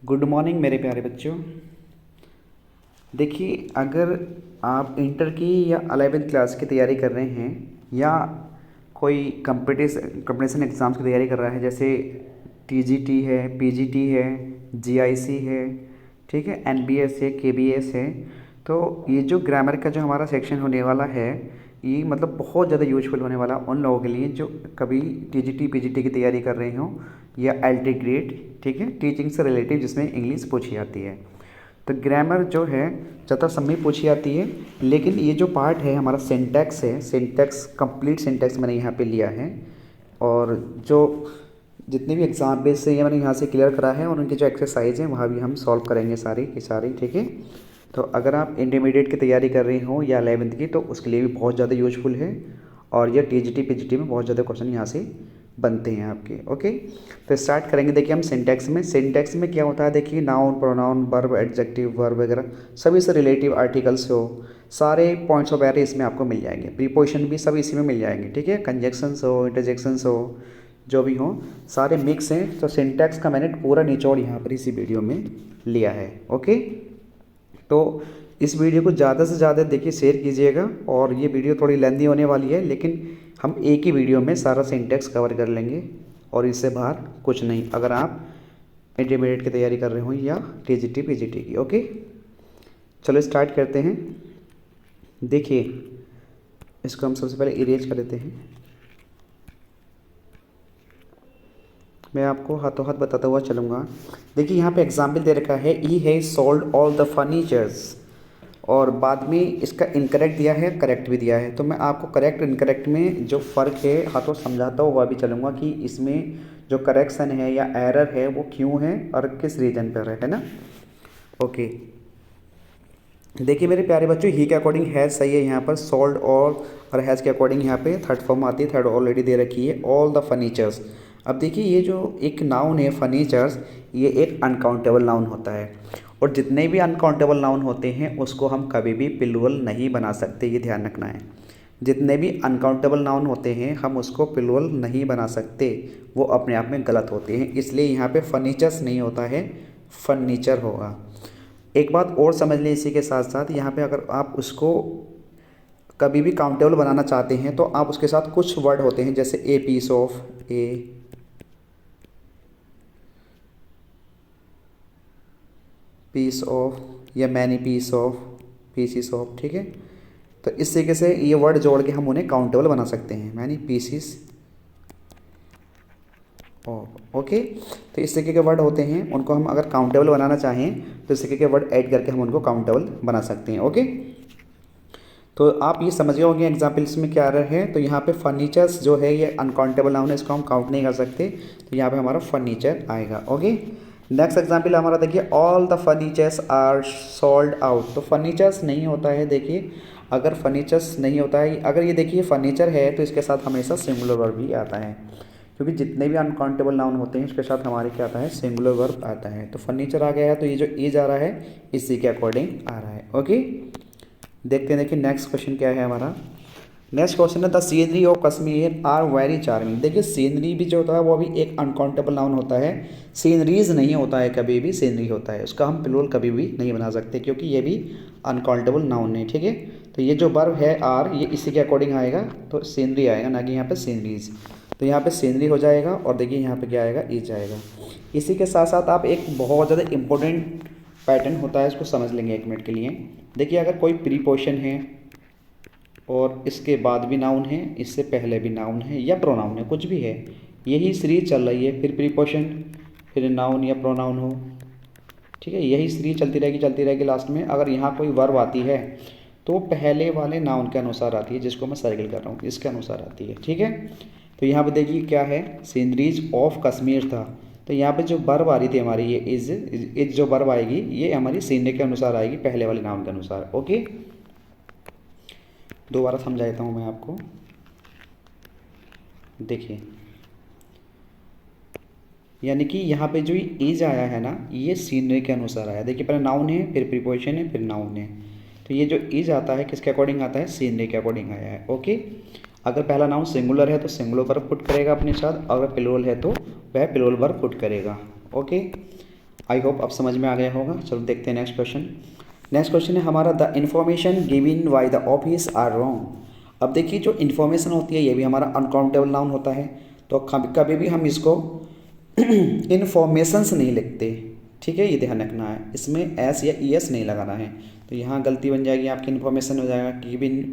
Good morning मेरे प्यारे बच्चों। देखिए, अगर आप इंटर की या 11th क्लास की तैयारी कर रहे हैं या कोई कंपटीशन एग्ज़ाम्स की तैयारी कर रहा है, जैसे टीजीटी है, पीजीटी है, जीआईसी है, ठीक है, एनबीएस है, केबीएस है, तो ये जो ग्रामर का जो हमारा सेक्शन होने वाला है, ये मतलब बहुत ज़्यादा यूजफुल होने वाला उन लोगों के लिए जो कभी टीजीटी पीजीटी की तैयारी कर रहे हो या एलटी ग्रेड, ठीक है, टीचिंग से रिलेटिव जिसमें इंग्लिश पूछी जाती है। तो ग्रामर जो है ज़्यादा समय पूछी जाती है, लेकिन ये जो पार्ट है हमारा सिंटैक्स है, सिंटैक्स कंप्लीट सिंटैक्स मैंने यहाँ पे लिया है। और जो जितने भी एग्जाम्पल्स से ये मैंने यहाँ से क्लियर करा है और उनकी जो एक्सरसाइज है वहाँ भी हम सॉल्व करेंगे सारी की सारी, ठीक है। तो अगर आप इंटरमीडिएट की तैयारी कर रही हो या 11th की, तो उसके लिए भी बहुत ज़्यादा यूजफुल है। और ये टीजीटी पीजीटी में बहुत ज़्यादा क्वेश्चन यहाँ से बनते हैं आपके। ओके, तो स्टार्ट करेंगे। देखिए हम सिंटैक्स में, सिंटैक्स में क्या होता है, देखिए noun, pronoun, verb, adjective, verb वगैरह सभी से रिलेटिव आर्टिकल्स हो, सारे पॉइंट्स ऑफ वैल्यू इसमें आपको मिल जाएंगे। प्रीपोजिशन भी सब इसी में मिल जाएंगे, ठीक है। कंजक्शंस हो, इंटरजेक्शंस हो, जो भी हो सारे मिक्स हैं। तो सिंटैक्स का मैंने पूरा निचोड़ यहाँ पर इसी वीडियो में लिया है। ओके, तो इस वीडियो को ज़्यादा से ज़्यादा देखिए, शेयर कीजिएगा। और ये वीडियो थोड़ी लेंदी होने वाली है, लेकिन हम एक ही वीडियो में सारा सिंटैक्स कवर कर लेंगे और इससे बाहर कुछ नहीं, अगर आप इंटरमीडिएट की तैयारी कर रहे हो या टीजीटी पीजीटी की। ओके, चलो स्टार्ट करते हैं। देखिए, इसको हम सबसे पहले इरेज कर देते हैं। मैं आपको हाथों हाथ बताता हुआ चलूँगा। देखिए यहाँ पे एग्जाम्पल दे रखा है, ई है सोल्ड ऑल द फर्नीचर्स, और बाद में इसका इनकरेक्ट दिया है, करेक्ट भी दिया है। तो मैं आपको करेक्ट इनकरेक्ट में जो फ़र्क है हाथों समझाता हुआ भी चलूँगा कि इसमें जो करेक्शन है या एरर है वो क्यों है और किस रीज़न पर है ना। ओके, देखिए मेरे प्यारे बच्चों, ही के अकॉर्डिंग हैज़ सही है यहाँ पर, सोल्ड और हैज़ के अकॉर्डिंग यहाँ पे थर्ड फॉर्म आती है, थर्ड ऑलरेडी दे रखी है, ऑल द फर्नीचर्स। अब देखिए ये जो एक नाउन है फर्नीचर्स, ये एक अनकाउंटेबल नाउन होता है, और जितने भी अनकाउंटेबल नाउन होते हैं उसको हम कभी भी प्लूरल नहीं बना सकते, ये ध्यान रखना है। जितने भी अनकाउंटेबल नाउन होते हैं हम उसको प्लूरल नहीं बना सकते, वो अपने आप में गलत होते हैं। इसलिए यहाँ पे फर्नीचर्स नहीं होता है, फर्नीचर होगा। एक बात और समझ लें इसी के साथ साथ, यहाँ पे अगर आप उसको कभी भी काउंटेबल बनाना चाहते हैं तो आप उसके साथ कुछ वर्ड होते हैं, जैसे a piece of, a piece of, या many piece of, pieces of, ठीक है। तो इस तरीके से ये वर्ड जोड़ के हम उन्हें काउंटेबल बना सकते हैं, मैनी पीसीस ऑफ। ओके, तो इस तरीके के वर्ड होते हैं, उनको हम अगर काउंटेबल बनाना चाहें तो इस तरीके के वर्ड ऐड करके हम उनको काउंटेबल बना सकते हैं। ओके, तो आप ये समझ गए होंगे एग्जाम्पल्स में क्या रहे हैं। तो यहाँ पे फर्नीचर्स जो है ये अनकाउंटेबल नाउन है, इसको हम काउंट नहीं कर सकते, तो यहाँ पे हमारा फर्नीचर आएगा। ओके, नेक्स्ट एग्जाम्पल हमारा देखिए, all the furnitures are sold out. तो फर्नीचर्स नहीं होता है, देखिए अगर फर्नीचर्स नहीं होता है, अगर ये देखिए फर्नीचर है तो इसके साथ हमेशा सिंगुलर वर्ब भी आता है, क्योंकि जितने भी अनकाउंटेबल नाउन होते हैं इसके साथ हमारे क्या आता है, सिंगुलर वर्ब आता है। तो फर्नीचर आ गया है, तो ये जो इज आ रहा है इसी के अकॉर्डिंग आ रहा है। ओके, देखते हैं। देखिए नेक्स्ट क्वेश्चन क्या है हमारा। नेक्स्ट क्वेश्चन है, the scenery of Kashmir are very charming. देखिए सीनरी भी जो होता है वो भी एक अनकाउंटेबल नाउन होता है, सीनरीज नहीं होता है, कभी भी सीनरी होता है, उसका हम प्लूरल कभी भी नहीं बना सकते क्योंकि ये भी अनकाउंटेबल नाउन है, ठीक है। तो ये जो वर्ब है आर, ये इसी के अकॉर्डिंग आएगा, तो सीनरी आएगा, ना कि यहाँ पे सीनरीज। तो यहाँ पे सीनरी हो जाएगा, और देखिए यहाँ पे क्या आएगा, ईज आएगा। इसी के साथ साथ आप एक बहुत ज़्यादा इंपॉर्टेंट पैटर्न होता है, इसको समझ लेंगे एक मिनट के लिए। देखिए अगर कोई प्रीपोजिशन है और इसके बाद भी नाउन है, इससे पहले भी नाउन है या प्रोनाउन है, कुछ भी है, यही सीरीज चल रही है, फिर प्रीपोजिशन, फिर नाउन या प्रोनाउन हो, ठीक है, यही सीरीज चलती रहेगी। लास्ट में अगर यहाँ कोई वर्ब आती है तो पहले वाले नाउन के अनुसार आती है, जिसको मैं सर्किल कर रहा हूँ इसके अनुसार आती है, ठीक है। तो यहाँ पे देखिए क्या है, सीनरीज ऑफ कश्मीर था, तो यहाँ पे जो वर्ब आ रही थी हमारी, ये इज जो वर्ब आएगी ये हमारी सीनरी के अनुसार आएगी, पहले वाले नाउन के अनुसार। ओके, दोबारा समझा देता हूँ मैं आपको। देखिए यानी कि यहाँ पे जो इज आया है ना, ये सीनरी के अनुसार आया। देखिए पहले नाउन है, फिर प्रीपोजिशन है, फिर नाउन है, तो ये जो इज आता है किसके अकॉर्डिंग आता है, सीनरी के अकॉर्डिंग आया है। ओके, अगर पहला नाउन सिंगुलर है तो सिंगुलर वर्ब पुट करेगा अपने साथ, अगर प्लूरल है तो वह प्लूरल वर्ब पुट करेगा। ओके, आई होप अब समझ में आ गया होगा। चलो देखते हैं नेक्स्ट क्वेश्चन। नेक्स्ट क्वेश्चन है हमारा, the information given by the office are wrong. अब देखिए जो इन्फॉर्मेशन होती है ये भी हमारा अनकाउंटेबल नाउन होता है, तो कभी भी हम इसको इन्फॉर्मेशंस नहीं लिखते, ठीक है, ये ध्यान रखना है, इसमें एस या ई एस नहीं लगाना है। तो यहाँ गलती बन जाएगी आपकी, इन्फॉर्मेशन हो जाएगा गिवन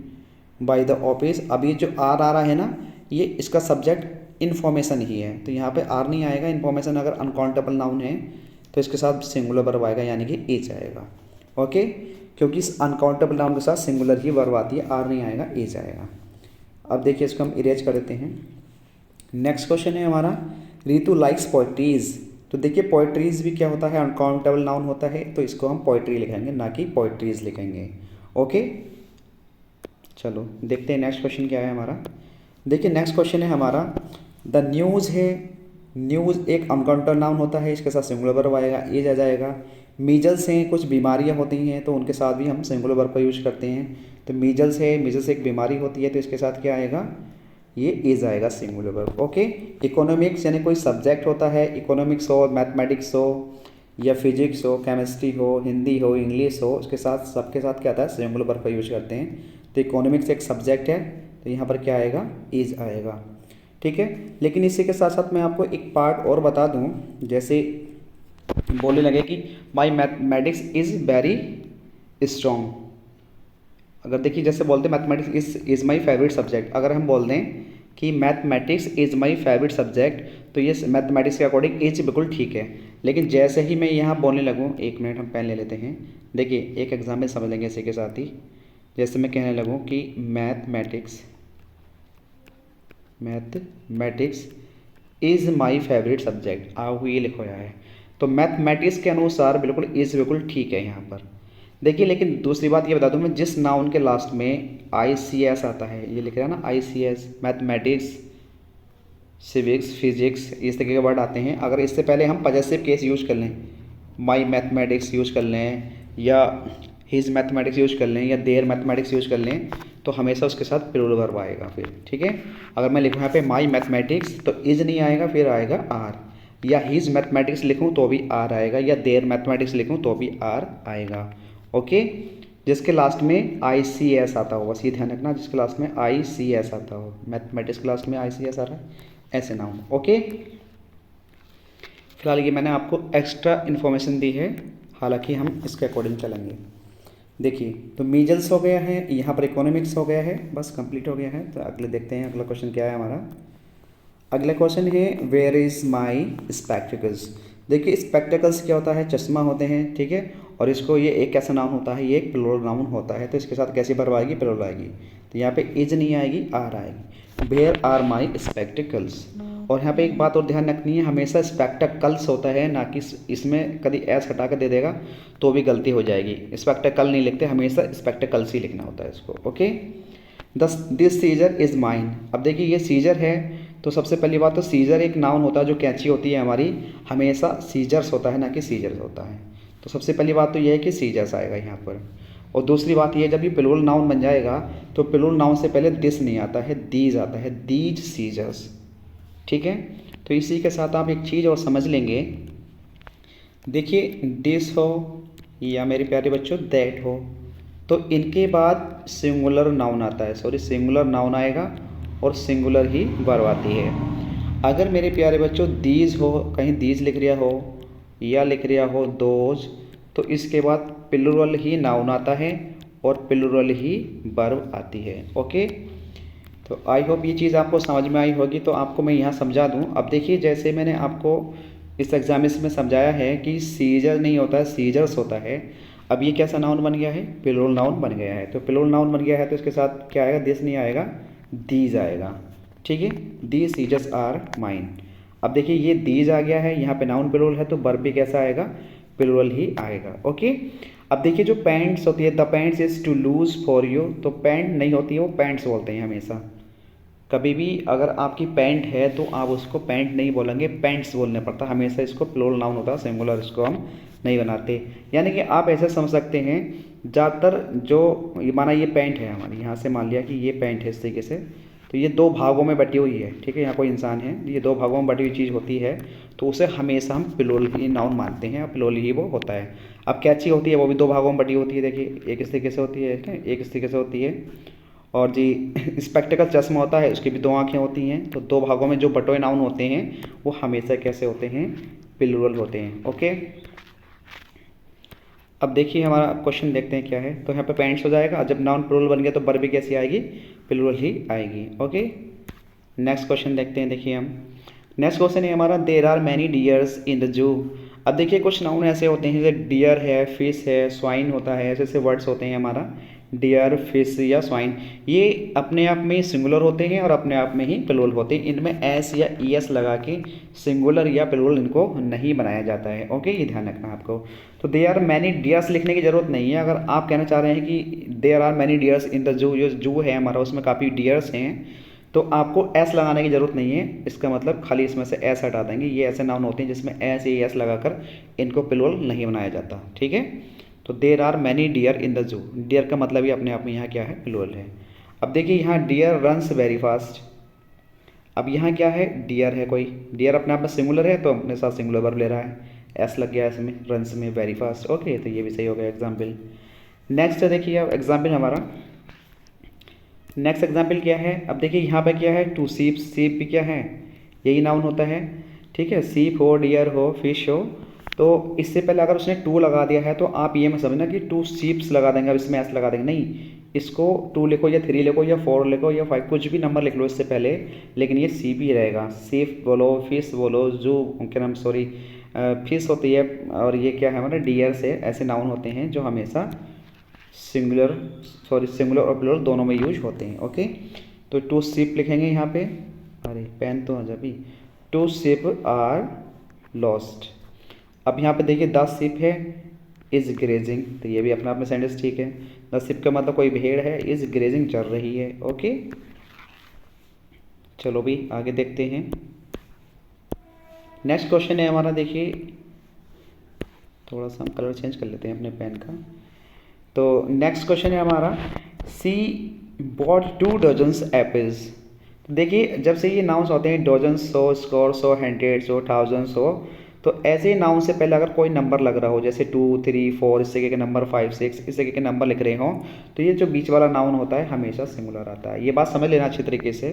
बाय द ऑफिस। अभी जो आर आ रहा है ना, ये इसका सब्जेक्ट इन्फॉर्मेशन ही है, तो यहाँ पे आर नहीं आएगा। इन्फॉर्मेशन अगर अनकाउंटेबल नाउन है तो इसके साथ सिंगुलर वर्ब आएगा, यानी कि एज आएगा। ओके, क्योंकि इस अनकाउंटेबल नाउन के साथ सिंगुलर ही वर्ब आती है, आर नहीं आएगा, एज आएगा। अब देखिए इसको हम इरेज कर देते हैं। नेक्स्ट क्वेश्चन है हमारा, रीतू लाइक्स पोइट्रीज। तो देखिए पोइट्रीज भी क्या होता है, अनकाउंटेबल नाउन होता है, तो इसको हम पोइट्री लिखेंगे, ना कि पोइट्रीज लिखेंगे। ओके, चलो देखते हैं नेक्स्ट क्वेश्चन क्या है हमारा। देखिए नेक्स्ट क्वेश्चन है हमारा, द न्यूज़ है। न्यूज़ एक अनकाउंटेबल नाउन होता है, इसके साथ सिंगुलर वर्ब आएगा, एज आ जाएगा। मीजल्स हैं, कुछ बीमारियां होती हैं, तो उनके साथ भी हम सिंगुलर वर्ब का यूज करते हैं। तो मीजल्स है, मीजल्स एक बीमारी होती है, तो इसके साथ क्या आएगा, ये एज आएगा, सिंगुलर वर्ब। ओके, इकोनॉमिक्स यानी कोई सब्जेक्ट होता है, इकोनॉमिक्स हो, मैथमेटिक्स हो, या फिजिक्स हो, केमिस्ट्री हो, हिंदी हो, इंग्लिश हो, उसके साथ सबके साथ क्या आता है, सिंगुलर वर्ब का यूज करते हैं। तो इकोनॉमिक्स एक सब्जेक्ट है, तो यहाँ पर क्या आएगा, एज आएगा, ठीक है। लेकिन इसी के साथ साथ मैं आपको एक पार्ट और बता दूं, जैसे बोलने लगे कि माई मैथमेटिक्स इज़ वेरी स्ट्रॉन्ग। अगर देखिए जैसे बोलते हैं mathematics is my favourite subject, अगर हम बोल दें कि mathematics is my favourite subject, तो ये मैथमेटिक्स के अकॉर्डिंग एज बिल्कुल ठीक है। लेकिन जैसे ही मैं यहाँ बोलने लगूँ, एक मिनट हम पेन ले लेते हैं। देखिए एक एग्जाम्पल समझ लेंगे इसी के साथ ही। जैसे मैं कहने लगूँ कि mathematics is my favourite subject, आप ये लिखो है, तो मैथमेटिक्स के अनुसार बिल्कुल इज़ बिल्कुल ठीक है यहाँ पर। देखिए लेकिन दूसरी बात ये बता दूँ मैं, जिस नाउन के लास्ट में आई सी एस आता है, ये लिख रहा है ना, I C S, mathematics, civics, physics, इस तरीके के वर्ड आते हैं। अगर इससे पहले हम पॉजेसिव केस यूज कर लें, माई मैथमेटिक्स यूज कर लें, या हिज मैथमेटिक्स यूज कर लें, या देयर मैथमेटिक्स यूज कर लें, तो हमेशा उसके साथ प्लूरल वर्ब आएगा फिर, ठीक है। अगर मैं लिखूँ यहाँ पे माई मैथमेटिक्स, तो इज नहीं आएगा, फिर आएगा आर, या हिज मैथमेटिक्स लिखूँ तो भी आर आएगा, या देयर मैथमेटिक्स लिखूँ तो भी आर आएगा। ओके, जिसके लास्ट में आई सी एस आता हो, बस ये ध्यान रखना, जिसके लास्ट में आई सी एस आता हो, मैथमेटिक्स के लास्ट में आई सी एस आ रहा है, ऐसे ना हो। ओके, फिलहाल ये मैंने आपको एक्स्ट्रा इन्फॉर्मेशन दी है, हालांकि हम इसके अकॉर्डिंग चलेंगे। देखिए तो मीजल्स हो गया है, यहाँ पर इकोनॉमिक्स हो गया है, बस कंप्लीट हो गया है। तो अगले देखते हैं अगला क्वेश्चन क्या है हमारा। अगला क्वेश्चन है, वेयर इज़ माई स्पेक्टिकल्स। देखिए स्पेक्टिकल्स क्या होता है, चश्मा होते हैं, ठीक है। और इसको ये एक कैसा नाउन होता है, ये एक प्लूरल नाउन होता है, तो इसके साथ कैसी वर्ब आएगी, प्लूरल आएगी। तो यहाँ पे इज नहीं आएगी, आर आएगी, वेयर आर माई स्पेक्टिकल्स। और यहाँ पे एक बात और ध्यान रखनी है, हमेशा स्पेक्टिकल्स होता है, ना कि इसमें कभी एस हटा कर दे देगा तो भी गलती हो जाएगी। स्पेक्टिकल नहीं लिखते, हमेशा स्पेक्टिकल्स ही लिखना होता है इसको। Okay, this scissor is mine. अब देखिए ये सीजर है, तो सबसे पहली बात तो सीजर एक नाउन होता है, जो कैंची होती है हमारी, हमेशा सीजर्स होता है, ना कि सीजर्स होता है। तो सबसे पहली बात तो ये है कि सीजर्स आएगा यहाँ पर। और दूसरी बात ये, जब ये प्लूरल नाउन बन जाएगा तो प्लूरल नाउन से पहले दिस नहीं आता है, दीज आता है, दीज सीजर्स, ठीक है। तो इसी के साथ आप एक चीज़ और समझ लेंगे। देखिए दिस हो या मेरे प्यारे बच्चों दैट हो, तो इनके बाद सिंगुलर नाउन आता है, सॉरी सिंगुलर नाउन आएगा और सिंगुलर ही वर्ब आती है। अगर मेरे प्यारे बच्चों दीज हो, कहीं दीज लिख रिया हो या लिख रिया हो दोज, तो इसके बाद प्लूरल ही नाउन आता है और प्लूरल ही वर्ब आती है। ओके, तो आई होप ये चीज़ आपको समझ में आई होगी। तो आपको मैं यहाँ समझा दूँ। अब देखिए जैसे मैंने आपको इस एग्जामिनेशन में समझाया है कि सीजर नहीं होता है, सीजर्स होता है। अब ये कैसा नाउन बन गया है, प्लूरल नाउन बन गया है। तो प्लूरल नाउन बन गया है तो इसके साथ क्या आएगा, दिस नहीं आएगा, दीज आएगा, ठीक है। These scissors are mine. अब देखिए ये दीज आ गया है, यहाँ पे नाउन प्लूरल है, तो वर्ब भी कैसा आएगा, प्लूरल ही आएगा। ओके, अब देखिए जो पैंट्स होती है, the pants is too loose for you, तो पैंट नहीं होती है, वो पैंट्स बोलते हैं हमेशा। कभी भी अगर आपकी पैंट है तो आप उसको पैंट नहीं बोलेंगे, पैंट्स बोलने पड़ता, हमेशा इसको प्लूरल नाउन होता है, सिंगुलर इसको हम नहीं बनाते। यानी कि आप ऐसे समझ सकते हैं, ज़्यादातर जो माना ये पैंट है हमारी, यहाँ से मान लिया कि ये पैंट है इस तरीके से, तो ये दो भागों में बटी हुई है, ठीक है, यहाँ कोई इंसान है, ये दो भागों में बटी हुई चीज़ होती है तो उसे हमेशा हम प्लूरल ही नाउन मानते हैं, प्लूरल ही वो होता है। अब क्या चीज़ होती है, वो भी दो भागों में बटी होती है, देखिए एक इस तरीके से होती है, एक इस तरीके से होती है, और जी स्पेक्टिकल चश्मा होता है, उसकी भी दो आँखें होती हैं। तो दो भागों में जो बटे हुए नाउन होते हैं वो हमेशा कैसे होते हैं, प्लूरल होते हैं। ओके, अब देखिए हमारा क्वेश्चन देखते हैं क्या है। तो यहाँ पे पेरेंट्स हो जाएगा, जब नाउन प्लूरल बन गया तो वर्ब भी कैसी आएगी, प्लूरल ही आएगी। ओके, नेक्स्ट क्वेश्चन देखते हैं। देखिए हम नेक्स्ट क्वेश्चन है हमारा, there are many deers in the zoo. अब देखिए कुछ नाउन ऐसे होते हैं जैसे डियर है, फिश है, स्वाइन होता है, ऐसे ऐसे वर्ड्स होते हैं हमारा, डियर, फिश या स्वाइन, ये अपने आप में सिंगुलर होते हैं और अपने आप में ही प्लूरल होते हैं। इनमें एस या ई एस लगा के सिंगुलर या प्लूरल इनको नहीं बनाया जाता है। ओके, ये ध्यान रखना आपको। तो दे आर मैनी डियर्स लिखने की ज़रूरत नहीं है। अगर आप कहना चाह रहे हैं कि there are many deers in the zoo, जो जू है हमारा उसमें काफ़ी डियर्स हैं, तो आपको एस लगाने की ज़रूरत नहीं है। इसका मतलब खाली इसमें से एस हटा देंगे। ये ऐसे नाउन होते हैं जिसमें एस या एस लगाकर इनको प्लूरल नहीं बनाया जाता, ठीक है। तो there are many deer in the zoo, deer का मतलब ही अपने आप में यहाँ क्या है, प्लूरल है। अब देखिए यहाँ डियर रन्स वेरी फास्ट। अब यहाँ क्या है, डियर है, कोई डियर अपने आप में सिंगुलर है तो अपने साथ सिंगुलर वर्ब ले रहा है, एस लग गया इसमें, रन्स में वेरी फास्ट। ओके, तो ये भी सही हो गया एग्जाम्पल। नेक्स्ट देखिए अब एग्जाम्पल हमारा, नेक्स्ट एग्जाम्पल क्या है। अब देखिए यहाँ पे क्या है, टू सीप, सीप भी क्या है, यही नाउन होता है, ठीक है। सीप हो, डियर हो, फिश हो, तो इससे पहले अगर उसने टू लगा दिया है तो आप ये मत समझना कि टू सीप्स लगा देंगे, अब इसमें एस लगा देंगे, नहीं, इसको टू लिखो या थ्री लिखो या फोर लिखो या फाइव, कुछ भी नंबर लिख लो इससे पहले, लेकिन ये सी भी रहेगा। सीप बोलो, फिश बोलो, जू क्या नाम, सॉरी फिश होती है, और ये क्या है हमारा डियर से, ऐसे नाउन होते हैं जो हमेशा सिंगुलर, सॉरी सिंगुलर और प्लूरल दोनों में यूज होते हैं। ओके, तो टू शिप लिखेंगे यहाँ पे, अरे पेन तो जब भी, टू शिप आर लॉस्ट। अब यहाँ पे देखिए द शिप है इज ग्रेजिंग, तो ये भी अपने आप में सेंटेंस ठीक है। द शिप का मतलब कोई भेड़ है, इज ग्रेजिंग चल रही है। ओके, चलो भी आगे देखते हैं। नेक्स्ट क्वेश्चन है हमारा, देखिए थोड़ा सा हम कलर चेंज कर लेते हैं अपने पेन का। तो नेक्स्ट क्वेश्चन है हमारा, सी बॉट 2 डजन्स एप्पल्स। तो देखिए जब से ये नाउन्स होते हैं, डजन्स हो, स्कोर हो, हंड्रेड्स हो, थाउजेंड्स हो, तो ऐसे नाउन से पहले अगर कोई नंबर लग रहा हो, जैसे 2, 3, 4, इस तरीके के नंबर, 5, 6 इस तरीके के नंबर लिख रहे हों, तो ये जो बीच वाला नाउन होता है हमेशा सिंगुलर आता है। ये बात समझ लेना अच्छी तरीके से।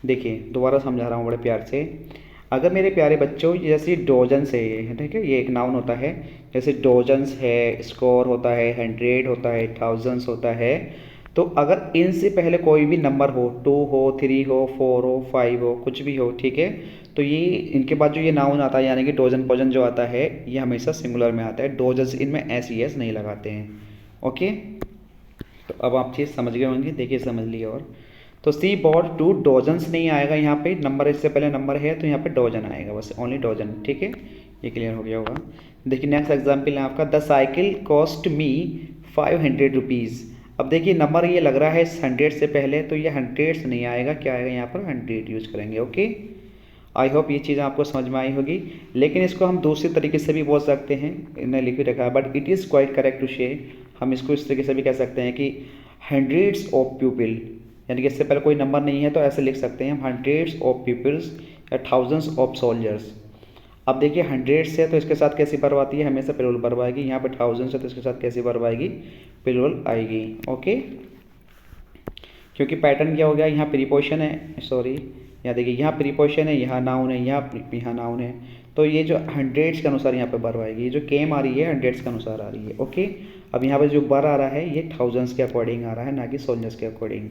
देखिए दोबारा समझा रहा हूँ बड़े प्यार से। अगर मेरे प्यारे बच्चों, जैसे डोजन्स है ये, ठीक है, ये एक नाउन होता है, जैसे डोजन्स है, स्कोर होता है, हंड्रेड होता है, थाउजेंड्स होता है, तो अगर इनसे पहले कोई भी नंबर हो, 2 हो, 3 हो, 4 हो, 5 हो, कुछ भी हो, ठीक है, तो ये इनके बाद जो ये नाउन आता है, यानी कि डोजन पोजन जो आता है, ये हमेशा सिंगुलर में आता है। डोजन्स इनमें एस ई एस नहीं लगाते हैं। ओके, तो अब आप चीज़ समझ गए होंगे, देखिए समझ लिए। और तो सी बॉट 2 डोजन्स नहीं आएगा यहाँ पे, नंबर इससे पहले नंबर है तो यहाँ पे डोजन आएगा, बस ओनली डोजन, ठीक है, ये क्लियर हो गया होगा। देखिए नेक्स्ट एग्जाम्पल है आपका, the cycle cost me 500 rupees. अब देखिए नंबर ये लग रहा है 100 से पहले, तो ये हंड्रेड्स नहीं आएगा, क्या आएगा यहाँ पर, 100 यूज करेंगे। ओके, आई होप ये चीज़ आपको समझ में आई होगी। लेकिन इसको हम दूसरे तरीके से भी बोल सकते हैं, इन्हें लिख रखा है, but it is quite correct to say, हम इसको इस तरीके से भी कह सकते हैं कि हंड्रेड्स ऑफ पीपल, यानी कि इससे पहले कोई नंबर नहीं है तो ऐसे लिख सकते हैं हम, हंड्रेड्स ऑफ पीपल्स या थाउजेंड्स ऑफ सोल्जर्स। अब देखिए हंड्रेड्स है तो इसके साथ कैसी वर्ब आती है, हमेशा प्लूरल वर्ब आएगी। यहाँ पे थाउजेंड्स है तो इसके साथ कैसी वर्ब आएगी, प्लूरल आएगी। ओके, क्योंकि पैटर्न क्या हो गया, यहाँ प्रीपोजिशन है, सॉरी यहाँ देखिए यहाँ प्रीपोजिशन है, यहाँ नाउन है, यहाँ नाउन है, तो ये जो हंड्रेड्स के अनुसार यहाँ पे वर्ब आएगी। ये जो केम आ रही है हंड्रेड्स के अनुसार आ रही है। ओके, अब यहाँ पे जो बर आ रहा है ये थाउजेंड्स के अकॉर्डिंग आ रहा है, ना कि सोल्जर्स के अकॉर्डिंग,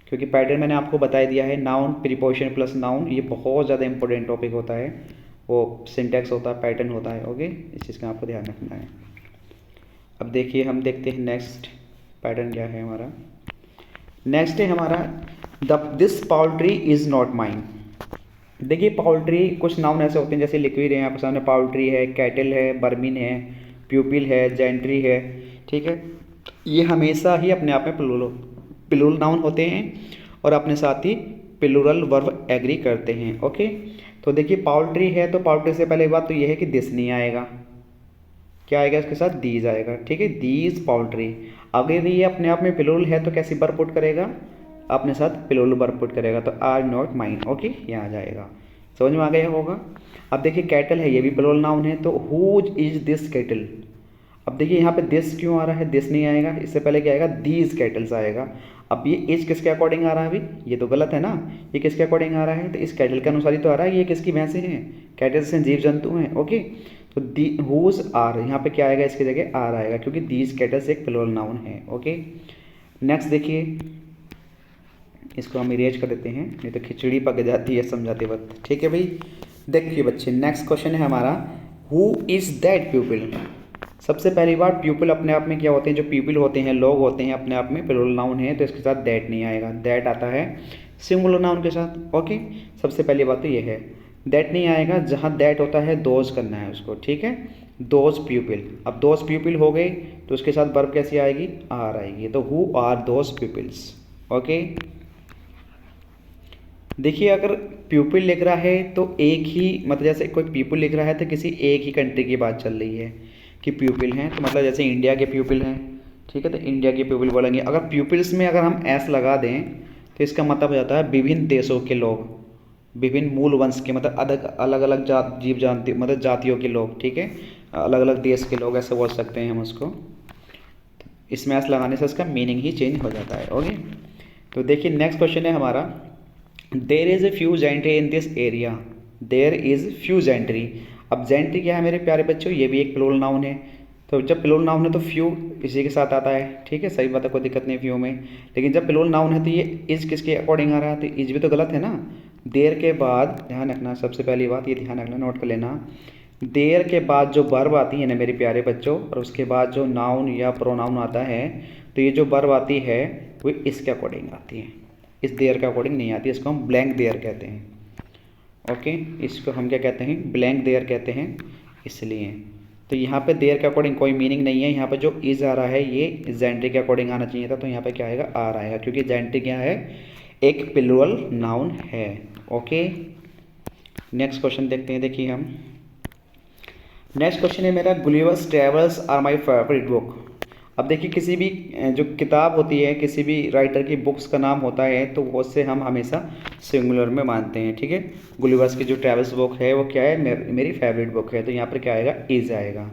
क्योंकि पैटर्न मैंने आपको बता दिया है। नाउन, प्रीपोजिशन प्लस नाउन, ये बहुत ज़्यादा इंपॉर्टेंट टॉपिक होता है, वो सिंटैक्स होता है, पैटर्न होता है। ओके, इस चीज़ का आपको ध्यान रखना है। अब देखिए हम देखते हैं नेक्स्ट पैटर्न क्या है हमारा। नेक्स्ट है हमारा, दिस पाउल्ट्री इज़ नॉट माइन। देखिए पाउल्ट्री, कुछ नाउन ऐसे होते हैं जैसे लिक्विड है, आपके सामने पाउल्ट्री है, कैटल है, बर्मिन है, प्यूपिल है, जेंट्री है, ठीक है, ये हमेशा ही अपने आप में प्लूरल नाउन होते हैं और अपने साथ ही प्लूरल वर्ब एग्री करते हैं। ओके, तो देखिए पाउल्ट्री है तो पाउल्ट्री से पहले बात तो ये है कि दिस नहीं आएगा, क्या आएगा इसके साथ, दीज आएगा, ठीक है, दीज पाउल्ट्री। अगर ये अपने आप में प्लूरल है तो कैसी वर्ब पुट करेगा, अपने साथ प्लूरल वर्ब पुट करेगा, तो आर नॉट माइन। ओके, यहाँ आ जाएगा, समझ में आ गया होगा। अब देखिए कैटल है, ये भी प्लूरल नाउन है, तो हुज इज दिस कैटल। अब देखिए यहाँ पे दिस क्यों आ रहा है, दिस नहीं आएगा, इससे पहले क्या आएगा, दीज कैटल्स आएगा। अब ये इज किसके अकॉर्डिंग आ रहा है, अभी ये तो गलत है ना, ये किसके अकॉर्डिंग आ रहा है, तो इस कैटल के अनुसार ही तो आ रहा है, ये किसकी भैंसे हैं, कैटल्स हैं, जीव जंतु हैं। ओके, तो दी हुज आर, यहाँ पे क्या आएगा, इसकी जगह आर आएगा, क्योंकि दीज कैटल्स एक प्लूरल नाउन है। ओके, नेक्स्ट देखिए, इसको हम इरेज कर देते हैं, नहीं तो खिचड़ी पक जाती है समझाते वक्त। ठीक है भाई, देखिए बच्चे, नेक्स्ट क्वेश्चन है हमारा, हु इज़ दैट पीपल। सबसे पहली बार प्यूपिल अपने आप में क्या होते हैं, जो पीपल होते हैं, लोग होते हैं, अपने आप में प्लूरल नाउन है, तो इसके साथ दैट नहीं आएगा, दैट आता है सिंगुलर नाउन के साथ। ओके, सबसे पहली बात तो ये है, दैट नहीं आएगा, जहाँ दैट होता है दोज करना है उसको। ठीक है, दोज पीपल। अब दोज पीपल हो गए, तो उसके साथ वर्ब कैसी आएगी, आर आएगी, तो who are those peoples. Okay, देखिए अगर प्यूपिल लिख रहा है तो एक ही, मतलब जैसे कोई पीपल लिख रहा है तो किसी एक ही कंट्री की बात चल रही है कि प्यूपिल हैं, तो मतलब जैसे इंडिया के प्यूपिल हैं, ठीक है, तो इंडिया के प्यूपिल बोलेंगे। अगर प्यूपिल्स में अगर हम एस लगा दें तो इसका मतलब हो जाता है विभिन्न देशों के लोग, विभिन्न मूल वंश के, मतलब अलग अलग जीव जानती, मतलब जातियों के लोग। ठीक है, अलग अलग देश के लोग, ऐसे बोल सकते हैं हम उसको। इसमें एस लगाने से उसका मीनिंग ही चेंज हो जाता है। ओके, तो देखिए नेक्स्ट क्वेश्चन है हमारा, there is a few gentry in this area, there is few gentry. अब जेंट्री क्या है मेरे प्यारे बच्चों, ये भी एक प्लूरल नाउन है, तो जब प्लूरल नाउन है तो फ्यू इसी के साथ आता है। ठीक है, सही बात है, कोई दिक्कत नहीं फ्यू में, लेकिन जब प्लूरल नाउन है तो ये इज किसके अकॉर्डिंग आ रहा है, तो इज भी तो गलत है ना। देर के बाद ध्यान रखना, सबसे पहली बात ये ध्यान रखना, नोट कर लेना, देर के बाद जो वर्ब आती है ना मेरे प्यारे बच्चों, और उसके बाद जो नाउन या प्रोनाउन आता है, तो ये जो वर्ब आती है वो इसके अकॉर्डिंग आती है, इस देयर के अकॉर्डिंग नहीं आती, इसको हम ब्लैंक देयर कहते हैं। ओके, इसको हम क्या कहते हैं, ब्लैंक देयर कहते हैं, इसलिए तो यहाँ पे देयर के अकॉर्डिंग कोई मीनिंग नहीं है। यहाँ पे जो इज आ रहा है ये जेंट्री के अकॉर्डिंग आना चाहिए था, तो यहाँ पे क्या आएगा, आर आएगा, क्योंकि जेंट्री क्या है, एक प्लूरल नाउन है। ओके, नेक्स्ट क्वेश्चन देखते हैं। देखिए हम, नेक्स्ट क्वेश्चन है मेरा, Gulliver's Travels are my favourite book. अब देखिए किसी भी जो किताब होती है, किसी भी राइटर की बुक्स का नाम होता है, तो उससे हम हमेशा सिंगुलर में मानते हैं। ठीक है, गुलिवर्स की जो ट्रैवल्स बुक है वो क्या है, मेरी फेवरेट बुक है, तो यहाँ पर क्या आएगा, इज आएगा।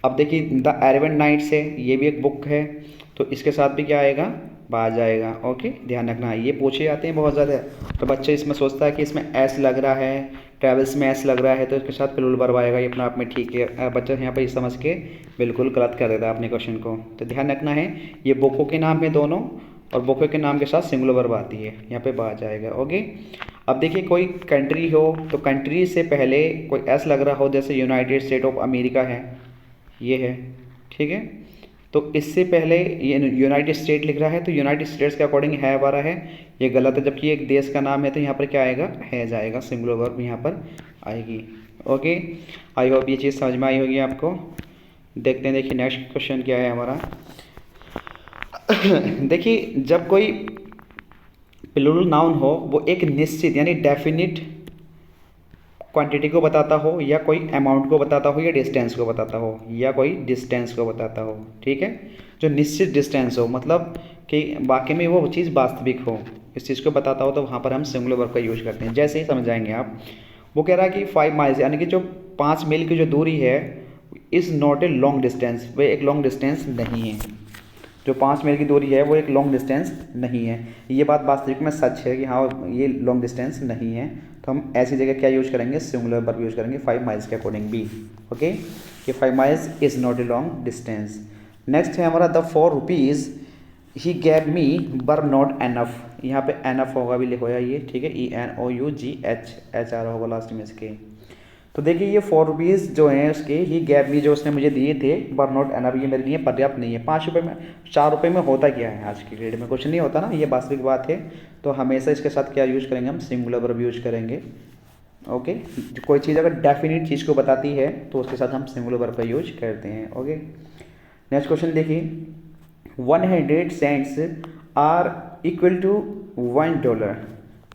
अब देखिए द अरेबियन नाइट्स है, ये भी एक बुक है, तो इसके साथ भी क्या आएगा, बाज आएगा। ओके, ध्यान रखना, ये पूछे जाते हैं बहुत ज़्यादा, तो बच्चे इसमें सोचता है कि इसमें एस लग रहा है, ट्रैवल्स में एस लग रहा है, तो इसके साथ प्लूरल वर्ब आएगा, ये अपने आप में ठीक है। बच्चा यहाँ पर समझ के बिल्कुल गलत कर देता है अपने क्वेश्चन को, तो ध्यान रखना है, ये बुकों के नाम है दोनों, और बुकों के नाम के साथ सिंगुलर वर्ब आती है, यहाँ पे बाज आएगा। ओके, अब देखिए कोई कंट्री हो, तो कंट्री से पहले कोई एस लग रहा हो, जैसे यूनाइटेड स्टेट ऑफ अमेरिका है, ये है, ठीक है, तो इससे पहले ये यूनाइटेड स्टेट लिख रहा है, तो यूनाइटेड स्टेट्स के अकॉर्डिंग है आ रहा है, ये गलत है, जबकि एक देश का नाम है, तो यहाँ पर क्या आएगा, है जाएगा, सिंगुलर वर्ब यहाँ पर आएगी। ओके, आई होप ये चीज़ समझ में आई होगी आपको। देखते हैं, देखिए नेक्स्ट क्वेश्चन क्या है हमारा। देखिए जब कोई प्लूरल नाउन हो, वो एक निश्चित यानी डेफिनिट क्वांटिटी को बताता हो, या कोई अमाउंट को बताता हो, या डिस्टेंस को बताता हो, या कोई डिस्टेंस को बताता हो। ठीक है, जो निश्चित डिस्टेंस हो, मतलब कि वाकई में वो चीज़ वास्तविक हो, इस चीज़ को बताता हो, तो वहाँ पर हम सिंगुलर वर्ब का यूज करते हैं। जैसे ही समझाएंगे आप, वो कह रहा है कि 5 माइल्स, यानी कि जो 5 मील की जो दूरी है, is not a long distance, वह एक लॉन्ग डिस्टेंस नहीं है। जो 5 मील की दूरी है वो एक लॉन्ग डिस्टेंस नहीं है। ये बात वास्तविक में सच है कि हाँ ये लॉन्ग डिस्टेंस नहीं है, तो हम ऐसी जगह क्या यूज करेंगे, सिंगुलर वर्ब यूज करेंगे 5 माइल्स के अकॉर्डिंग भी। ओके, कि 5 miles is not a long distance. Next है हमारा, the 4 rupees he gave me were not enough. यहाँ पे एनफ होगा भी लिखो ये, ठीक है, ENOUGH होगा लास्ट में इसके। तो देखिए ये 4 रुपीज़ जो हैं उसके, ही गैव मी जो उसने मुझे दिए थे, वर नॉट एनफ, ये मेरे लिए पर्याप्त नहीं है। 5 रुपये में, 4 रुपये में होता क्या है, आज की डेट में कुछ नहीं होता ना, ये वास्तविक बात है। तो हमेशा इसके साथ क्या यूज करेंगे, हम सिंगुलर वर्ब यूज करेंगे। ओके, कोई चीज़ अगर डेफिनेट चीज़ को बताती है तो उसके साथ हम सिंगुलर वर्ब का यूज करते हैं। ओके, नेक्स्ट क्वेश्चन देखिए, 100 सेंट्स आर इक्वल टू $1।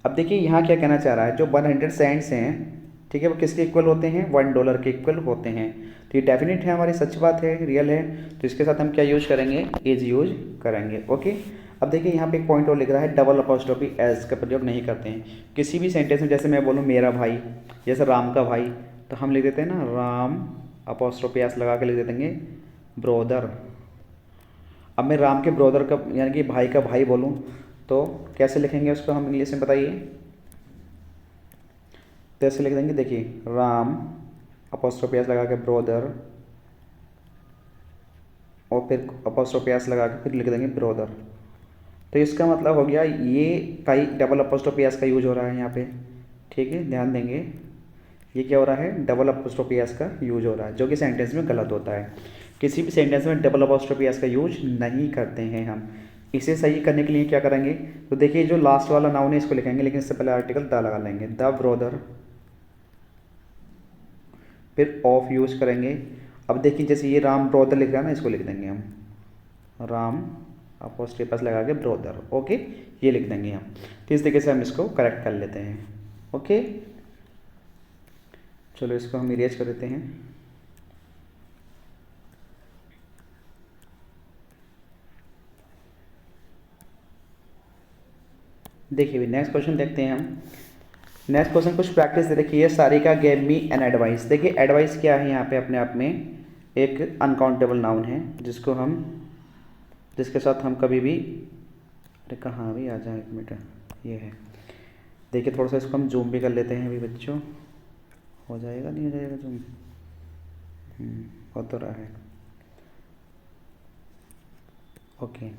अब देखिए यहाँ क्या कहना चाह रहा है, जो 100 सेंट्स हैं, ठीक है, वो किसके इक्वल होते हैं, $1 के इक्वल होते हैं। तो ये डेफिनेट है, हमारी सच बात है, रियल है, तो इसके साथ हम क्या यूज करेंगे, इज यूज करेंगे। ओके, अब देखिए यहाँ पे एक पॉइंट और लिख रहा है डबल अपॉस्ट्रोफी एस का प्रयोग नहीं करते हैं किसी भी सेंटेंस में। जैसे मैं बोलूँ मेरा भाई, जैसे राम का भाई, तो हम लिख देते हैं ना राम अपॉस्ट्रोफी एस लगा के लिख देंगे ब्रोदर। अब मैं राम के ब्रोदर का यानी कि भाई का भाई बोलूँ तो कैसे लिखेंगे उसको हम इंग्लिश में बताइए? तो ऐसे लिख देंगे, देखिए राम अपॉस्ट्रोफी एस लगा के ब्रोदर और फिर अपॉस्ट्रोफी एस लगा के फिर लिख देंगे ब्रोदर। तो इसका मतलब हो गया ये कई डबल अपॉस्ट्रोफी एस का यूज हो रहा है यहाँ पे, ठीक है, ध्यान देंगे। ये क्या हो रहा है? डबल अपॉस्ट्रोफी एस का यूज हो रहा है, जो कि सेंटेंस में गलत होता है। किसी भी सेंटेंस में डबल अपॉस्ट्रोफी एस का यूज नहीं करते हैं हम। इसे सही करने के लिए क्या करेंगे? तो देखिए जो लास्ट वाला नाउन है इसको लिखेंगे, लेकिन इससे पहले आर्टिकल द लगा लेंगे, द ब्रोदर, फिर ऑफ यूज करेंगे। अब देखिए जैसे ये राम ब्रोदर लिख रहा है ना, इसको लिख देंगे हम राम अपॉस्ट्रोफी एस लगा के ब्रोदर। ओके, ये लिख देंगे हम। तो इस तरीके से हम इसको करेक्ट कर लेते हैं। ओके, चलो इसको हम इरेज कर देते हैं। देखिए भी नेक्स्ट क्वेश्चन देखते हैं हम। नेक्स्ट क्वेश्चन कुछ प्रैक्टिस दे रखी है। Sarika gave me an advice. देखिए एडवाइस क्या है यहाँ पे? अपने आप में एक अनकाउंटेबल नाउन है जिसके साथ हम कभी भी, अरे कहाँ भी आ जाए, एक मिनट, ये है। देखिए थोड़ा सा इसको हम जूम भी कर लेते हैं अभी बच्चों, हो जाएगा नहीं हो जाएगा जूम? हो तो रहा है। ओके,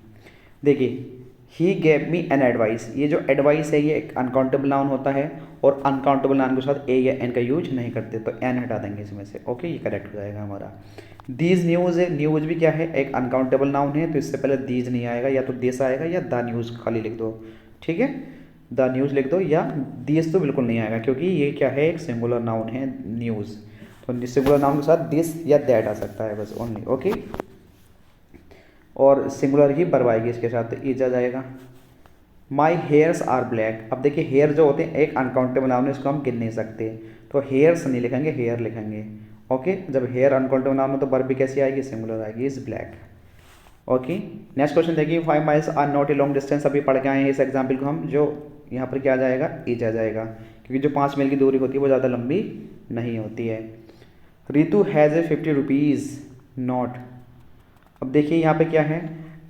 देखिए ही गेव मी एन एडवाइस, ये जो एडवाइस है ये एक अनकाउंटेबल नाउन होता है और अनकाउंटेबल नाउन के साथ ए या एन का यूज नहीं करते, तो एन हटा देंगे इसमें से। ओके, ये करेक्ट हो जाएगा हमारा। दीज न्यूज़ है, न्यूज़ भी क्या है? एक अनकाउंटेबल नाउन है, तो इससे पहले दीज नहीं आएगा, या तो दिस आएगा या द न्यूज़ खाली लिख दो, ठीक है, द न्यूज़ लिख दो, या दीज तो बिल्कुल नहीं आएगा क्योंकि ये क्या है? एक सिंगुलर नाउन है न्यूज़, तो सिंगुलर नाउन के साथ दिस या दैट आ सकता है बस ओनली। ओके, और सिंगुलर ही वर्ब आएगी इसके साथ, तो इज आ जाएगा। My hairs are black. अब देखिए हेयर जो होते हैं एक अनकाउंटेबल नाउन है, इसको हम गिन नहीं सकते, तो हेयर्स नहीं लिखेंगे, हेयर लिखेंगे। ओके, जब हेयर अनकाउंटेबल नाउन हो तो वर्ब भी कैसी आएगी? सिंगुलर आएगी, is black. Okay, next question देखिए 5 miles are not a long distance. अभी पढ़ के आए हैं इस एग्जाम्पल को हम, जो यहाँ पर क्या आ जाएगा? इज आ जाएगा, क्योंकि जो 5 मील की दूरी होती है वो ज़्यादा लंबी नहीं होती है। Ritu has a 50 rupees note. अब देखिए यहाँ पे क्या है?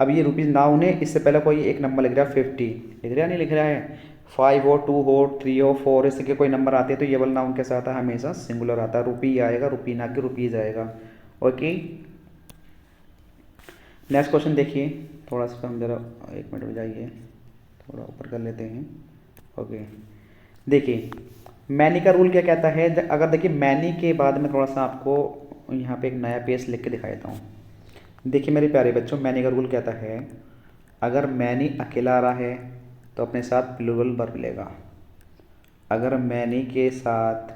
अब ये रुपीज़ नाउन है, इससे पहले कोई एक नंबर लिख रहा है 50, लिख रहा नहीं लिख रहा है? 5 हो, 2 हो, 3 हो, 4, इस के कोई नंबर आते हैं तो ये वाला नाउन कैसा आता है? हमेशा सिंगुलर आता है, रुपी आएगा, रुपी ना कि रुपीज़ आएगा। ओके, नेक्स्ट क्वेश्चन देखिए, थोड़ा सा हम जरा 1 मिनट में जाइए, थोड़ा ऊपर कर लेते हैं। ओके, देखिए मैनी का रूल क्या कहता है? अगर देखिए मैनी के बाद में थोड़ा सा आपको यहाँ पे एक नया पेज लिख के दिखा देता हूँ। देखिए मेरे प्यारे बच्चों, मैनी का रूल कहता है अगर मैनी अकेला आ रहा है तो अपने साथ प्लूरल वर्ब लेगा। अगर मैनी के साथ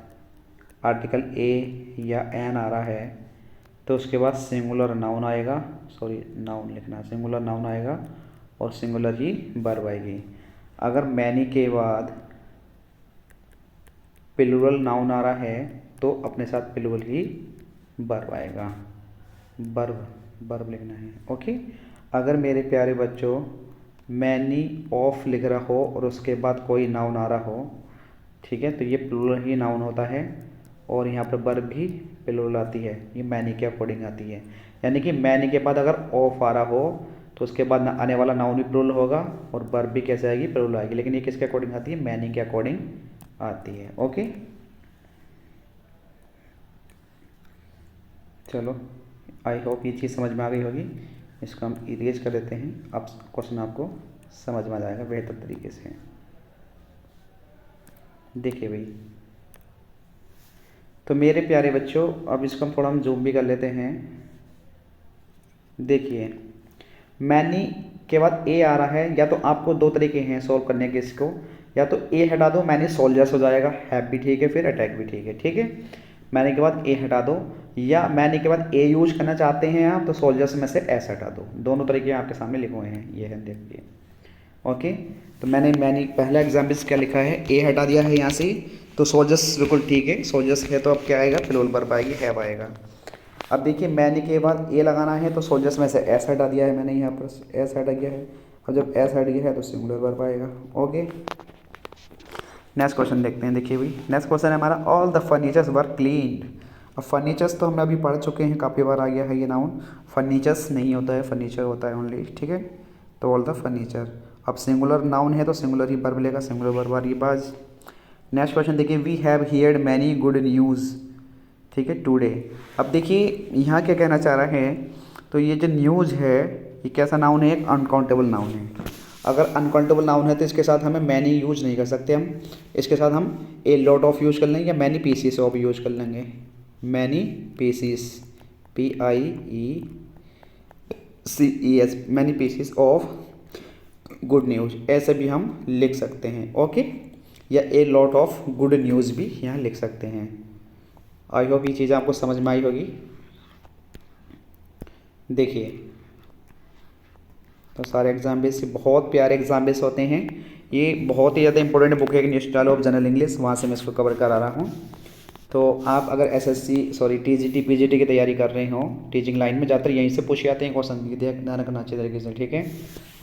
आर्टिकल ए या एन आ रहा है तो उसके बाद सिंगुलर नाउन आएगा, सॉरी नाउन लिखना, सिंगुलर नाउन आएगा और सिंगुलर ही वर्ब आएगी। अगर मैनी के बाद प्लूरल नाउन आ रहा है तो अपने साथ प्लूरल ही वर्ब आएगा, वर्ब लिखना है। ओके, अगर मेरे प्यारे बच्चों मैनी ऑफ लिख रहा हो और उसके बाद कोई नाउन आ रहा हो, ठीक है, तो ये प्लूरल ही नाउन होता है और यहाँ पर वर्ब भी प्लूरल आती है, ये मैनी के अकॉर्डिंग आती है। यानी कि मैनी के बाद अगर ऑफ आ रहा हो तो उसके बाद आने वाला नाउन भी प्लूरल होगा और वर्ब भी कैसे आएगी? प्लूरल आएगी, लेकिन ये किसके अकॉर्डिंग आती है? मैनी के अकॉर्डिंग आती है। ओके, चलो आई होप ये चीज़ समझ में आ गई होगी। इसको हम इरेज कर देते हैं, अब क्वेश्चन आपको समझ में आ जाएगा बेहतर तरीके से। देखिए भाई, तो मेरे प्यारे बच्चों अब इसको हम थोड़ा जूम भी कर लेते हैं। देखिए मैनी के बाद ए आ रहा है, या तो आपको 2 तरीके हैं सॉल्व करने के इसको, या तो ए हटा दो, मैनी सोल्जर्स हो जाएगा, हैव भी ठीक है, फिर अटैक भी ठीक है, ठीक है। मैनी के बाद ए हटा दो, या मैनी के बाद ए यूज करना चाहते हैं आप तो सोल्जर्स में से एस हटा दो। दोनों तरीके आपके सामने लिखे हुए हैं, ये है देखिए। ओके, तो मैंने पहला एग्जाम्पल क्या लिखा है? ए हटा दिया है यहाँ से, तो सोल्जर्स बिल्कुल ठीक है, सोल्जर्स है तो अब क्या आएगा? प्लूरल वर्ब आएगी, हैव आएगा। अब देखिए मैनी के बाद ए लगाना है तो सोल्जर्स में से एस हटा दिया है मैंने, यहाँ पर एस हटा गया है। और जब एस हट गया है तो सिंगुलर वर्ब आएगा। ओके, नेक्स्ट क्वेश्चन देखते हैं। देखिए भाई, नेक्स्ट क्वेश्चन है हमारा, all the furnitures were cleaned. अब फर्नीचर्स तो हमने अभी पढ़ चुके हैं, काफ़ी बार आ गया है ये नाउन। फर्नीचर्स नहीं होता है, फर्नीचर होता है ओनली, ठीक है। तो ऑल द फर्नीचर, अब सिंगुलर नाउन है तो सिंगुलर ही वर्ब लेगा, सिंगुलर वर्ब आ रही बाज। नेक्स्ट क्वेश्चन देखिए, we have heard many good news, ठीक है, टुडे। अब देखिए यहाँ क्या कहना चाह रहा है, तो ये जो न्यूज़ है ये कैसा नाउन है, एक अनकाउंटेबल नाउन है। अगर अनकाउंटेबल नाउन है तो इसके साथ हमें मैनी यूज नहीं कर सकते हम, इसके साथ हम ए लॉट ऑफ यूज कर लेंगे या मैनी पीसीस ऑफ यूज कर लेंगे। Many pieces, PIECES, many pieces of good news, ऐसे भी हम लिख सकते हैं। ओके, या a lot of good news भी यहाँ लिख सकते हैं। आई होप ये चीज़ आपको समझ में आई होगी। देखिए, तो सारे एग्जाम बेस बहुत प्यारे एग्जाम बेस होते हैं। ये बहुत ही ज़्यादा इंपॉर्टेंट बुक है, new style of general English, वहाँ से मैं इसको कवर करा रहा हूँ। तो आप अगर TGT PGT की तैयारी कर रहे हो, टीचिंग लाइन में ज़्यादातर यहीं से पूछे आते हैं क्वेश्चन, ध्यान रखना अच्छे तरीके से, ठीक है।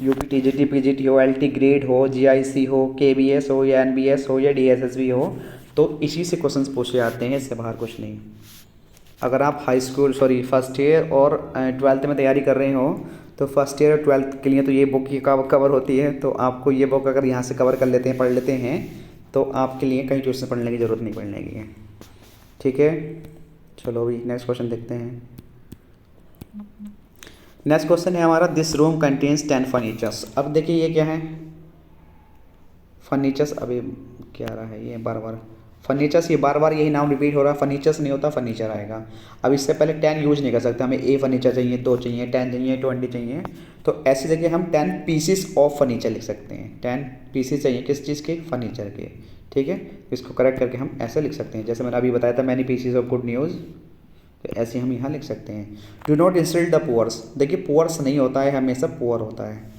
UP TGT PGT हो, LT ग्रेड हो, GIC हो, KBS हो या NBS हो या DSSB हो, तो इसी से क्वेश्चन पूछे आते हैं, इससे बाहर कुछ नहीं। अगर आप फर्स्ट ईयर और 12th में तैयारी कर रहे हो, तो फर्स्ट ईयर और 12th के लिए तो ये बुक ही कवर होती है। तो आपको ये बुक अगर यहाँ से कवर कर लेते हैं, पढ़ लेते हैं, तो आपके लिए कहीं ट्यूशन पढ़ने की ज़रूरत नहीं पड़ने की है, ठीक है। चलो अभी नेक्स्ट क्वेश्चन देखते हैं। नेक्स्ट क्वेश्चन है हमारा, दिस रूम कंटेन्स 10 फर्नीचर्स। अब देखिए ये क्या है, फर्नीचर्स, अभी क्या रहा है ये बार बार फर्नीचर्स, ये बार बार यही नाम रिपीट हो रहा है। फर्नीचर्स नहीं होता, फर्नीचर आएगा। अब इससे पहले 10 यूज नहीं कर सकते, हमें ए फर्नीचर चाहिए, 2 चाहिए, 10 चाहिए, 20 चाहिए। तो ऐसी जगह हम 10 पीसीस ऑफ फर्नीचर लिख सकते हैं। 10 पीसीस चाहिए किस चीज़ के, फर्नीचर के, ठीक है। इसको करेक्ट करके हम ऐसे लिख सकते हैं, जैसे मैंने अभी बताया था, many pieces of good news, तो ऐसे हम यहाँ लिख सकते हैं। Do not insult the poors, देखिए पुअर्स नहीं होता है, हमेशा पुअर होता है,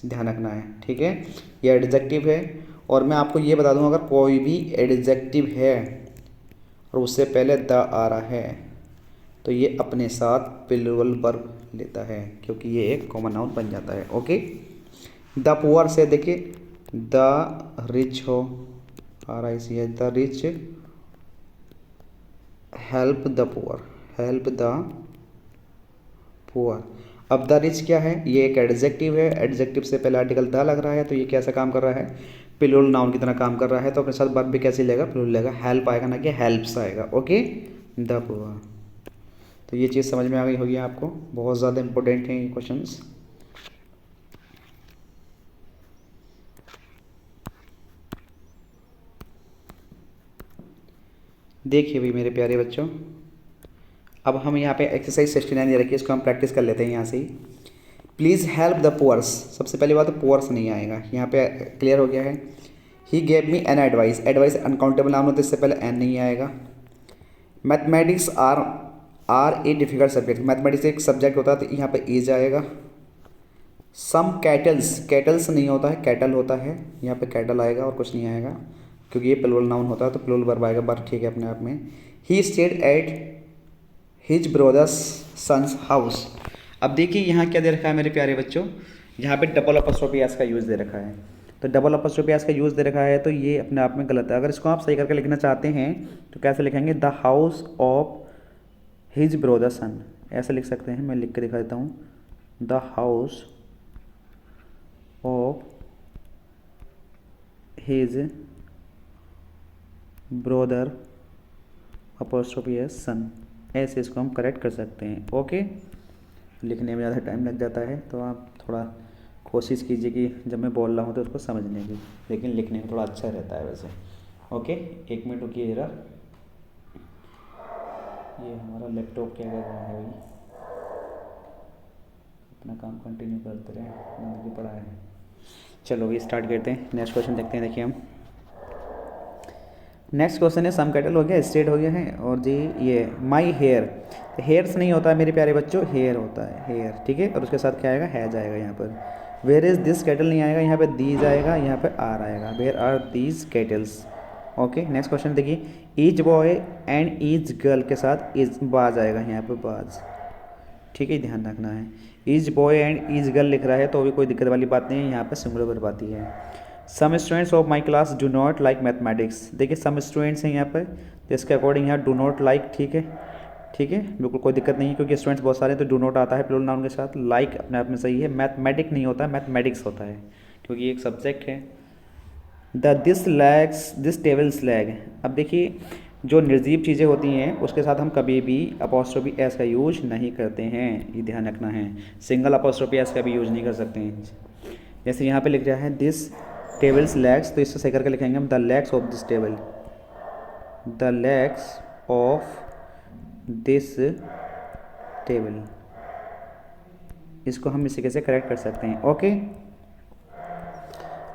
ध्यान रखना है, ठीक है। यह एडजेक्टिव है। और मैं आपको ये बता दूं, अगर कोई भी एडजेक्टिव है और उससे पहले द आ रहा है, तो ये अपने साथ प्लूरल वर्ब लेता है, क्योंकि ये एक कॉमन नाउन बन जाता है। ओके, द पुअर से देखिए, द रिच हो, RIC है, the rich help the poor, help the poor. अब द रिच क्या है, ये एक एडजेक्टिव है, एडजेक्टिव से पहले आर्टिकल द लग रहा है, तो ये कैसा काम कर रहा है, प्लूरल नाउन की तरह काम कर रहा है। तो अपने साथ वर्ब भी कैसे लेगा, प्लूरल लेगा, हेल्प आएगा, ना कि हेल्प्स आएगा। Okay, the poor. तो ये चीज़ समझ में आ गई होगी आपको, बहुत ज़्यादा इंपॉर्टेंट है ये क्वेश्चंस। देखिए भाई मेरे प्यारे बच्चों, अब हम यहाँ पे एक्सरसाइज 69 दे रखी है, इसको हम प्रैक्टिस कर लेते हैं यहाँ से ही। प्लीज़ हेल्प द पुअर्स, सबसे पहली बात तो पुअर्स नहीं आएगा, यहाँ पे क्लियर हो गया है। He gave me an advice, advice uncountable noun होता है, इससे पहले एन नहीं आएगा। Mathematics are a difficult subject, mathematics एक सब्जेक्ट होता है, तो यहाँ पे ईज आएगा। सम कैटल्स, कैटल्स नहीं होता है, कैटल होता है, यहाँ पे कैटल आएगा और कुछ नहीं आएगा, क्योंकि ये प्लूरल नाउन होता है, तो प्लूरल वर्ब आएगा, वर्ब ठीक है अपने आप में। He stayed at his brother's son's house. अब देखिए यहाँ क्या दे रखा है मेरे प्यारे बच्चों, यहाँ पे डबल अपॉस्ट्रोफी एस का यूज़ दे रखा है। तो डबल अपॉस्ट्रोफी एस का यूज़ दे रखा है, तो ये अपने आप में गलत है। अगर इसको आप सही करके लिखना चाहते हैं तो कैसे लिखेंगे, the house of his brother son, ऐसे लिख सकते हैं। मैं लिख के दिखा देता हूँ, the house of his brother apostrophe S son, ऐसे इसको हम करेक्ट कर सकते हैं। ओके, लिखने में ज़्यादा टाइम लग जाता है, तो आप थोड़ा कोशिश कीजिए कि जब मैं बोल रहा हूँ तो उसको समझने की, लेकिन लिखने में थोड़ा अच्छा रहता है वैसे। ओके, 1 मिनट रुकिए जरा, ये हमारा लैपटॉप क्या कर रहा है भाई, अपना काम कंटिन्यू करते रहे, मैंने पढ़ा है। चलो अभी स्टार्ट करते हैं, नेक्स्ट क्वेश्चन देखते हैं। देखिए हम नेक्स्ट क्वेश्चन है, सम कैटल हो गया, स्टेट हो गया है, और जी ये माई हेयर, हेयर्स नहीं होता है मेरे प्यारे बच्चों, हेयर होता है, हेयर, ठीक है। और उसके साथ क्या आएगा, हैज आएगा यहाँ पर। वेयर इज़ दिस कैटल नहीं आएगा, यहाँ पे दीज आएगा, यहाँ पे आर आएगा, where are these cattles. Okay, next question देखिए, each boy and each girl के साथ इज बाज आएगा, यहाँ पे बाज, ठीक है, ध्यान रखना है। Each boy and each girl लिख रहा है तो भी कोई दिक्कत वाली बात नहीं है, यहाँ पर सिंगुलर वर्ब आती है। Some students of my class do not like mathematics, देखिए सम स्टूडेंट्स हैं यहाँ पर, तो इसके अकॉर्डिंग यहाँ डू नॉट लाइक, ठीक है, ठीक है, बिल्कुल कोई दिक्कत नहीं है क्योंकि स्टूडेंट्स बहुत सारे हैं तो डू नॉट आता है प्लूरल नाउन के साथ। लाइक अपने आप में सही है, मैथमेटिक नहीं होता है, मैथमेटिक्स होता है क्योंकि एक सब्जेक्ट है। द दिस टेबल्स लैग, अब देखिए जो निर्जीव चीज़ें होती हैं उसके साथ हम कभी भी अपॉस्ट्रोफी एस का यूज नहीं करते हैं, ये ध्यान रखना है। सिंगल अपॉस्ट्रोफी एस का भी यूज नहीं कर सकते हैं। जैसे यहाँ पे लिख रहा है दिस टेबल्स लैग्स, तो इससे सही करके लिखेंगे हम the legs of this table, the legs of this table, इसको हम इसी कैसे करेक्ट कर सकते हैं। ओके,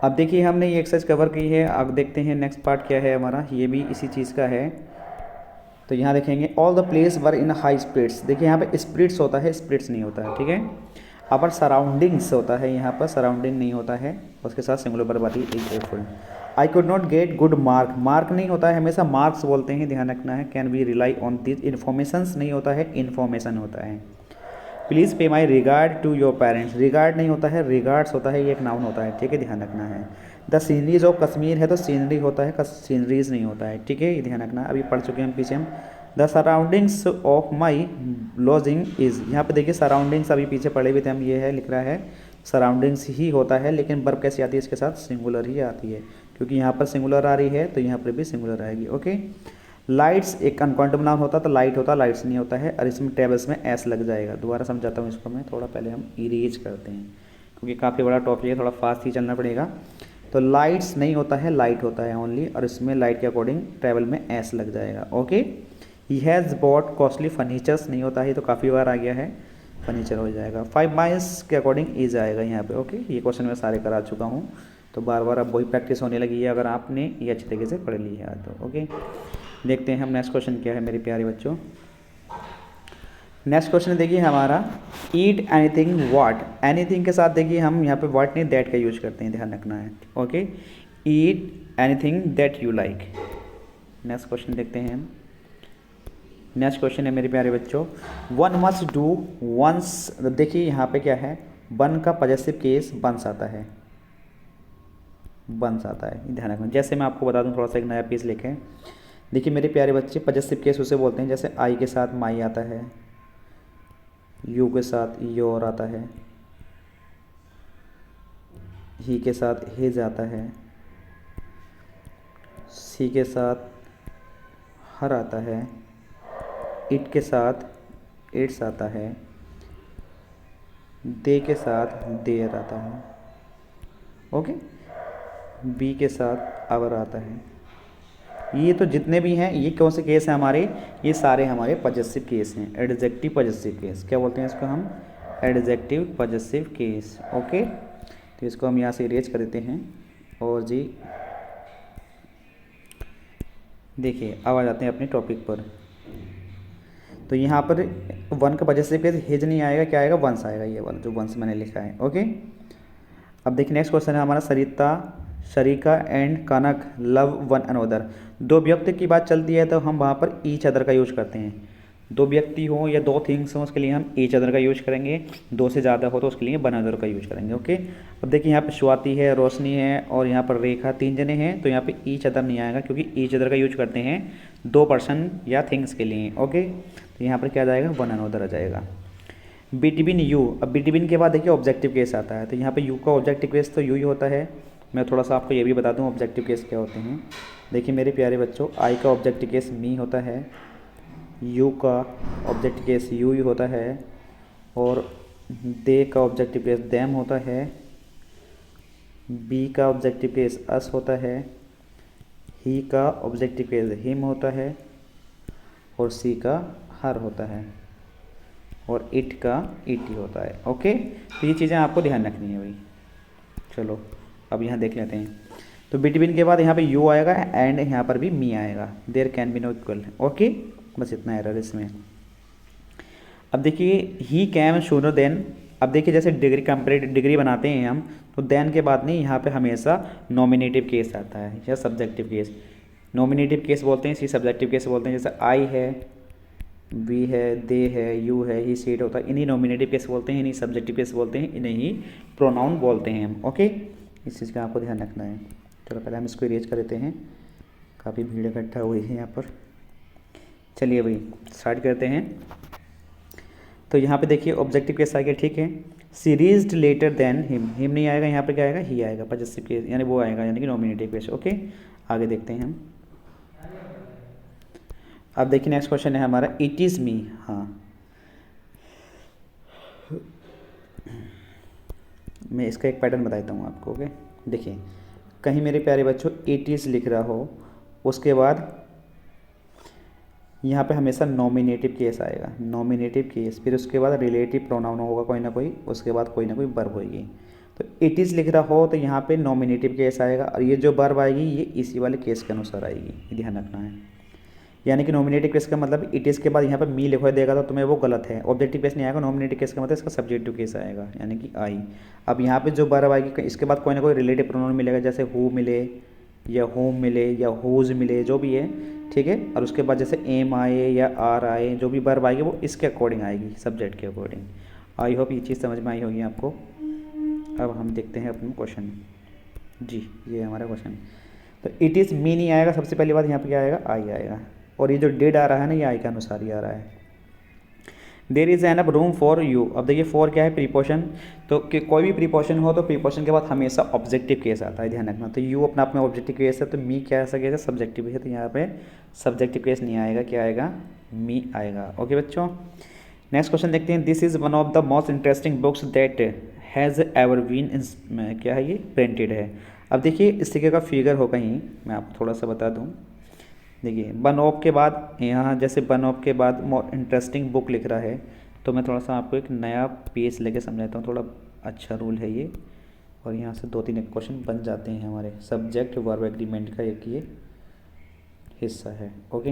अब देखिए हमने ये एक्सरसाइज कवर की है। अब देखते हैं नेक्स्ट पार्ट क्या है हमारा, ये भी इसी चीज़ का है। तो यहाँ देखेंगे all the place were in high स्प्रिट्स, देखिए यहाँ पे स्प्रिट्स होता है, स्प्रिट्स नहीं होता है, ठीक है। अपर सराउंडिंग्स होता है, यहाँ पर सराउंडिंग नहीं होता है, उसके साथ सिंगुलर वर्ब आती है एफुल। I could not get good mark, mark नहीं होता है, हमेशा मार्क्स बोलते हैं, ध्यान रखना है। Can we rely on this, informations नहीं होता है, इन्फॉर्मेशन होता है। Please pay my regard to your parents, regard नहीं होता है, रिगार्ड्स होता है, ये एक नाउन होता है, ठीक है, ध्यान रखना है। द सीनरीज ऑफ कश्मीर है तो सीनरी होता है, सीनरीज नहीं होता है, ठीक है, ये ध्यान रखना। अभी पढ़ चुके हैं हम पीछे हम। The surroundings of my lodging is, यहाँ पे देखिए सराउंडिंग्स अभी पीछे पढ़े हुए थे हम, ये है लिख रहा है सराउंडिंग्स ही होता है, लेकिन वर्ब कैसे आती है इसके साथ, सिंगुलर ही आती है, क्योंकि यहाँ पर सिंगुलर आ रही है तो यहाँ पर भी सिंगुलर आएगी। ओके, लाइट्स एक अनकाउंटेबल नाउन होता तो लाइट होता, लाइट्स नहीं होता है, और इसमें टेबल्स में एस लग जाएगा। दोबारा समझाता हूँ इसको मैं, थोड़ा पहले हम इरेज करते हैं क्योंकि काफ़ी बड़ा टॉपिक है, थोड़ा फास्ट ही चलना पड़ेगा। तो लाइट्स नहीं होता है, लाइट होता है ओनली, और इसमें लाइट के अकॉर्डिंग टेबल में एस लग जाएगा। Okay, he has bot costly furnitures नहीं होता है, तो काफ़ी बार आ गया है, फर्नीचर हो जाएगा। 5 माइल्स के अकॉर्डिंग इज आएगा यहाँ पे। ओके, ये क्वेश्चन मैं सारे करा चुका हूँ, तो बार बार अब वही प्रैक्टिस होने लगी है अगर आपने ये अच्छी तरीके से पढ़ ली है तो। ओके, देखते हैं हम नेक्स्ट क्वेश्चन क्या है मेरे प्यारे बच्चों। नेक्स्ट क्वेश्चन देखिए हमारा, ईट एनीथिंग व्हाट, एनीथिंग के साथ देखिए हम यहाँ पे व्हाट नहीं दैट का यूज करते हैं, ध्यान रखना है। Okay, eat anything that you like. Next question देखते हैं हम। नेक्स्ट क्वेश्चन है मेरे प्यारे बच्चों, वन मस्ट डू वंस, देखिए यहाँ पे क्या है, वन का पॉजेसिव केस वंस आता है, वंस आता है, ध्यान रखना। जैसे मैं आपको बता दूँ, थोड़ा सा एक नया पीस लिखें। देखिए मेरे प्यारे बच्चे, पॉजेसिव केस उसे बोलते हैं जैसे आई के साथ माई आता है, यू के साथ योर आता है, ही के साथ हिज आता है, सी के साथ हर आता है, इट के साथ इट्स आता है, दे के साथ देयर आता है। ओके, बी के साथ अवर आता है। ये तो जितने भी हैं ये कौन से केस हैं हमारे, ये सारे हमारे पॉजेसिव केस हैं, एडजेक्टिव पॉजेसिव केस, क्या बोलते हैं इसको हम, एडजेक्टिव पॉजेसिव केस। ओके, तो इसको हम यहाँ से इरेज कर देते हैं। और जी देखिए अब आ जाते हैं अपने टॉपिक पर। तो यहाँ पर वन का पॉजेसिव केस हिज नहीं आएगा, क्या आएगा, वंस आएगा, ये वाला जो वंस मैंने लिखा है। ओके, अब देखिए नेक्स्ट क्वेश्चन है हमारा, Sarita Sharika and Kanak love one another. दो व्यक्ति की बात चलती है तो हम वहाँ पर ईच अदर का यूज करते हैं। दो व्यक्ति हो या दो थिंग्स हो उसके लिए हम ईच अदर का यूज करेंगे, दो से ज़्यादा हो तो उसके लिए वन अदर का यूज करेंगे। ओके, अब देखिए यहाँ पे स्वाति है, रोशनी है और यहाँ पर रेखा, 3 जने हैं, तो यहाँ पे ईच अदर नहीं आएगा क्योंकि ईच अदर का यूज करते हैं 2 पर्सन या थिंग्स के लिए। ओके, तो यहाँ पर क्या आ जाएगा, वन अनोदर आ जाएगा। बिटवीन यू, अब बिटवीन के बाद देखिए ऑब्जेक्टिव केस आता है, तो यहाँ पे यू का ऑब्जेक्टिव केस तो यू ही होता है। मैं थोड़ा सा आपको ये भी बता दूँ ऑब्जेक्टिव केस क्या होते हैं। देखिए मेरे प्यारे बच्चों, आई का ऑब्जेक्टिव केस मी होता है, यू का ऑब्जेक्टिव केस यू ही होता है, और दे का ऑब्जेक्टिव केस देम होता है, बी का ऑब्जेक्टिव केस अस होता है, ही का ऑब्जेक्टिव केस हिम होता है, और सी का हर होता है, और इट का इट ही होता है। ओके, तो ये चीज़ें आपको ध्यान रखनी है भाई। चलो अब यहाँ देख लेते हैं। तो बिटवीन के बाद यहाँ पे यू आएगा एंड यहाँ पर भी मी आएगा, there can be no equal. Okay, बस इतना एरर इसमें। अब देखिए ही कैम सूनर देन, अब देखिए जैसे डिग्री कंपेरेटिव डिग्री बनाते हैं हम, तो देन के बाद नहीं, यहाँ पे हमेशा नॉमिनेटिव केस आता है या सब्जेक्टिव केस। नॉमिनेटिव केस बोलते हैं, इसी सब्जेक्टिव केस बोलते हैं। जैसे आई है, वी है, दे है, यू है, ही, सी, इट होता है। इन्हीं नॉमिनेटिव केस बोलते हैं, इन्हीं सब्जेक्टिव केस बोलते हैं, इन्हें ही प्रोनाउन बोलते हैं हम। ओके, इस चीज़ का आपको ध्यान रखना है। चलो पहले हम इसको इरेज कर देते हैं, काफ़ी भीड़ इकट्ठा हुई है यहाँ पर। चलिए भाई स्टार्ट करते हैं। तो यहाँ पे देखिए ऑब्जेक्टिव केस आ गया, ठीक है। सीरीज लेटर देन हिम नहीं आएगा, यहाँ पे क्या आएगा, ही आएगा। पॉजेसिव केस यानी वो आएगा, यानी कि नॉमिनेटिव केस। ओके, आगे देखते हैं हम। अब देखिए नेक्स्ट क्वेश्चन है हमारा, इट इज़ मी। हाँ, मैं इसका एक पैटर्न बता देता हूँ आपको। ओके, देखिए कहीं मेरे प्यारे बच्चों इट इज़ लिख रहा हो, उसके बाद यहाँ पे हमेशा नॉमिनेटिव केस आएगा, नॉमिनेटिव केस, फिर उसके बाद रिलेटिव प्रोनाउन होगा कोई ना कोई, उसके बाद कोई ना कोई वर्ब होगी। तो इट इज़ लिख रहा हो तो यहाँ पे नॉमिनेटिव केस आएगा, और ये जो वर्ब आएगी ये इसी वाले केस के अनुसार आएगी, ये ध्यान रखना है। यानी कि नॉमिनेटिव केस का मतलब इट इज़ के बाद यहाँ पर मी लिखवा देगा तो तुम्हें वो गलत है, ऑब्जेक्टिव केस नहीं आएगा। नॉमिनेटिव केस का मतलब इसका सब्जेक्टिव केस आएगा, यानी कि आई। अब यहाँ पे जो वर्ब आएगी इसके बाद कोई ना कोई रिलेटिव प्रोनाउन मिलेगा, जैसे हु मिले या होम मिले या होज मिले, जो भी है, ठीक है। और उसके बाद जैसे एम आए या आर आए, जो भी वर्ब आएगी वो इसके अकॉर्डिंग आएगी, सब्जेक्ट के अकॉर्डिंग। आई होप ये चीज़ समझ में आई होगी आपको। अब हम देखते हैं अपना क्वेश्चन। जी, ये हमारा क्वेश्चन। तो इट इज़ मी नहीं आएगा, सबसे पहली बात यहाँ पे क्या आएगा, आई आएगा। और ये जो डिड आ रहा है ना, ये आई के अनुसार ही आ रहा है। There is enough room for you. अब देखिए फॉर क्या है, प्रीपोशन। तो कि कोई भी प्रीपोशन हो तो प्रीपोशन के बाद हमेशा ऑब्जेक्टिव केस आता है, ध्यान रखना। तो यू अपना अपना ऑब्जेक्टिव केस है, तो मी क्या ऐसा केस है, सब्जेक्टिव है। तो यहाँ पे सब्जेक्टिव केस नहीं आएगा, क्या आएगा, मी आएगा। ओके बच्चों, नेक्स्ट क्वेश्चन देखते हैं। This is one of the most interesting books that has ever been, क्या है ये, प्रिंटेड है। अब देखिए इस तरीके का फिगर हो कहीं, मैं आपको थोड़ा सा बता दूँ। देखिए वन ऑफ के बाद यहाँ जैसे वन ऑफ के बाद मोर इंटरेस्टिंग बुक लिख रहा है, तो मैं थोड़ा सा आपको एक नया पेज लेके समझाता हूँ। थोड़ा अच्छा रूल है ये, और यहाँ से 2-3 क्वेश्चन बन जाते हैं हमारे। सब्जेक्ट वर्ब एग्रीमेंट का एक ये हिस्सा है। ओके,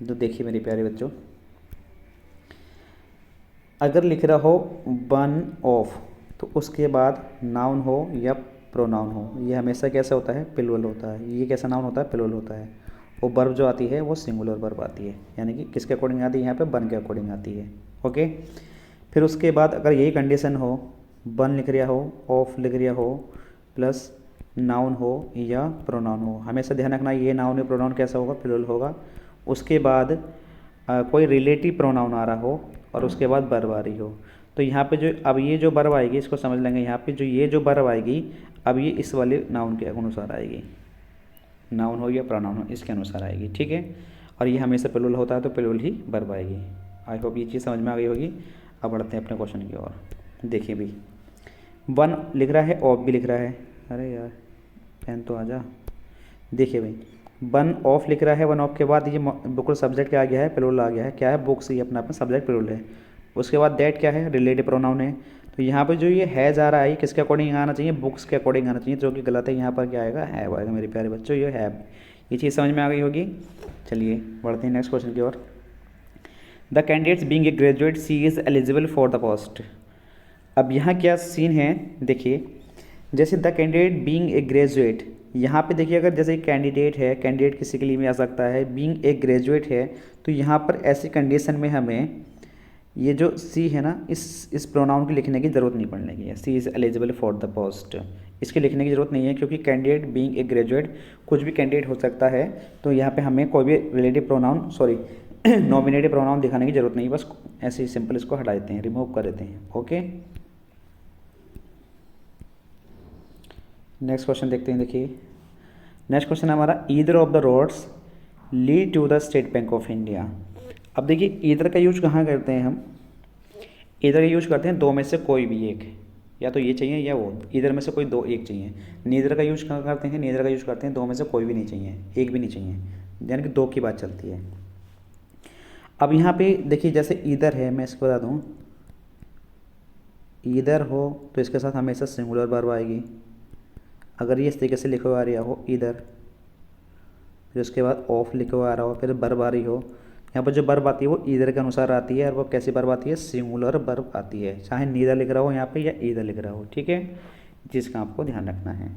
तो देखिए मेरे प्यारे बच्चों, अगर लिख रहा हो वन ऑफ, तो उसके बाद नाउन हो या प्रोनाउन हो, ये हमेशा कैसा होता है, प्लूरल होता है। ये कैसा नाउन होता है, प्लूरल होता है। और वर्ब जो आती है वो सिंगुलर वर्ब आती है, यानी कि किसके अकॉर्डिंग आती है, यहाँ पे वन के अकॉर्डिंग आती है। ओके, फिर उसके बाद अगर यही कंडीशन हो, वन लिख रहा हो, ऑफ लिख रहा हो, प्लस नाउन हो या प्रोनाउन हो, हमेशा ध्यान रखना ये नाउन या प्रोनाउन कैसा होगा, प्लूरल होगा। उसके बाद कोई रिलेटिव प्रोनाउन आ रहा हो, और उसके बाद वर्ब आ रही हो। तो यहाँ पे जो अब ये जो वर्ब आएगी इसको समझ लेंगे। यहाँ पे जो ये जो वर्ब आएगी, अब ये इस वाले नाउन के अनुसार आएगी, नाउन हो या प्रोनाउन हो इसके अनुसार आएगी, ठीक है। और ये हमेशा प्लूरल होता है, तो प्लूरल ही वर्ब आएगी। आई होप ये चीज़ समझ में आ गई होगी। अब बढ़ते हैं अपने क्वेश्चन की ओर। देखिए भाई, वन लिख रहा है, ऑफ भी लिख रहा है। अरे यार पेन तो आ जा। देखिए भाई, वन ऑफ लिख रहा है, वन ऑफ के बाद ये बिल्कुल सब्जेक्ट क्या आ गया है, प्लूरल आ गया है। क्या है, बुक्स, ये अपना अपना सब्जेक्ट प्लूरल है। उसके बाद दैट क्या है, रिलेटिव प्रोनाउन है। तो यहाँ पे जो ये हैज़ आ रहा है, किसके अकॉर्डिंग आना चाहिए, बुक्स के अकॉर्डिंग आना चाहिए, जो कि गलत है। यहाँ पर क्या आएगा, हैव आएगा मेरे प्यारे बच्चों, ये हैव। ये चीज़ समझ में आ गई होगी। चलिए बढ़ते हैं नेक्स्ट क्वेश्चन की ओर। The candidates being a graduate she is eligible for the post. अब यहाँ क्या सीन है, देखिए जैसे the candidate being a graduate, यहाँ पे देखिए अगर जैसे कैंडिडेट है, कैंडिडेट किसी के लिए भी आ सकता है, बीइंग ए ग्रेजुएट है, तो यहाँ पर ऐसी कंडीशन में हमें ये जो सी है ना, इस प्रोनाउन की लिखने की ज़रूरत नहीं पड़ने की है। She is eligible for the post, इसके लिखने की ज़रूरत नहीं है, क्योंकि कैंडिडेट बीइंग ए ग्रेजुएट कुछ भी कैंडिडेट हो सकता है। तो यहाँ पे हमें कोई भी relative pronoun, sorry nominative pronoun दिखाने की ज़रूरत नहीं है, बस ऐसे ही सिंपल इसको हटा देते हैं, रिमूव कर देते हैं। ओके, नेक्स्ट क्वेश्चन देखते हैं। देखिए नेक्स्ट क्वेश्चन हमारा, either of the roads lead to the State Bank of India. अब देखिए ईदर का यूज कहाँ करते हैं हम, ईदर का यूज करते हैं दो में से कोई भी एक, या तो ये चाहिए या वो, ईदर में से कोई दो एक चाहिए। नीदर का यूज कहाँ करते हैं, नीदर का यूज करते हैं दो में से कोई भी नहीं चाहिए, एक भी नहीं चाहिए, यानी कि दो की बात चलती है। अब यहाँ पे देखिए जैसे ईदर है, मैं इसको बता दूँ, ईदर हो तो इसके साथ हमेशा सिंगुलर वर्ब आएगी। अगर ये इस तरीके से लिखा हुआ आ रहा हो ईदर, फिर उसके बाद ऑफ लिखा हुआ आ रहा हो, फिर वर्ब आ रही हो, यहाँ पर जो वर्ब आती है वो ईदर के अनुसार आती है, और वो कैसी वर्ब आती है, सिंगुलर वर्ब आती है, चाहे नीदर लिख रहा हो यहाँ पे या ईदर लिख रहा हो, ठीक है। जिसका आपको ध्यान रखना है।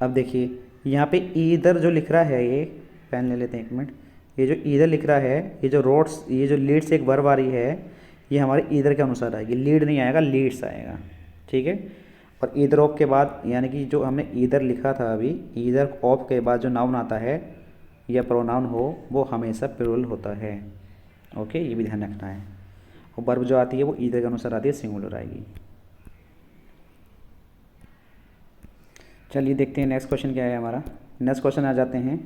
अब देखिए यहाँ पे ईदर जो लिख रहा है, ये पेन ले लेते हैं 1 मिनट। ये जो ईदर लिख रहा है, ये जो रोड्स, ये जो लीड से एक वर्ब आ रही है, ये हमारे ईदर के अनुसार आएगी। लीड नहीं आएगा, लीड्स आएगा, ठीक है। और ईदर ऑफ के बाद, यानी कि जो हमने ईदर लिखा था अभी, ईदर ऑफ के बाद जो नाउन आता है या प्रोनाउन हो, वो हमेशा प्लूरल होता है। ओके, ये भी ध्यान रखना है। और वर्ब जो आती है वो ईदर के अनुसार आती है, सिंगुलर आएगी। चलिए देखते हैं नेक्स्ट क्वेश्चन क्या है हमारा। नेक्स्ट क्वेश्चन आ जाते हैं।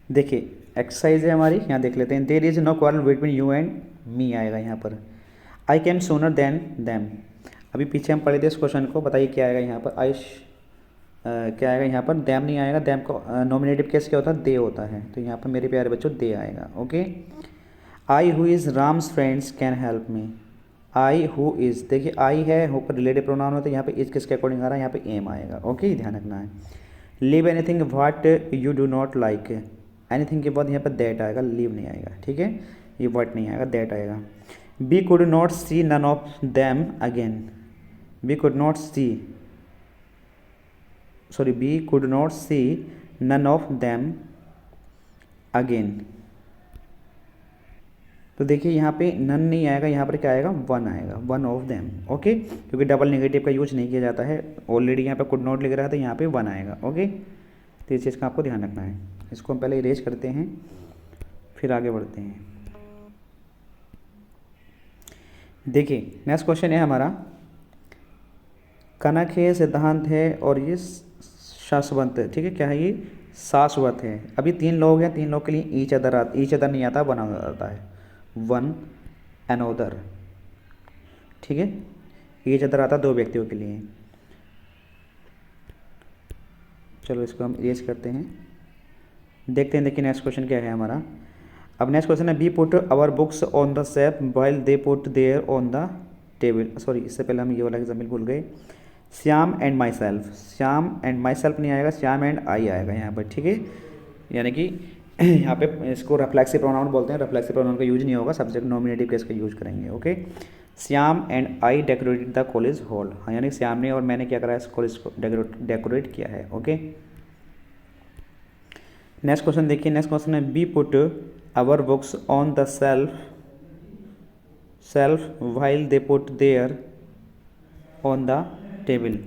देखिए एक्सरसाइज है हमारी, यहाँ देख लेते हैं। There is no quarrel between you and me आएगा यहाँ पर। I came sooner than them. अभी पीछे हम पढ़े थे इस क्वेश्चन को, बताइए क्या आएगा यहाँ पर। क्या आएगा यहाँ पर, दैम नहीं आएगा। दैम को नॉमिनेटिव केस क्या होता है, दे होता है। तो यहाँ पर मेरे प्यारे बच्चों दे आएगा। Okay, I who is Ram's friends can help me. I who is, देखिए आई है, हु पर रिलेटिव प्रोनाउन होता है। यहाँ पे इज किसके अकॉर्डिंग आ रहा है, यहाँ पे एम आएगा। ओके, ध्यान रखना है। Leave anything what you do not like. Anything के बाद यहाँ पर दैट आएगा, लीव नहीं आएगा, ठीक है। ये व्हाट नहीं आएगा, दैट आएगा। We could not see none of them again. We could not see, sorry, we could not see none of them again. तो देखिए यहाँ पे नन नहीं आएगा, यहाँ पर क्या आएगा, वन आएगा, वन ऑफ देम। ओके, क्योंकि डबल नेगेटिव का यूज नहीं किया जाता है। ऑलरेडी यहाँ पे कुड नॉट लिख रहा था, यहाँ पे वन आएगा। ओके, तो इस चीज़ का आपको ध्यान रखना है। इसको हम पहले इरेज करते हैं, फिर आगे बढ़ते हैं। देखिए नेक्स्ट क्वेश्चन है हमारा, कनक है, सिद्धांत है और ये शाश्वत है, ठीक है। क्या है ये, शाश्वत है। अभी 3 लोग हैं, 3 लोग के लिए ईच अदर नहीं आता, वन आता है, वन अनोदर, ठीक है। ईच अदर आता 2 व्यक्तियों के लिए। चलो इसको हम इरेज करते हैं, देखते हैं। देखिए नेक्स्ट क्वेश्चन क्या है हमारा। अब नेक्स्ट क्वेश्चन है, we put our books on the shelf while they put their on the table. Sorry, इससे पहले हम ये वाला एग्जाम्पल भूल गए। Shyam and myself, Shyam and myself नहीं आएगा, श्याम एंड आई आएगा यहाँ पर, ठीक है। यानी कि यहाँ पे इसको रिफ्लेक्सिव प्रोनाउन बोलते हैं। रिफ्लेक्सिव प्रोनाउन का यूज नहीं होगा, सब्जेक्ट नॉमिनेटिव केस का यूज करेंगे। Okay, Shyam and I decorated the college hall. हाँ, यानी श्याम ने और मैंने क्या करा है, इस कॉलेज को डेकोरेट किया है। ओके, नेक्स्ट क्वेश्चन देखिए। नेक्स्ट क्वेश्चन है, we put our books on the shelf while they put their on the table.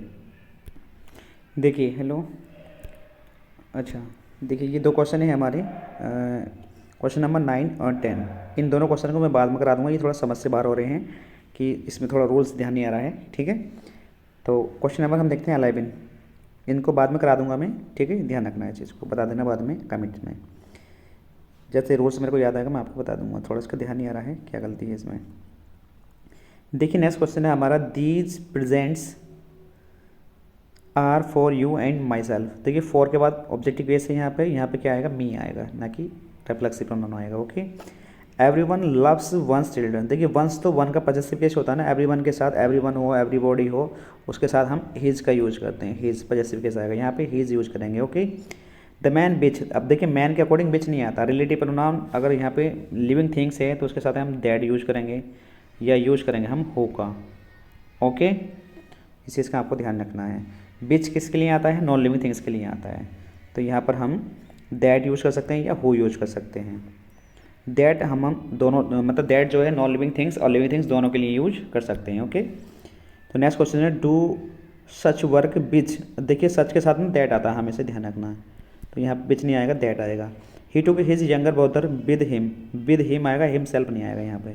देखिए, हेलो, अच्छा देखिए ये 2 क्वेश्चन है हमारे, क्वेश्चन नंबर 9 और 10। इन दोनों क्वेश्चन को मैं बाद में करा दूंगा, ये थोड़ा समझ से बाहर हो रहे हैं कि इसमें थोड़ा रूल्स ध्यान नहीं आ रहा है, ठीक है। तो क्वेश्चन नंबर हम देखते हैं 11, इनको बाद में करा दूंगा मैं, ठीक है। ध्यान रखना है, इस चीज़ को बता देना बाद में कमेंट में। जैसे रूल्स मेरे को याद आएगा मैं आपको बता दूंगा। थोड़ा इसका ध्यान नहीं आ रहा है, क्या गलती है इसमें। देखिए नेक्स्ट क्वेश्चन है हमारा, these presents are for you and myself. देखिए फॉर के बाद ऑब्जेक्टिव केस है यहाँ पे क्या आएगा, मी आएगा, ना कि रिफ्लेक्सिव प्रोनाउन आएगा। Okay, everyone loves one's children. देखिए वंस तो वन का पॉजेसिव केस होता है ना, एवरीवन के साथ एवरीवन हो, एवरीबॉडी हो, उसके साथ हम हिज का यूज करते हैं, हिज पॉजेसिव केस आएगा, यहाँ पे हिज यूज करेंगे। ओके, द मैन बिच। अब देखिए मैन के अकॉर्डिंग बिच नहीं आता। रिलेटिव प्रोनाउन अगर यहाँ पे लिविंग थिंग्स है तो उसके साथ हम दैट यूज करेंगे या यूज करेंगे हम हो का। ओके, इस चीज़ का आपको ध्यान रखना है। बिच किसके लिए आता है, नॉन लिविंग थिंग्स के लिए आता है। तो यहाँ पर हम दैट यूज कर सकते हैं या हु यूज कर सकते हैं। दैट हम दोनों, मतलब दैट जो है नॉन लिविंग थिंग्स और लिविंग थिंग्स दोनों के लिए यूज कर सकते हैं। ओके, तो नेक्स्ट क्वेश्चन है, डू सच वर्क बिच। देखिए सच के साथ में दैट आता है, हमेशा ध्यान रखना है। तो यहाँ बिच नहीं आएगा, दैट आएगा। He took his younger brother with him आएगा, हिम सेल्फ नहीं आएगा यहाँ पे।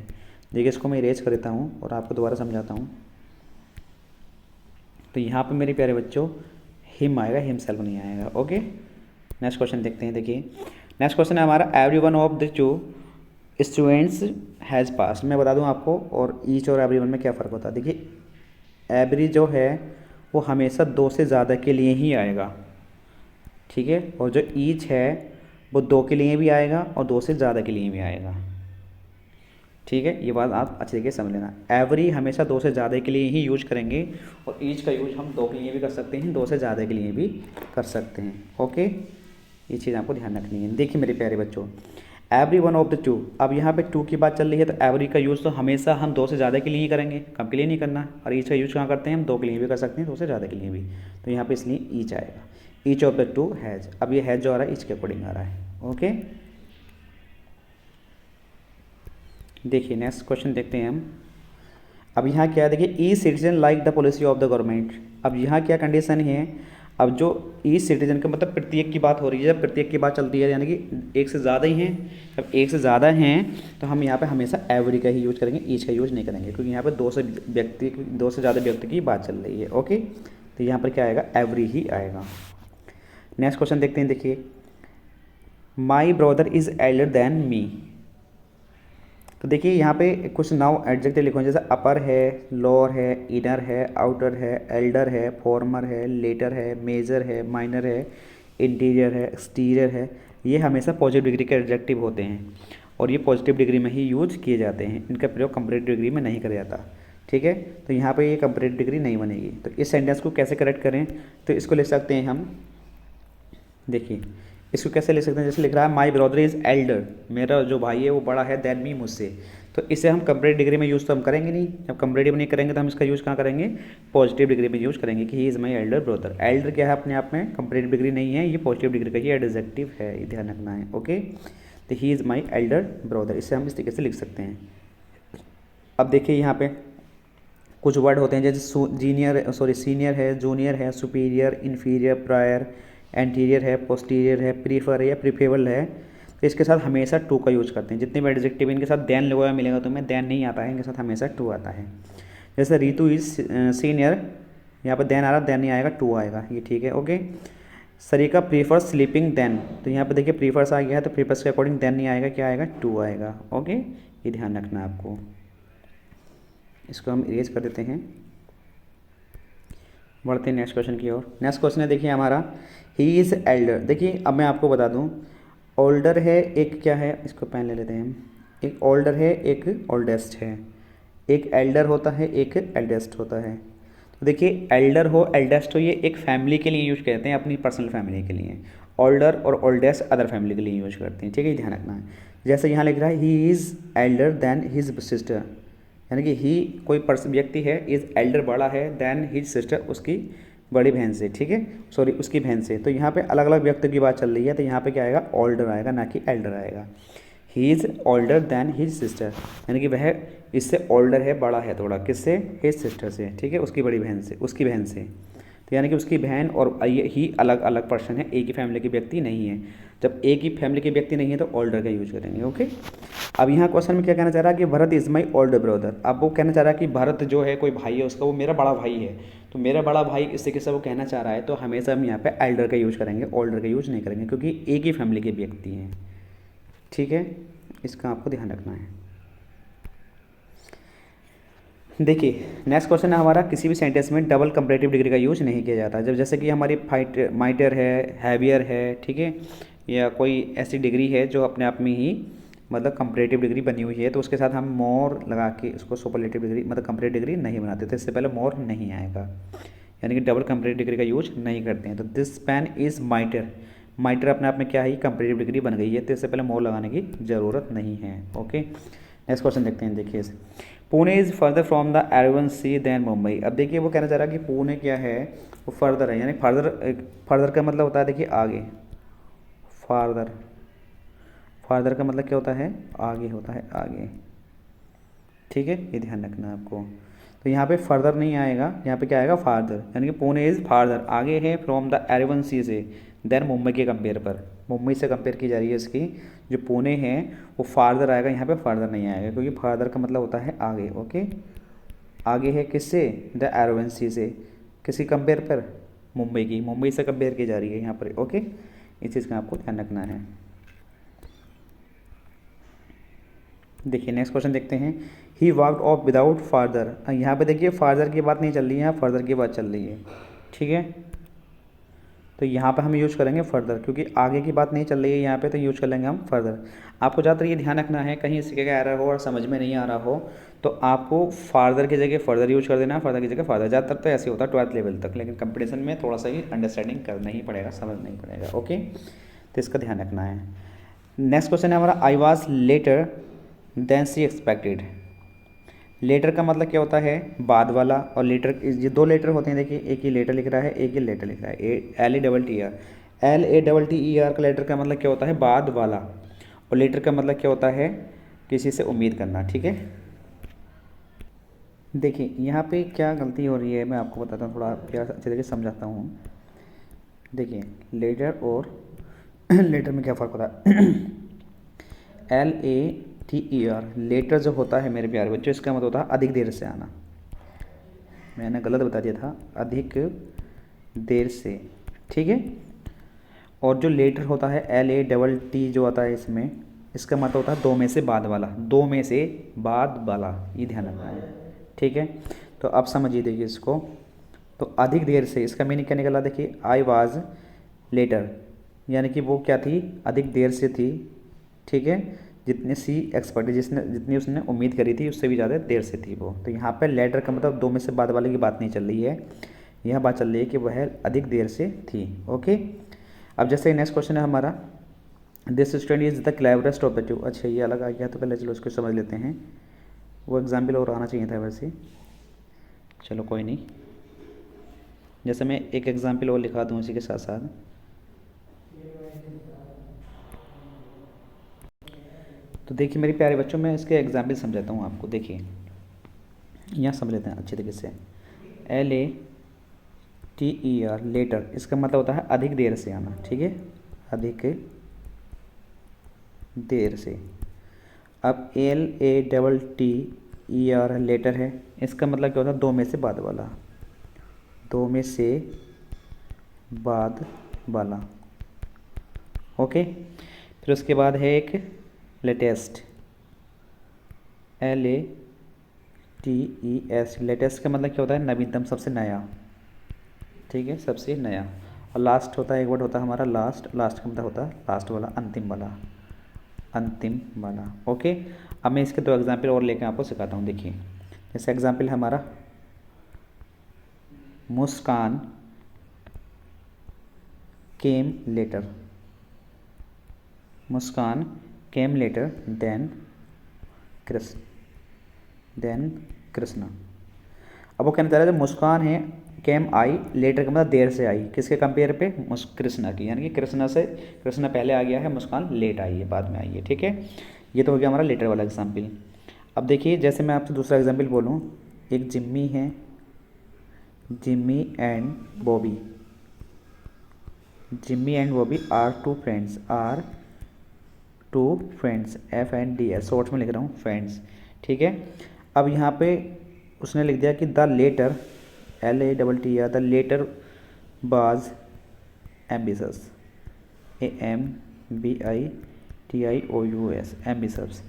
देखिए इसको मैं इरेज कर देता हूँ और आपको दोबारा समझाता हूँ। तो यहाँ पे मेरे प्यारे बच्चों हिम आएगा, हिम सेल्फ नहीं आएगा। ओके, नेक्स्ट क्वेश्चन देखते हैं। देखिए नेक्स्ट क्वेश्चन है हमारा, every one of the to students has पास। मैं बता दूं आपको और ईच और एवरी वन में क्या फ़र्क होता है। देखिए एवरी जो है वो हमेशा 2 से ज़्यादा के लिए ही आएगा, ठीक है। और जो ईच है वो 2 के लिए भी आएगा और 2 से ज़्यादा के लिए भी आएगा, ठीक है। ये बात आप अच्छे तरीके से समझ लेना। एवरी हमेशा 2 से ज़्यादा के लिए ही यूज करेंगे और ईच का यूज हम 2 के लिए भी कर सकते हैं, 2 से ज़्यादा के लिए भी कर सकते हैं। ओके, ये चीज़ आपको ध्यान रखनी है। देखिए मेरे प्यारे बच्चों, every one of the to, अब यहाँ पे 2 की बात चल रही है तो एवरी का यूज़ तो हमेशा हम 2 से ज़्यादा के लिए ही करेंगे, कम के लिए नहीं करना। और ईच का यूज कहाँ करते हैं हम, 2 के लिए भी कर सकते हैं, 2 से ज़्यादा के लिए भी। तो यहाँ पे इसलिए ईच आएगा। Each of the to has. अब ये हैज़ जो आ रहा है ईच के अकॉर्डिंग आ रहा है। ओके, देखिए नेक्स्ट क्वेश्चन देखते हैं हम। अब यहाँ क्या है, देखिए a citizen like the policy of the government. अब यहाँ क्या कंडीशन है, अब जो ई सिटीजन का मतलब प्रत्येक की बात हो रही है, जब प्रत्येक की बात चलती है यानी कि एक से ज़्यादा ही हैं। अब एक से ज़्यादा हैं तो हम यहाँ पे हमेशा एवरी का ही यूज करेंगे, ईच का यूज नहीं करेंगे, क्योंकि यहाँ पे दो से ज़्यादा व्यक्ति की बात चल रही है। ओके, तो यहाँ पर क्या आएगा, एवरी ही आएगा। नेक्स्ट क्वेश्चन देखते हैं। देखिए my brother is elder than me. तो देखिए यहाँ पे कुछ नाउ एडजेक्टिव लिखो, जैसे अपर है, लोअर है, इनर है, आउटर है, एल्डर है, फॉर्मर है, लेटर है, मेजर है, माइनर है, इंटीरियर है, एक्सटीरियर है। ये हमेशा पॉजिटिव डिग्री के एडजेक्टिव होते हैं और ये पॉजिटिव डिग्री में ही यूज किए जाते हैं, इनका प्रयोग कंपैरेटिव डिग्री में नहीं किया जाता। ठीक है, तो यहाँ पे ये कंपैरेटिव डिग्री नहीं बनेगी। तो इस सेंटेंस को कैसे करेक्ट करें, तो इसको लिख सकते हैं हम। देखिए इसको कैसे लिख सकते हैं, जैसे लिख रहा है माई ब्रदर इज़ एल्डर, मेरा जो भाई है वो बड़ा है देन मी, मुझसे। तो इसे हम कंपैरेटिव डिग्री में यूज़ तो हम करेंगे नहीं, जब कंपैरेटिव नहीं करेंगे तो हम इसका यूज़ कहाँ करेंगे, पॉजिटिव डिग्री में यूज़ करेंगे कि he is my elder brother. Elder क्या है अपने आप में, कंपैरेटिव डिग्री नहीं है, ये पॉजिटिव डिग्री का ही एडजेक्टिव है, ये ध्यान रखना है। ओके, तो he is my elder brother, इसे हम इस तरीके से लिख सकते हैं। अब देखिए यहाँ पे कुछ वर्ड होते हैं, जैसे सीनियर है, जूनियर है, सुपीरियर, इन्फीरियर, प्रायर, एंटीरियर है, पोस्टीरियर है, प्रीफर है या प्रीफेबल है। तो इसके साथ हमेशा टू का यूज करते हैं। जितने भी एडजेक्टिव इनके साथ देन लगा हुआ मिलेगा तुम्हें, देन नहीं आता है, इनके साथ हमेशा टू आता है। जैसे रितु इज सीनियर, यहाँ पर देन आ रहा, देन नहीं आएगा, टू आएगा, ये ठीक है। Okay, Sarika prefer sleeping than, तो यहाँ पे देखिए प्रीफर्स आ गया है, तो प्रीफर्स के अकॉर्डिंग देन नहीं आएगा, क्या आएगा, टू आएगा। ओके, ये ध्यान रखना है आपको। इसको हम इरेज कर देते हैं, बढ़ते हैं नेक्स्ट क्वेश्चन की ओर। नेक्स्ट क्वेश्चन है देखिए हमारा, ही इज़ एल्डर। देखिए अब मैं आपको बता दूं, ओल्डर है, एक क्या है, इसको पेन ले लेते हैं हम, एक ओल्डर है, एक ओल्डेस्ट है, एक एल्डर होता है, एक एल्डेस्ट होता है। तो देखिए एल्डर हो, एल्डेस्ट हो, ये एक फैमिली के लिए यूज करते हैं, अपनी पर्सनल फैमिली के लिए। ओल्डर और ओल्डेस्ट अदर फैमिली के लिए यूज करते हैं। ठीक है, ध्यान रखना है। जैसे यहाँ लिख रहा है he is elder than his sister, यानी कि ही कोई व्यक्ति है, इज़ एल्डर बड़ा है, देन हिज सिस्टर उसकी बड़ी बहन से। ठीक है, सॉरी उसकी बहन से। तो यहाँ पे अलग अलग व्यक्ति की बात चल रही है, तो यहाँ पे क्या आएगा, ओल्डर आएगा, ना कि एल्डर आएगा। He is older than his sister, यानी कि वह इससे ओल्डर है, बड़ा है थोड़ा, किससे, हिज सिस्टर से। ठीक है, उसकी बड़ी बहन से, उसकी बहन से। तो यानी कि उसकी बहन और ही अलग अलग पर्सन है, एक ही फैमिली के व्यक्ति नहीं है। जब एक ही फैमिली के व्यक्ति नहीं है तो ओल्डर का यूज करेंगे। ओके, अब यहाँ क्वेश्चन में क्या कहना चाह रहा है कि Bharat is my older brother. अब वो कहना चाह रहा है कि भरत जो है कोई भाई है उसका, वो मेरा बड़ा भाई है, तो मेरा बड़ा भाई इस तरीके से वो कहना चाह रहा है, तो हमेशा हम यहाँ पे एल्डर का यूज करेंगे, ओल्डर का यूज नहीं करेंगे, क्योंकि एक ही फैमिली के व्यक्ति हैं। ठीक है, इसका आपको ध्यान रखना है। देखिए नेक्स्ट क्वेश्चन है हमारा, किसी भी सेंटेंस में डबल कंपैरेटिव डिग्री का यूज नहीं किया जाता। जब जैसे कि हमारी माइटर है, हैवियर है, ठीक है, या कोई ऐसी डिग्री है जो अपने आप में ही मतलब कंपैरेटिव डिग्री बनी हुई है, तो उसके साथ हम मोर लगा के उसको सुपरलेटिव डिग्री मतलब कंपैरेटिव डिग्री नहीं बनाते, तो इससे पहले मोर नहीं आएगा, यानी कि डबल कंपैरेटिव डिग्री का यूज नहीं करते हैं। तो दिस पेन इज़ माइटर, माइटर अपने आप में क्या है, कंपैरेटिव डिग्री बन गई है, तो इससे पहले मोर लगाने की ज़रूरत नहीं है। ओके, नेक्स्ट क्वेश्चन देखते हैं। देखिए Pune is further from the Arabian Sea than Mumbai. अब देखिए वो कहना चाह रहा है कि पुणे क्या है, वो फर्दर है, यानी फर्दर का मतलब होता है देखिए आगे, फार्दर का मतलब क्या होता है, आगे होता है, आगे। ठीक है, ये ध्यान रखना है आपको। तो यहाँ पे फर्दर नहीं आएगा, यहाँ पे क्या आएगा, फार्दर, यानी कि पुणे इज़ फार्दर, आगे है फ्रॉम द अरेबियन सी से, देन मुंबई के कंपेयर पर, मुंबई से कंपेयर की जा रही है इसकी। जो पुणे है वो फार्दर आएगा, यहाँ पे फार्दर नहीं आएगा, क्योंकि फार्दर का मतलब होता है आगे। ओके, आगे है किससे, द अरेबियन सी से, किसी कंपेयर पर, मुंबई की, मुंबई से कंपेयर की जा रही है यहाँ पर। ओके, इस चीज़ का आपको ध्यान रखना है। देखिए नेक्स्ट क्वेश्चन देखते हैं, he walked off without father. यहाँ पे देखिए फादर की बात नहीं चल रही है, यहाँ फर्दर की बात चल रही है। ठीक है, तो यहाँ पे हम यूज करेंगे फर्दर, क्योंकि आगे की बात नहीं चल रही है यहाँ पे, तो यूज कर लेंगे हम फर्दर। आपको ज़्यादातर ये ध्यान रखना है, कहीं इसी का एरर हो और समझ में नहीं आ रहा हो, तो आपको फादर की जगह फर्दर यूज कर देना, फर्दर की जगह फादर। ज़्यादातर तो ऐसे होता है 12th लेवल तक, लेकिन कंपटीशन में थोड़ा सा ही अंडरस्टैंडिंग करना ही पड़ेगा, समझना ही पड़ेगा। ओके, तो इसका ध्यान रखना है। नेक्स्ट क्वेश्चन है हमारा, I was later than she expected. Later का मतलब क्या होता है, बाद वाला। और लेटर, ये दो लेटर होते हैं, देखिए एक ही लेटर लिख रहा है, एक ही लेटर लिख रहा है, LATTER। LATTER का लेटर का मतलब क्या होता है, बाद वाला। और लेटर का मतलब क्या होता है, किसी से उम्मीद करना। ठीक है, देखिए यहाँ पे क्या गलती हो रही है मैं आपको बताता हूँ, थोड़ा प्यार अच्छे तरीके से समझाता हूँ। देखिए लेटर और लेटर में क्या फ़र्क होता है। LATER लेटर जो होता है मेरे प्यारे बच्चों, इसका मतलब होता है अधिक देर से आना। मैंने गलत बता दिया था, अधिक देर से। ठीक है, और जो लेटर होता है LATT जो आता है इसमें, इसका मतलब होता है दो में से बाद वाला, दो में से बाद वाला, ये ध्यान रखना है। ठीक है, तो अब समझिए, देखिए इसको, तो अधिक देर से इसका मीनिंग क्या निकला, देखिए आई वाज लेटर, यानी कि वो क्या थी, अधिक देर से थी। ठीक है, जितने सी एक्सपर्ट, जितनी उसने उम्मीद करी थी उससे भी ज़्यादा देर से थी वो। तो यहाँ पर लेटर का मतलब दो में से बाद वाले की बात नहीं चल रही है, यह बात चल रही है कि वह अधिक देर से थी। ओके, अब जैसे नेक्स्ट क्वेश्चन है हमारा, this student is the cleverest of the to. अच्छा ये अलग आ गया, तो पहले चलो उसको समझ लेते हैं। वो एग्जाम्पल और आना चाहिए था वैसे, चलो कोई नहीं। जैसे मैं एक एग्जाम्पल और लिखा दूँ इसी के साथ साथ। तो देखिए मेरे प्यारे बच्चों, मैं इसके एग्जाम्पल समझाता हूँ आपको। देखिए यहाँ समझ लेते हैं अच्छे तरीके से। LATER लेटर, इसका मतलब होता है अधिक देर से आना। ठीक है, अधिक देर से। अब LATTER लेटर है, इसका मतलब क्या होता है, दो में से बाद वाला, दो में से बाद वाला। ओके, फिर उसके बाद है एक लेटेस्ट, LATES। लेटेस्ट का मतलब क्या होता है, नवीनतम, सबसे नया। ठीक है, सबसे नया। और लास्ट होता है, एक वर्ड होता है हमारा लास्ट, लास्ट का मतलब होता है लास्ट वाला, अंतिम वाला, अंतिम वाला। ओके, अब मैं इसके दो एग्जाम्पल और लेकर आपको सिखाता हूँ। देखिए जैसे एग्जाम्पल हमारा, मुस्कान केम लेटर, मुस्कान केम लेटर देन कृष्णा। अब वो कहना चाह रहा है, जब मुस्कान है केम आई, लेटर का मतलब देर से आई, किसके कंपेयर पे, कृष्णा की, यानी कि कृष्णा से, कृष्णा पहले आ गया है, मुस्कान लेट आई है, बाद में आई है। ठीक है, ये तो हो गया हमारा लेटर वाला एग्जाम्पल। अब देखिए जैसे मैं आपसे दूसरा एग्जाम्पल बोलूँ, एक जिम्मी है, Jimmy and Bobby, Jimmy and Bobby are two friends, are two friends, FNDS shorts में लिख रहा हूँ, फ्रेंड्स। ठीक है, अब यहाँ पे उसने लिख दिया कि the letter, LATTER the letter बाज एम्बिशस, AMBITIOUS एम्बिशस।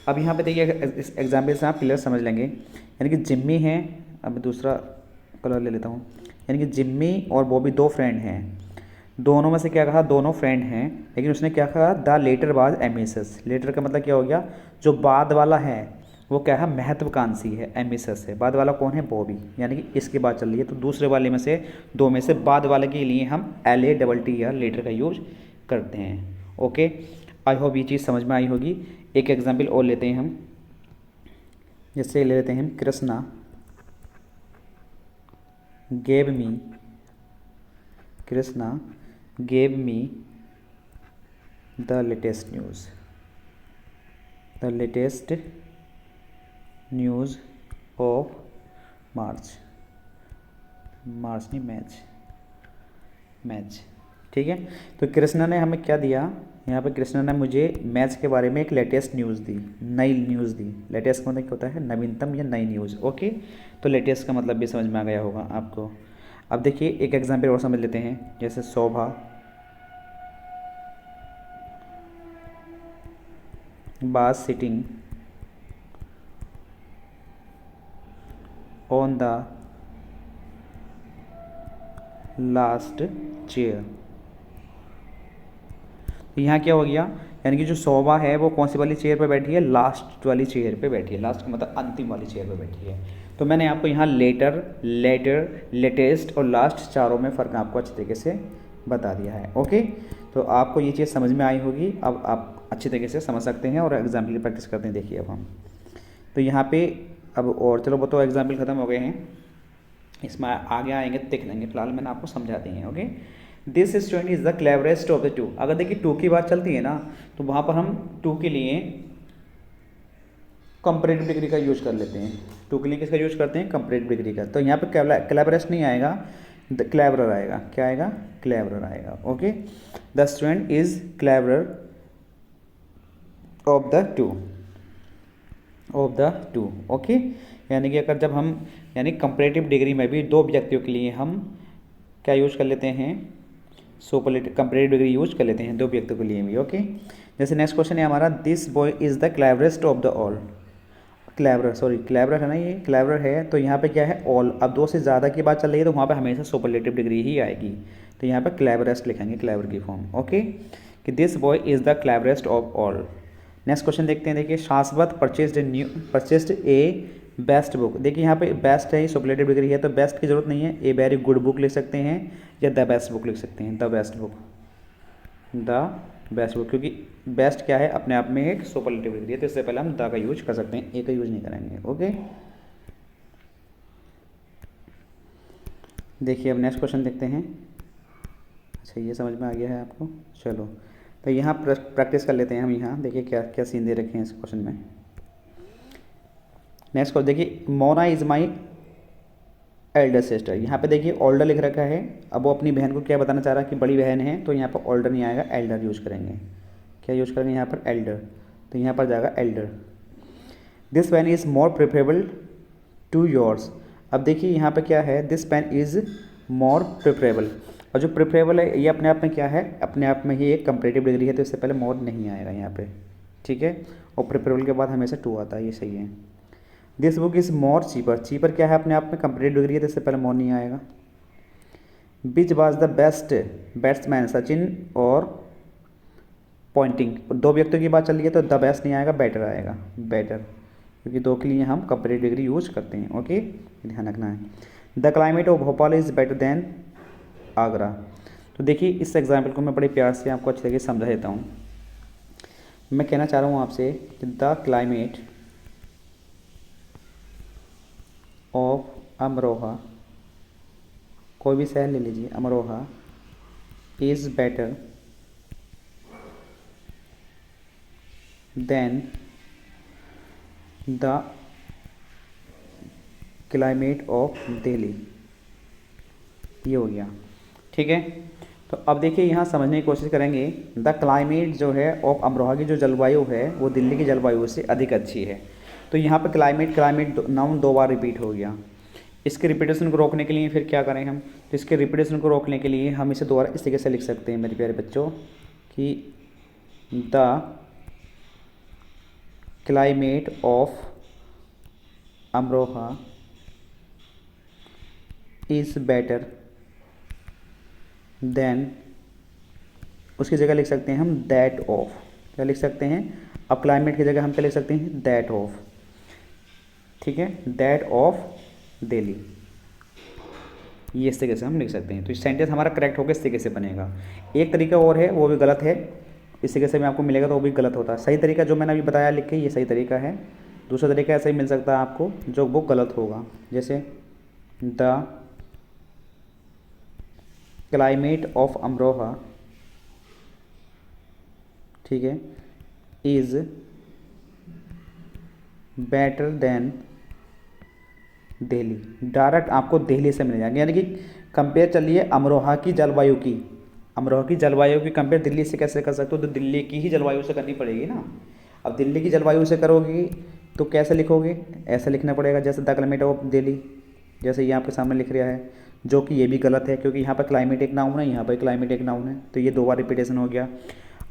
अब यहाँ पे देखिए इस एग्जाम्पल से आप क्लियर समझ लेंगे, यानी कि जिम्मी है, अब दूसरा कलर ले लेता हूँ, यानी कि जिम्मी और बॉबी दो फ्रेंड हैं, दोनों में से क्या कहा, दोनों फ्रेंड हैं, लेकिन उसने क्या कहा, द लेटर बाज एम्बिशस। लेटर का मतलब क्या हो गया, जो बाद वाला है वो क्या है, महत्वाकांक्षी है, एम्बिशस है। बाद वाला कौन है, बॉबी, यानी कि इसकी बात चल रही है। तो दूसरे वाले में से, दो में से बाद वाले के लिए हम LATTER लेटर का यूज करते हैं। ओके, आई होप ये चीज़ समझ में आई होगी। एक एग्जाम्पल और लेते हैं हम, जैसे ले लेते हैं हम, Krishna gave me, Krishna gave me the latest news, the latest news of March, March नहीं, मैच। ठीक है, तो कृष्णा ने हमें क्या दिया, यहाँ पे कृष्णा ने मुझे मैच के बारे में एक लेटेस्ट न्यूज़ दी, नई न्यूज़ दी। लेटेस्ट का मतलब क्या होता है, नवीनतम या नई न्यूज़। ओके, तो लेटेस्ट का मतलब भी समझ में आ गया होगा आपको। अब देखिए एक एग्जाम्पल और समझ लेते हैं, जैसे शोभा was sitting on the last chair। तो यहाँ क्या हो गया, यानी कि जो शोभा है वो कौन सी वाली चेयर पे बैठी है, लास्ट वाली चेयर पे बैठी है। लास्ट का मतलब अंतिम वाली चेयर पे बैठी है। तो मैंने आपको यहाँ लेटर, लेटेस्ट और लास्ट चारों में फ़र्क आपको अच्छे तरीके से बता दिया है। ओके, तो आपको ये चीज़ समझ में आई होगी, अब आप अच्छी तरीके से समझ सकते हैं और एग्जाम्पल की प्रैक्टिस करते हैं। देखिए अब हम, तो यहाँ पे अब और चलो वो तो एग्जाम्पल ख़त्म हो गए हैं, इसमें आगे आएंगे देख लेंगे, फिलहाल मैंने आपको समझा दी है। Okay, this student is the cleverest of the to. अगर देखिए टू की बात चलती है ना, तो वहाँ पर हम टू के लिए कंपैरेटिव डिग्री का यूज कर लेते हैं। टू के लिए किसका यूज करते हैं? कंपैरेटिव डिग्री का। तो यहाँ पे क्लेवरेस्ट नहीं आएगा, द क्लेवरर आएगा। क्या आएगा? क्लेवरर आएगा। Okay, the student is cleverer of the to, of the to. Okay, यानी कि अगर जब हम यानी कंपैरेटिव डिग्री में भी दो व्यक्तियों के लिए हम क्या यूज कर लेते हैं? सुपरलेटिव कंपैरेटिव डिग्री यूज कर लेते हैं दो व्यक्तियों के लिए भी। ओके, जैसे नेक्स्ट क्वेश्चन है हमारा, this boy is the cleverest of the all. Cleverer, sorry cleverer है ना, ये क्लेवरर है, तो यहाँ पे क्या है? ऑल। अब दो से ज़्यादा की बात चल रही है तो वहाँ पे हमेशा सुपरलेटिव डिग्री ही आएगी, तो यहाँ पे क्लेवरेस्ट लिखेंगे, क्लेवर की फॉर्म। ओके, कि this boy is the cleverest of all. Next question देखते हैं। देखिए, शाश्वत परचेस्ड ए बेस्ट बुक। देखिए यहाँ पे बेस्ट है, सुपरलेटिव डिग्री है, तो बेस्ट की जरूरत नहीं है, ए वेरी गुड बुक लिख सकते हैं या द बेस्ट बुक लिख सकते हैं, the best book, the best book, क्योंकि बेस्ट क्या है? अपने आप में एक सुपरलेटिव डिग्री है, तो इससे पहले हम द का यूज कर सकते हैं, ए का यूज नहीं करेंगे। ओके, देखिए अब नेक्स्ट क्वेश्चन देखते हैं। अच्छा, ये समझ में आ गया है आपको? चलो, तो यहाँ प्रैक्टिस कर लेते हैं हम। यहाँ देखिए क्या क्या सीन दे रखे हैं इस क्वेश्चन में। नेक्स्ट क्वेश्चन देखिए, Mona is my elder sister. यहाँ पे देखिए ओल्डर लिख रखा है, अब वो अपनी बहन को क्या बताना चाह रहा है कि बड़ी बहन है, तो यहाँ पर ओल्डर नहीं आएगा, एल्डर यूज करेंगे। क्या यूज करेंगे यहाँ पर? एल्डर, तो यहाँ पर जाएगा elder. This pen is more preferable to yours. अब देखिए यहाँ पे क्या है? This pen is more preferable, और जो प्रेफरेबल है ये अपने आप में क्या है? अपने आप में ही एक कंपैरेटिव डिग्री है, तो इससे पहले मोर नहीं आएगा यहाँ पे, ठीक है। और प्रेफरेबल के बाद हमेशा टू आता है, ये सही है। This book is more cheaper. Cheaper क्या है? अपने आप में कंपैरेटिव डिग्री है, तो इससे पहले मोर नहीं आएगा। Which was the best batsman, Sachin और पॉइंटिंग। दो व्यक्तियों की बात चल रही है तो द बेस्ट नहीं आएगा, बेटर आएगा, बेटर, क्योंकि दो के लिए हम कंपैरेटिव डिग्री यूज करते हैं। ओके, ध्यान रखना है। The climate of Bhopal is better than Agra. तो देखिए इस एग्जाम्पल को मैं बड़े प्यार से आपको अच्छे तरीके से समझा देता हूँ। मैं कहना चाह रहा हूँ आपसे कि द क्लाइमेट ऑफ अमरोहा, कोई भी शहर ले लीजिए, Amroha is better then the climate of Delhi. ये हो गया, ठीक है। तो अब देखिए यहाँ समझने की कोशिश करेंगे। द क्लाइमेट जो है ऑफ अमरोहा की जो जलवायु है वो दिल्ली की जलवायु से अधिक अच्छी है। तो यहाँ पे क्लाइमेट क्लाइमेट नाउन दो बार रिपीट हो गया। इसके रिपीटेशन को रोकने के लिए फिर क्या करें हम? तो इसके रिपीटेशन को रोकने के लिए हम इसे दोबारा इस तरीके से लिख सकते हैं मेरे प्यारे बच्चों कि the climate of Amroha is better then, उसकी जगह लिख सकते हैं हम दैट ऑफ। क्या लिख सकते हैं? अब क्लाइमेट की जगह हम क्या लिख सकते हैं? दैट ऑफ, ठीक है, दैट ऑफ दिल्ली। ये इस तरीके से हम लिख सकते हैं। तो इस सेंटेंस हमारा करेक्ट होकर इस तरीके से बनेगा। एक तरीका और है, वो भी गलत है, इस तरीके से भी आपको मिलेगा तो वो भी गलत होता है। सही तरीका जो मैंने अभी बताया लिख के, ये सही तरीका है। दूसरा तरीका ऐसा ही मिल सकता है आपको जो वो गलत होगा, जैसे द क्लाइमेट ऑफ अमरोहा, ठीक है, is better then Delhi. Direct आपको दिल्ली से मिल जाएगा, यानी कि कंपेयर चलिए अमरोहा की जलवायु की, अमरोहा की जलवायु की कंपेयर दिल्ली से कैसे कर सकते हो? तो दिल्ली की ही जलवायु से करनी पड़ेगी ना। अब दिल्ली की जलवायु से करोगे तो कैसे लिखोगे? ऐसे लिखना पड़ेगा जैसे द क्लाइमेट ऑफ दिल्ली, जैसे ये आपके सामने लिख रहा है, जो कि ये भी गलत है क्योंकि यहाँ पर क्लाइमेट एक नाउन है, यहाँ पर क्लाइमेट एक नाउन है, तो ये दो बार रिपीटेशन हो गया।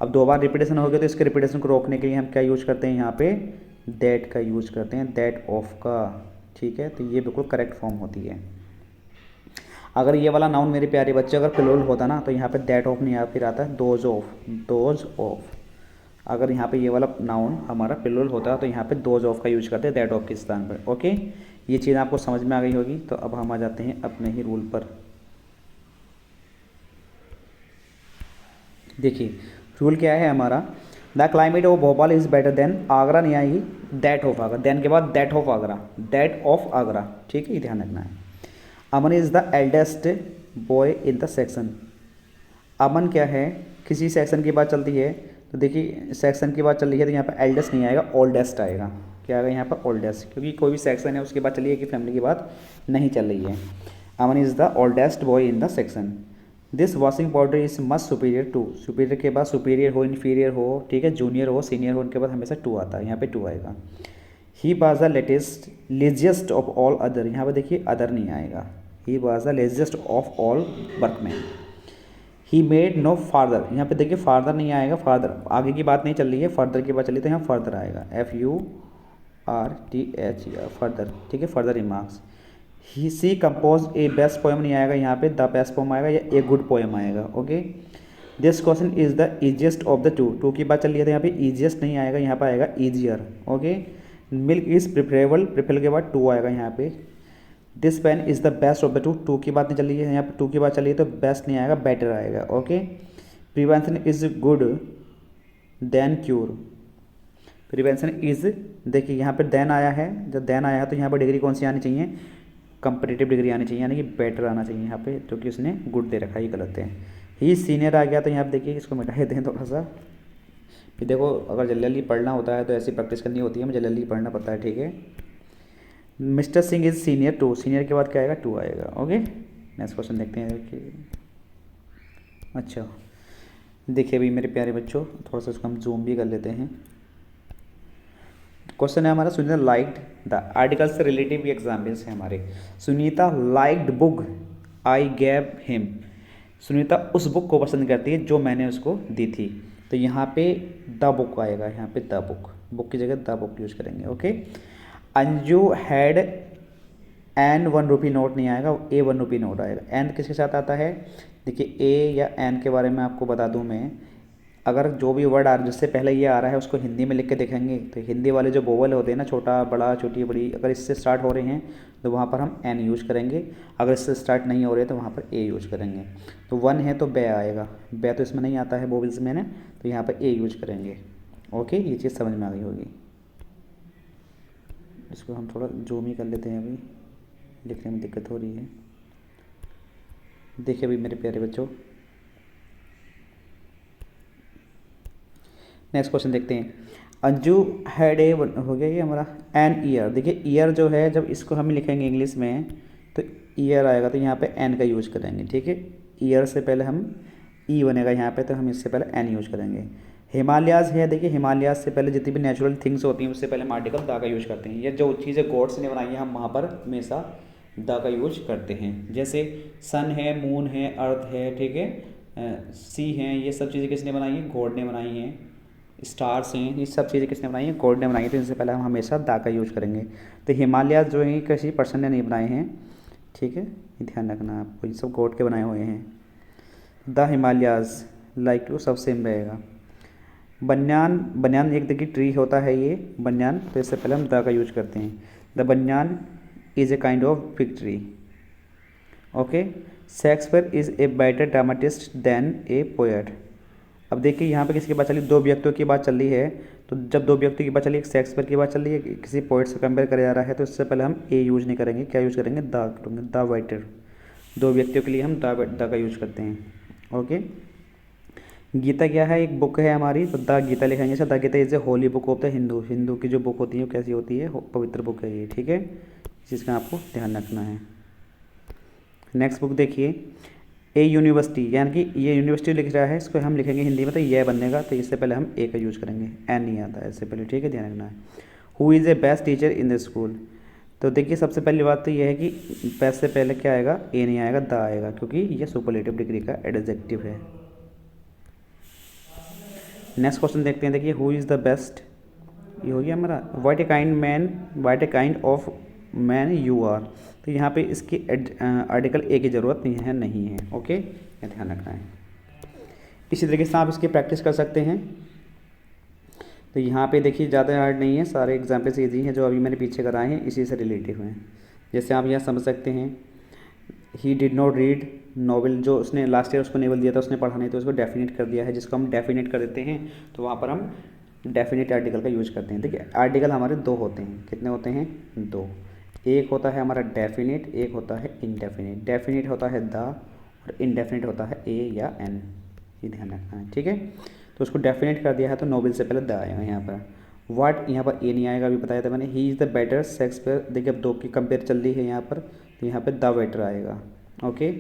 अब दो बार रिपीटेशन हो गया तो इसके रिपीटेशन को रोकने के लिए हम क्या यूज करते हैं? यहाँ पे दैट का यूज करते हैं, दैट ऑफ का, ठीक है। तो ये बिल्कुल करेक्ट फॉर्म होती है। अगर ये वाला नाउन मेरे प्यारे बच्चे अगर प्लूरल होता ना तो यहाँ पे दैट ऑफ नहीं फिर आता है दोज ऑफ, दोज ऑफ। अगर यहाँ पे ये वाला नाउन हमारा प्लूरल होता तो यहाँ पे दोज ऑफ का यूज करते हैं दैट ऑफ के स्थान पर। ओके, ये चीज़ आपको समझ में आ गई होगी। तो अब हम आ जाते हैं अपने ही रूल पर। देखिए रूल क्या है हमारा? The climate of Bhopal is better than Agra, नहीं आएगी, दैट ऑफ आगरा, देन के बाद that of Agra, that of Agra, ठीक है, ये ध्यान रखना है। Aman is the eldest boy in the section. Aman क्या है, किसी सेक्शन की बात चलती है तो देखिए सेक्शन की बात चल रही है तो यहाँ पर एल्डेस्ट नहीं आएगा, ओल्डेस्ट आएगा। क्या आएगा यहाँ पर, ओल्डेस्ट, क्योंकि कोई भी सेक्शन है उसके बाद चलिए कि फैमिली की बात नहीं चल रही है। Aman is the oldest boy in the section. This washing powder is much superior to, superior के बाद सुपीरियर हो, इन्फीरियर हो, ठीक है, जूनियर हो, सीनियर हो, उनके बाद हमेशा टू आता है, यहाँ पे टू आएगा। He was the latest laziest of all other, यहाँ पर देखिए अदर नहीं आएगा, he was the laziest of all workman. He made no farther, यहाँ पे देखिए फार्दर नहीं आएगा, फार्दर आगे की बात नहीं चल रही है, फर्दर की बात चल रही है तो यहाँ फर्दर आएगा, FURTHER, फर्दर, ठीक है, further remarks. He see compose a best poem नहीं आएगा, यहाँ पे द बेस्ट पोएम आएगा या ए गुड पोएम आएगा, okay. This question is the easiest of the two की बात चल रही है तो यहाँ पे ईजिएस्ट नहीं आएगा, यहाँ पे आएगा easier, okay. Milk is preferable, preferable के बाद टू आएगा यहाँ पे। This pen is the best of the two की बात नहीं चल रही है, यहाँ पे टू की बात चल रही है तो बेस्ट नहीं आएगा, बेटर आएगा, okay. Prevention is good than cure, prevention is, देखिए यहाँ पे देन आया है, जब देन आया है तो यहाँ पर डिग्री कौन सी आनी चाहिए, कंपेरेटिव डिग्री आनी चाहिए, यानी कि बेटर आना चाहिए यहाँ पे, जो कि उसने गुड दे रखा है, ये गलत है। ही सीनियर आ गया तो यहाँ पे देखिए इसको मिटा देते हैं थोड़ा सा, फिर देखो अगर जल्दी जल्दी पढ़ना होता है तो ऐसी प्रैक्टिस करनी होती है, मुझे जल्दी पढ़ना पड़ता है, ठीक है। Mr Singh is senior to, senior के बाद क्या आएगा, टू आएगा, ओके। नेक्स्ट क्वेश्चन देखते हैं कि, अच्छा देखिए अभी मेरे प्यारे बच्चों, थोड़ा सा उसको हम जूम भी कर लेते हैं। क्वेश्चन है हमारा, सुनीता लाइक्ड द आर्टिकल से रिलेटिव एग्जाम्पल्स हैं हमारे। सुनीता लाइक्ड बुक आई गैव हिम, सुनीता उस बुक को पसंद करती है जो मैंने उसको दी थी, तो यहाँ पे द बुक आएगा, यहाँ पे द बुक, बुक की जगह द बुक यूज करेंगे, okay. Anju had an 1 rupee note नहीं आएगा, ए 1 रुपी नोट आएगा। एन किसके साथ आता है, देखिए ए या एन के बारे में आपको बता दूं मैं, अगर जो भी वर्ड जिससे पहले ये आ रहा है उसको हिंदी में लिख के देखेंगे तो हिंदी वाले जो वोवल होते हैं ना, छोटा बड़ा छोटी बड़ी, अगर इससे स्टार्ट हो रहे हैं तो वहाँ पर हम एन यूज करेंगे, अगर इससे स्टार्ट नहीं हो रहे तो वहाँ पर ए यूज करेंगे। तो 1 है तो बे आएगा, बे तो इसमें नहीं आता है वोवल्स में ना, तो यहाँ पर ए यूज करेंगे, ओके। ये चीज़ समझ में आ गई होगी। इसको हम थोड़ा जूम ही कर लेते हैं, अभी लिखने में दिक्कत हो रही है। देखिए अभी मेरे प्यारे बच्चों, नेक्स्ट क्वेश्चन देखते हैं। अंजू हैड ए, हो गया ये हमारा, एन ईयर, देखिए ईयर जो है जब इसको हम लिखेंगे इंग्लिश में तो ईयर आएगा, तो यहाँ पे एन का यूज करेंगे, ठीक है। ईयर से पहले हम ई बनेगा यहाँ पे, तो हम इससे पहले एन यूज करेंगे। हिमालयाज़ है, देखिए हिमालयाज़ से पहले जितनी भी नेचुरल थिंग्स होती हैं उससे पहले हम आर्टिकल दा का यूज करते हैं, या जो चीज़ें गॉड्स ने बनाई हैं हम वहाँ पर हमेशा दा का यूज करते हैं। जैसे सन है, मून है, अर्थ है, ठीक है, सी हैं, ये सब चीज़ें किसने बनाई हैं, गॉड ने बनाई हैं। स्टार्स हैं, ये सब चीज़ें किसने बनाई है, गॉड ने बनाई है, तो इनसे पहले हम हमेशा दा का यूज करेंगे। तो हिमालयाज़ जो है किसी पर्सन ने नहीं बनाए हैं, ठीक है, ये ध्यान रखना आपको, ये सब गॉड के बनाए हुए हैं। द हिमालयाज़ लाइक टू सब सेम रहेगा। बनियान, बनियान एक देखिए ट्री होता है ये बनियान, तो इससे पहले हम द का यूज करते हैं। The banyan is a kind of fig tree, okay. Shakespeare is a better dramatist than a poet. अब देखिए यहाँ पे किसकी बात चल रही है, दो व्यक्तियों की बात चल रही है, तो जब दो व्यक्तियों की बात चल रही है, शेक्सपियर की बात चल रही है, किसी पोइट से कंपेयर किया जा रहा है, तो इससे पहले हम ए यूज नहीं करेंगे, क्या यूज करेंगे, द करेंगे, द वाइटर। दो व्यक्तियों के लिए हम द का यूज करते हैं, ओके। गीता क्या है, एक बुक है हमारी, तो द गीता लिखेंगे। The Gita is a holy book of the Hindu, Hindu की जो बुक होती है वो कैसी होती है, पवित्र बुक है ये, ठीक है, इस चीज़ का आपको ध्यान रखना है। नेक्स्ट बुक देखिए, ए यूनिवर्सिटी, यानी कि ये यूनिवर्सिटी लिख रहा है, इसको हम लिखेंगे हिंदी में तो ये बनेगा, तो इससे पहले हम ए का यूज़ करेंगे, एन नहीं आता है इससे पहले, ठीक है, ध्यान रखना है। Who is a best teacher in the school, तो देखिए सबसे पहली बात तो ये है कि बेस्ट से पहले क्या आएगा, ए नहीं आएगा, द आएगा, क्योंकि ये सुपरलेटिव डिग्री का एडजेक्टिव है। नेक्स्ट क्वेश्चन देखते हैं, देखिए हु इज़ द बेस्ट, ये हो गया हमारा। What a kind man, what a kind of man you are, तो यहाँ पे इसकी आर्टिकल ए की ज़रूरत नहीं है, ओके, ये ध्यान रखना है। इसी तरीके से आप इसकी प्रैक्टिस कर सकते हैं। तो यहाँ पे देखिए ज़्यादा हार्ड नहीं है, सारे एग्जाम्पल्स ईजी हैं जो अभी मैंने पीछे कराए हैं, इसी से रिलेटिव हैं। जैसे आप यहाँ समझ सकते हैं, he did not read novel, जो उसने लास्ट ईयर उसको नॉवल दिया था उसने पढ़ा नहीं, तो उसको डेफिनेट कर दिया है, जिसको हम डेफिनेट कर देते हैं तो वहाँ पर हम डेफिनेट आर्टिकल का यूज करते हैं। देखिए आर्टिकल हमारे दो होते हैं, कितने होते हैं? दो। एक होता है हमारा डेफिनेट, एक होता है इनडेफिनेट। डेफिनेट होता है द और इनडेफिनेट होता है ए या एन, ये ध्यान रखना है, ठीक है। तो उसको डेफिनेट कर दिया है तो नोबेल से पहले द आएगा यहाँ पर। वाट यहाँ पर ए नहीं आएगा, अभी बताया था मैंने। He is the better Shakespeare, देखिए अब दो की कंपेयर चल रही है यहाँ पर, तो यहाँ पर द बेटर आएगा। Okay.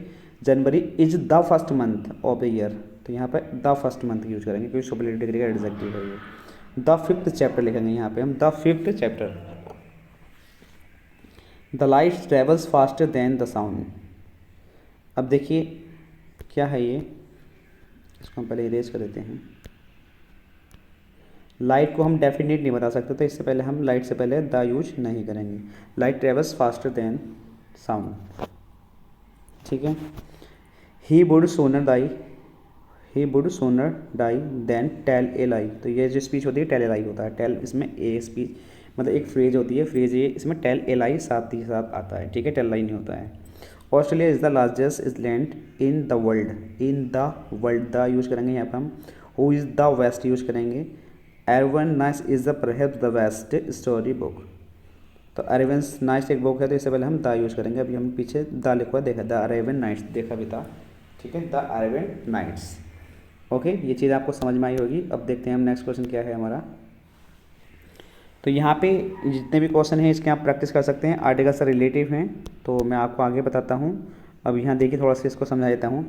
January is the first month of the year, तो यहाँ पर द फर्स्ट मंथ यूज करेंगे क्योंकि सुपरलेटिव डिग्री का एडजेक्टिव है ये। द फिफ्थ चैप्टर लिखेंगे यहाँ पे हम, the fifth chapter. The light travels faster then the sound. अब देखिए क्या है ये, इसको हम पहले इरेज कर देते हैं। लाइट को हम डेफिनेट नहीं बता सकते, तो इससे पहले हम लाइट से पहले द यूज नहीं करेंगे। Light travels faster than sound, ठीक है। He would sooner die, he would sooner die than tell a lie, तो ये जो स्पीच होती है टेल ए लाई होता है। टेल इसमें ए स्पीच मतलब एक फ्रेज होती है, फ्रेज ये इसमें टेल ए लाई साथ ही साथ आता है, ठीक है, टेल लाई नहीं होता है। Australia is the largest island in the world, in the world the use करेंगे यहाँ पर हम। Who is the west use करेंगे। Arabian Nights is the perhaps the best story book, तो अरेवन नाइट्स एक बुक है, तो इससे पहले हम द यूज़ करेंगे। अभी हम पीछे द लिखा देखा, द अरेवन नाइट्स देखा भी था, ठीक है, द अरेवन नाइट्स। ओके, ये चीज़ आपको समझ में आई होगी। अब देखते हैं हम नेक्स्ट क्वेश्चन क्या है हमारा। तो यहाँ पे जितने भी क्वेश्चन हैं इसके आप प्रैक्टिस कर सकते हैं, आर्टिकल से रिलेटिव हैं, तो मैं आपको आगे बताता हूँ। अब यहाँ देखिए थोड़ा सा इसको समझा देता हूँ।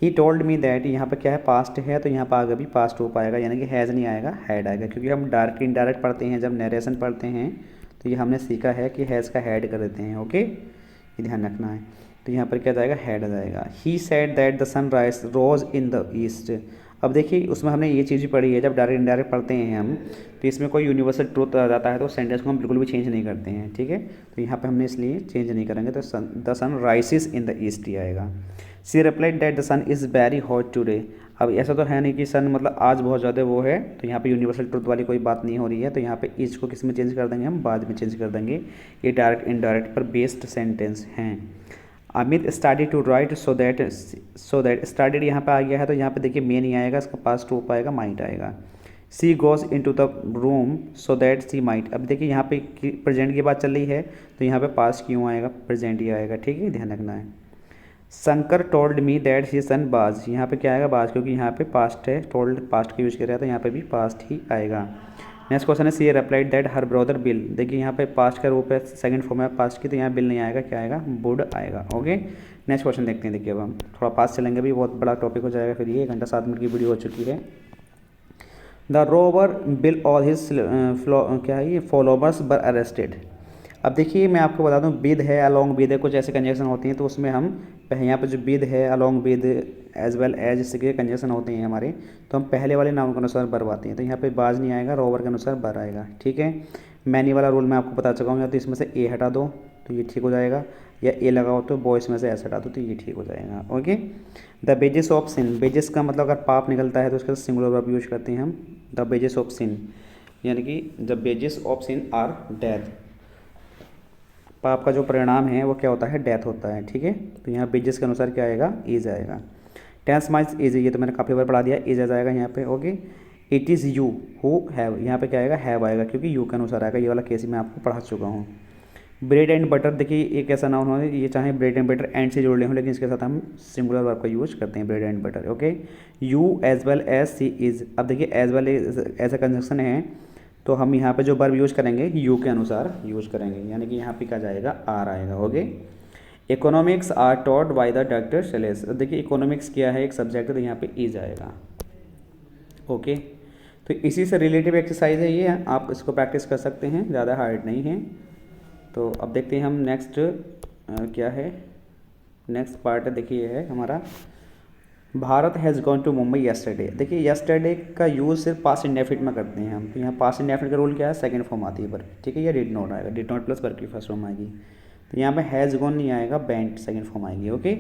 ही टोल्ड मी दैट, यहाँ पर क्या है, पास्ट है, तो यहाँ पर आगे भी पास्ट हो पाएगा, यानी कि हैज़ नहीं आएगा, हैड आएगा, क्योंकि हम डायरेक्ट इनडायरेक्ट पढ़ते हैं, जब नरेशन पढ़ते हैं तो ये हमने सीखा है कि हैज़ का हैड कर देते हैं। ओके, ये ध्यान रखना है। तो यहाँ पर क्या जाएगा, हैड आ जाएगा। He said that the sun rise rose in the east. अब देखिए उसमें हमने ये चीज़ भी पढ़ी है, जब डायरेक्ट इनडायरेक्ट पढ़ते हैं हम तो इसमें कोई यूनिवर्सल ट्रूथ आ जाता है तो सेंटेंस को हम बिल्कुल भी चेंज नहीं करते हैं, ठीक है। तो यहाँ पे हमने इसलिए चेंज नहीं करेंगे, तो the sun rises in the east ही आएगा। She replied that the sun is very hot today. अब ऐसा तो है नहीं कि सन मतलब आज बहुत ज़्यादा वो है, तो यहाँ पे यूनिवर्सल ट्रूथ वाली कोई बात नहीं हो रही है, तो यहाँ पे इज को किस में चेंज कर देंगे हम, बाद में चेंज कर देंगे। ये डायरेक्ट इनडायरेक्ट पर बेस्ड सेंटेंस हैं। Amit started to write so that started यहाँ पे आ गया है, तो यहाँ पे देखिए मे नहीं आएगा, इसका पास्ट टू आएगा, माइट आएगा। She goes into the room so that she might. अब देखिए यहाँ पे प्रेजेंट की बात चल रही है, तो यहाँ पे पास्ट क्यों आएगा, प्रेजेंट ही आएगा, ठीक है, ध्यान रखना है। Shankar told me that he sun bathes, यहाँ पे क्या आएगा, बाज, क्योंकि यहाँ पे पास्ट है, टोल्ड पास्ट का यूज़ कर रहा है, तो यहाँ पे भी पास्ट ही आएगा। नेक्स्ट क्वेश्चन है she replied that her brother will. देखिए यहाँ पे पास्ट का रूप है, सेकंड फॉर्म है पास्ट की, तो यहाँ बिल नहीं आएगा, क्या आएगा, वुड आएगा। ओके, नेक्स्ट क्वेश्चन देखते हैं। देखिए अब हम थोड़ा पास चलेंगे, भी बहुत बड़ा टॉपिक हो जाएगा, फिर ये 1 घंटा 7 मिनट की वीडियो हो चुकी है। The rover bill all his क्या है ये, फॉलोवर्स वर अरेस्टेड। अब देखिए मैं आपको बता दूं, विद है, अलॉन्ग विद है, कुछ ऐसे कंजक्शन होती हैं, तो उसमें हम यहाँ पे जो विद है, along with, as well as, इससे के कंजक्शन होते हैं हमारे, तो हम पहले वाले नाम के अनुसार बरवाते हैं, तो यहाँ पे बाज नहीं आएगा, रोवर के अनुसार बर आएगा, ठीक है। मैनी वाला रूल मैं आपको बता चुका हूँ, या तो इसमें से ए हटा दो तो ये ठीक हो जाएगा, या ए लगाओ तो बॉयस में से एस हटा दो तो ये ठीक हो जाएगा। ओके, द बेजिस ऑफ सिन, बेजिस का मतलब अगर पाप निकलता है तो उसका सिंगुलर वर्ब यूज करते हैं हम, द बेजिस ऑफ सिन, यानी कि the wages of sin are death. पाप का जो परिणाम है वो क्या होता है, डेथ होता है, ठीक है। तो यहाँ बेजिस के अनुसार क्या आएगा, इज आएगा। टेंस माइज इज, ये तो मैंने काफ़ी बार पढ़ा दिया, इज आ जाएगा यहाँ पे। Okay, it is you who have, यहाँ पे क्या आएगा, हैव आएगा, क्योंकि यू के अनुसार आएगा, ये वाला केस मैं आपको पढ़ा चुका हूँ। ब्रेड एंड बटर, देखिए एक ऐसा नाउन है, ये चाहे ब्रेड एंड बटर एंड से जोड़ ले हो, लेकिन इसके साथ हम सिंगुलर वर्ब का यूज करते हैं, bread and butter. Okay, you as well as she is. अब देखिए एज वेल ऐसा कंजक्शन है, तो हम यहाँ पे जो वर्ब यूज करेंगे यू के अनुसार यूज करेंगे, यानी कि यहाँ पे क्या जाएगा, आर आएगा। Okay, economics are taught by the doctor sellers. देखिए इकोनॉमिक्स क्या है, एक सब्जेक्ट है, तो यहाँ पे इज आएगा। ओके, तो इसी से रिलेटिव एक्सरसाइज है ये, आप इसको प्रैक्टिस कर सकते हैं, ज़्यादा हार्ड नहीं है। तो अब देखते हैं हम नेक्स्ट क्या है, नेक्स्ट पार्ट है, देखिए ये है हमारा, Bharat has gone to Mumbai yesterday. देखिए येस्टरडे का यूज़ सिर्फ पास्ट इंडेफिनिट में करते हैं हम, तो यहाँ पास्ट इंडेफिनिट का रूल क्या है, सेकंड फॉर्म आती है वर्ब, ठीक है, या डिड नॉट आएगा, डिड नॉट प्लस वर्ब की फर्स्ट फॉर्म आएगी, तो यहाँ पे हैज़ गॉन नहीं आएगा, बेंट सेकंड फॉर्म आएगी। Okay,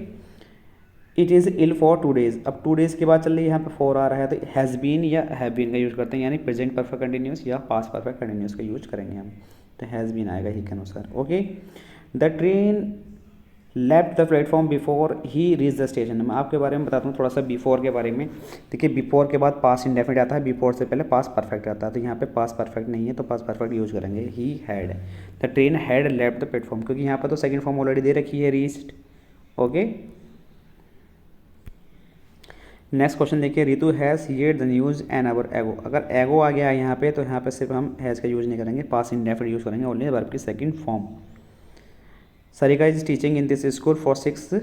it is ill for 2 days. अब 2 डेज़ के बाद चल रही है, यहाँ पे 4 आ रहा है, तो हैज़ बीन या हैव बीन का यूज़ करते हैं, यानी प्रेजेंट परफेक्ट कंटिन्यूस या पास्ट परफेक्ट कंटिन्यूस का यूज करेंगे हम, तो हैज़ बीन आएगा ही के अनुसार। Okay, the train left the platform before he reach the station. मैं आपके बारे में बताता हूँ थोड़ा सा बिफोर के बारे में। देखिए बिफोर के बाद पास इंडेफिनिट आता है, बिफोर से पहले पास परफेक्ट आता है, तो यहाँ पे पास परफेक्ट नहीं है तो पास परफेक्ट यूज करेंगे। He had, the train had left the platform, क्योंकि यहाँ पर तो सेकंड फॉर्म ऑलरेडी दे रखी है, रीच्ड। ओके, नेक्स्ट क्वेश्चन देखिए, Ritu has heard the news an hour एगो। अगर एगो आ गया यहाँ पे तो यहाँ पे सिर्फ हम हैज़ का यूज़ नहीं करेंगे, पास इंडेफिनिट यूज़ करेंगे, ओनली वर्ब की second form. Sarika is teaching in this school for 6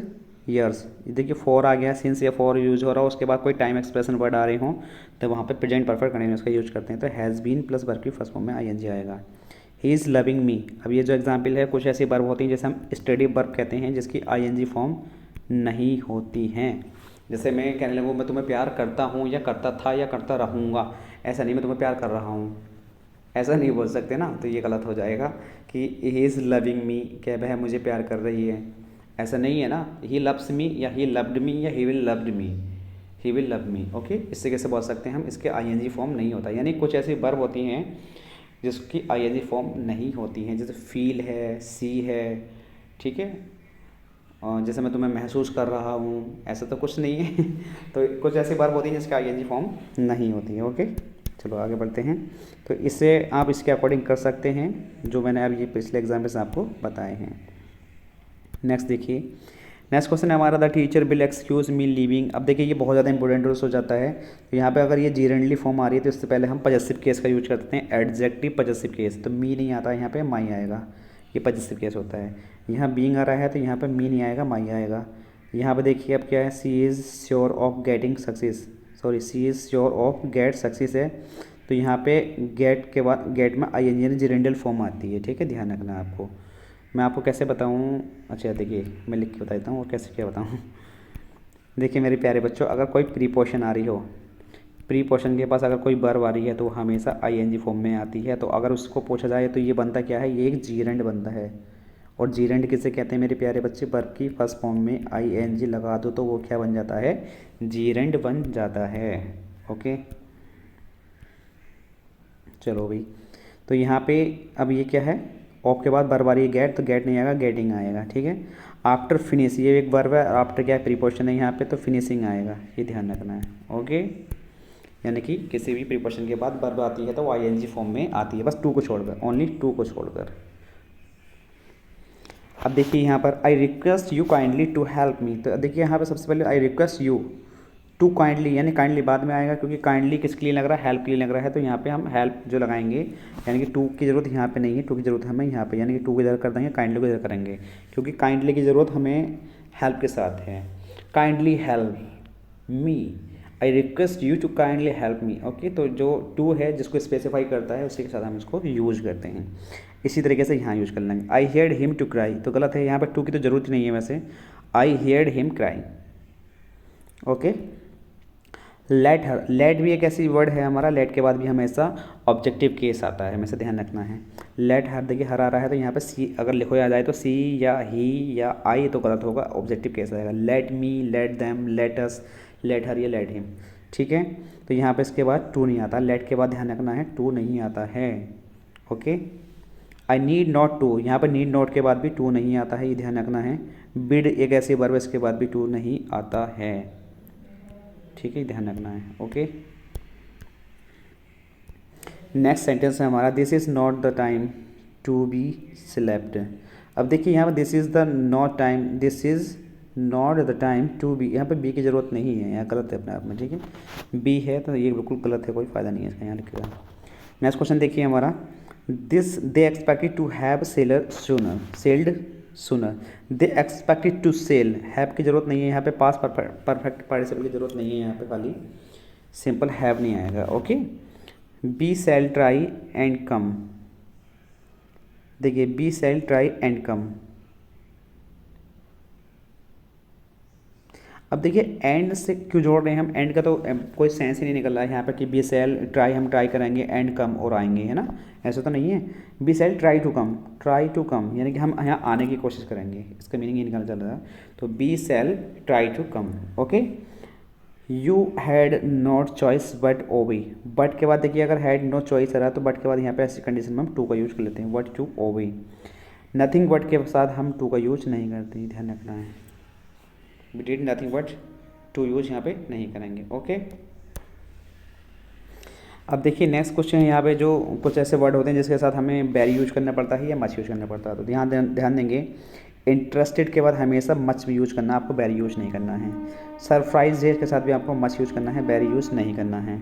years. देखिए 4 आ गया, सिंस या फॉर यूज़ हो रहा हो, उसके बाद कोई टाइम एक्सप्रेशन वर्ड आ रहे हों तो वहाँ पे प्रेजेंट परफेक्ट कंटिन्यूअस का यूज करते हैं, तो हैज़ बीन प्लस वर्ब की फर्स्ट फॉर्म में आईएनजी आएगा। He is loving me. अब ये जो एग्जाम्पल है, कुछ ऐसी वर्ब होती हैं जैसे हम स्टडी वर्ब कहते हैं जिसकी आईएनजी फॉर्म नहीं होती हैं। जैसे मैं कहने लगूँ मैं तुम्हें प्यार करता हूँ या करता था या करता रहूँगा, ऐसा नहीं मैं तुम्हें प्यार कर रहा हूँ, ऐसा नहीं बोल सकते ना, तो ये गलत हो जाएगा कि ही इज़ लविंग मी, क्या वह मुझे प्यार कर रही है, ऐसा नहीं है ना। ही लव्स मी या ही लव्ड मी या he will loved me, he will love me. Okay, इससे कैसे बोल सकते हैं हम, इसके आईएनजी फॉर्म नहीं होता। यानी कुछ ऐसी वर्ब होती हैं जिसकी आईएनजी फॉर्म नहीं होती हैं, जैसे फील है, सी है, ठीक है, और जैसे मैं तुम्हें महसूस कर रहा हूँ, ऐसा तो कुछ नहीं है तो कुछ ऐसी वर्ब होती हैं जिसकी आईएनजी फॉर्म नहीं होती है। ओके, चलो आगे बढ़ते हैं। तो इससे आप इसके अकॉर्डिंग कर सकते हैं जो मैंने अब ये पिछले एग्जाम्पल से आपको बताए हैं। नेक्स्ट देखिए, नेक्स्ट क्वेश्चन है हमारा, the teacher will excuse me leaving. अब देखिए ये बहुत ज़्यादा इंपॉर्टेंट रूल्स हो जाता है। तो यहाँ पे अगर ये जीरेंडली फॉर्म आ रही है तो इससे पहले हम पजेसिव केस का यूज करते हैं, एडजेक्टिव पजेसिव केस। तो मी नहीं आता है, यहाँ पे माई आएगा, ये पजेसिव केस होता है। यहाँ बीइंग आ रहा है तो यहाँ पे मी नहीं आएगा, माई आएगा। यहाँ पे देखिए अब क्या है, she is sure of getting success, sorry she is sure of get success है, तो यहाँ पे गेट के बाद गेट में आई एन जीरेंडल फॉर्म आती है, ठीक है, ध्यान रखना आपको। मैं आपको कैसे बताऊँ, अच्छा देखिए मैं लिख के बता देता हूँ और कैसे क्या बताऊँ। देखिए मेरे प्यारे बच्चों, अगर कोई प्रीपोशन आ रही हो, प्रीपोशन के पास अगर कोई वर्ब आ रही है तो हमेशा आईएनजी फॉर्म में आती है। तो अगर उसको पूछा जाए तो ये बनता क्या है, ये एक जीरेंड बनता है। और जीरेंड किसे कहते हैं मेरे प्यारे बच्चे, वर्ब की फर्स्ट फॉर्म में आईएनजी लगा दो तो वो क्या बन जाता है, जीरेंड बन जाता है। ओके, चलो भाई, तो यहाँ पे अब ये क्या है, ऑफ के बाद वर्ब आ रही है गेट, तो गेट नहीं आएगा, गेटिंग आएगा, ठीक है। आफ्टर फिनिश, ये एक वर्ब है, आफ्टर क्या है, प्रीपोजिशन है यहाँ पे, तो फिनिशिंग आएगा, ये ध्यान रखना है। ओके, यानी कि किसी भी प्रीपोजिशन के बाद वर्ब आती है तो वो आईएनजी फॉर्म में आती है, बस टू को छोड़कर, ओनली टू को छोड़कर। अब देखिए यहाँ पर I request you kindly to help me. तो देखिए यहाँ पे सबसे पहले I request you to kindly, यानी काइंडली बाद में आएगा क्योंकि काइंडली किसके लिए लग रहा है, हेल्प के लिए लग रहा है। तो यहाँ पे हम हेल्प जो लगाएंगे, यानी कि टू की ज़रूरत यहाँ पे नहीं है, टू की ज़रूरत हमें यहाँ पे, यानी कि टू को इधर कर देंगे, काइंडली को इधर करेंगे, क्योंकि काइंडली की ज़रूरत हमें हेल्प के साथ है। Kindly help me, I request you to kindly help me. Okay, तो जो टू है जिसको स्पेसिफाई करता है उसी के साथ हम इसको यूज करते हैं। इसी तरीके से यहाँ यूज कर लेंगे। आई हेयर्ड हिम टू क्राई, तो गलत है, यहाँ पर टू की तो ज़रूरत ही नहीं है वैसे। I heard him cry. Okay, let her, let भी एक ऐसी वर्ड है हमारा, लेट के बाद भी हमेशा ऑब्जेक्टिव केस आता है, हमेशा ध्यान रखना है। लेट हर, देखिए हर आ रहा है तो यहाँ पे सी अगर लिखो आ जाए तो सी या ही या आई तो गलत होगा, ऑब्जेक्टिव केस आएगा। Let me, let them, let us, let her या लेट हिम, ठीक है। तो यहाँ पे इसके बाद टू नहीं आता, लेट के बाद ध्यान रखना है टू नहीं आता है। Okay, I need not to, यहाँ पर नीड नॉट के बाद भी टू नहीं आता है, ये ध्यान रखना है। बिड एक ऐसी वर्ब, इसके बाद भी टू नहीं आता है, ठीक है, ध्यान रखना है। ओके, नेक्स्ट सेंटेंस है हमारा, this is not the time to be slept. अब देखिए यहाँ पर this is the not time, this is not the time to be, यहाँ पे बी की ज़रूरत नहीं है, यहाँ गलत है अपने आप में, ठीक है। बी है तो ये बिल्कुल गलत है, कोई फ़ायदा नहीं है इसका, यहाँ लिखेगा। नेक्स्ट क्वेश्चन देखिए हमारा, this they expected to have seller sooner, sold sooner, they expected to sell, have की ज़रूरत नहीं है यहाँ पे, पास परफेक्ट पार्टिसिपल की ज़रूरत नहीं है यहाँ पे, खाली सिंपल हैव नहीं आएगा। Okay, be cell try and come, देखिए be cell try and come. अब देखिए एंड से क्यों जोड़ रहे हैं हम, एंड का तो कोई सेंस ही नहीं निकल रहा है यहाँ पे कि बी सेल ट्राई हम ट्राई करेंगे, एंड कम और आएंगे, है ना, ऐसा तो नहीं है। We cell try to come, यानी कि हम यहाँ आने की कोशिश करेंगे, इसका मीनिंग ये निकल चल रहा है। तो be cell try to come. Okay, you had not choice but obey, but के बाद देखिए अगर हैड नो चॉइस आ रहा है तो बट के बाद यहाँ पे ऐसी कंडीशन में हम टू का यूज कर लेते हैं, what to obey. Nothing but के साथ हम टू का यूज नहीं करते, ध्यान रखना है। We did nothing but to use यहाँ पे नहीं करेंगे। ओके, अब देखिए नेक्स्ट क्वेश्चन है यहाँ पे, जो कुछ ऐसे वर्ड होते हैं जिसके साथ हमें वेरी यूज करना पड़ता है या मच यूज करना पड़ता है। तो ध्यान देंगे, इंटरेस्टेड के बाद हमेशा मच भी यूज करना है, आपको वेरी यूज नहीं करना है। सरप्राइज है के साथ भी आपको मच यूज करना है, वेरी यूज नहीं करना है।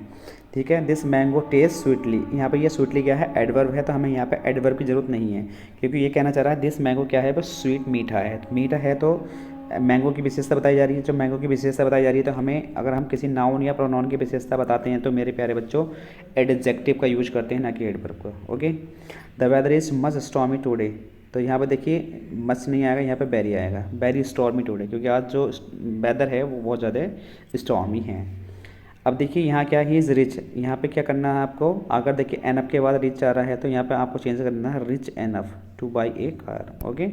ठीक है, दिस मैंगो टेस्ट स्वीटली, यहाँ पे ये स्वीटली क्या है, एडवर्ब है, तो हमें यहाँ पे एडवर्ब की जरूरत नहीं है, क्योंकि ये कहना चाह रहा है दिस मैंगो क्या है, बस स्वीट मीठा है। मीठा है तो मैंगो की विशेषता बताई जा रही है। जो मैंगो की विशेषता बताई जा रही है, तो हमें अगर हम किसी नाउन या प्रोनाउन की विशेषता बताते हैं तो मेरे प्यारे बच्चों एडजेक्टिव का यूज करते हैं, ना कि एडवर्ब का। Okay, the weather is much stormy today, तो यहाँ पर देखिए मच नहीं आएगा, यहाँ पे वेरी आएगा, वेरी स्टॉर्मी टुडे, क्योंकि आज जो वेदर है वो बहुत ज़्यादा स्टॉर्मी है। अब देखिए यहाँ क्या है, इज़ रिच, यहाँ पे क्या करना है आपको, अगर देखिए एनफ के बाद रिच आ रहा है तो यहाँ पे आपको चेंज करना है rich enough two by A car. Okay,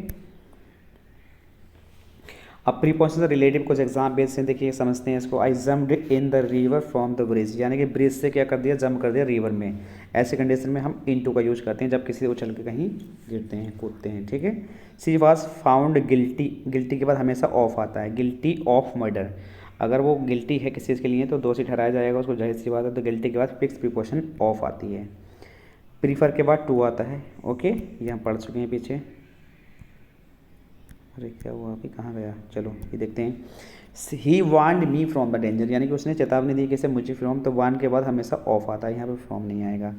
अब प्रीपोजिशन से रिलेटिव कुछ एग्जाम बेस से देखिए समझते हैं इसको। आई jumped in the river from the bridge, यानी कि ब्रिज से क्या कर दिया, जंप कर दिया रिवर में। ऐसे कंडीशन में हम इनटू का यूज करते हैं जब किसी उछल के कहीं गिरते हैं, कूदते हैं। ठीक है, सी वॉज फाउंड गिल्टी, गिल्टी के बाद हमेशा ऑफ आता है, गिल्टी ऑफ मर्डर। अगर वो गिल्टी है किसी चीज़ के लिए तो दोषी ठहराया जाएगा उसको, जाहिर सी बात है। तो गिल्टी के बाद फिक्स प्रीपोजिशन ऑफ आती है। प्रीफर के बाद टू आता है। ओके, ये हम पढ़ चुके हैं पीछे। अरे क्या हुआ, अभी कहाँ गया, चलो ये देखते हैं। ही warned me from the danger, यानी कि उसने चेतावनी दी कैसे, मुझे फ्रॉम, तो वार्न के बाद हमेशा ऑफ आता है, यहाँ पे फ्रॉम नहीं आएगा।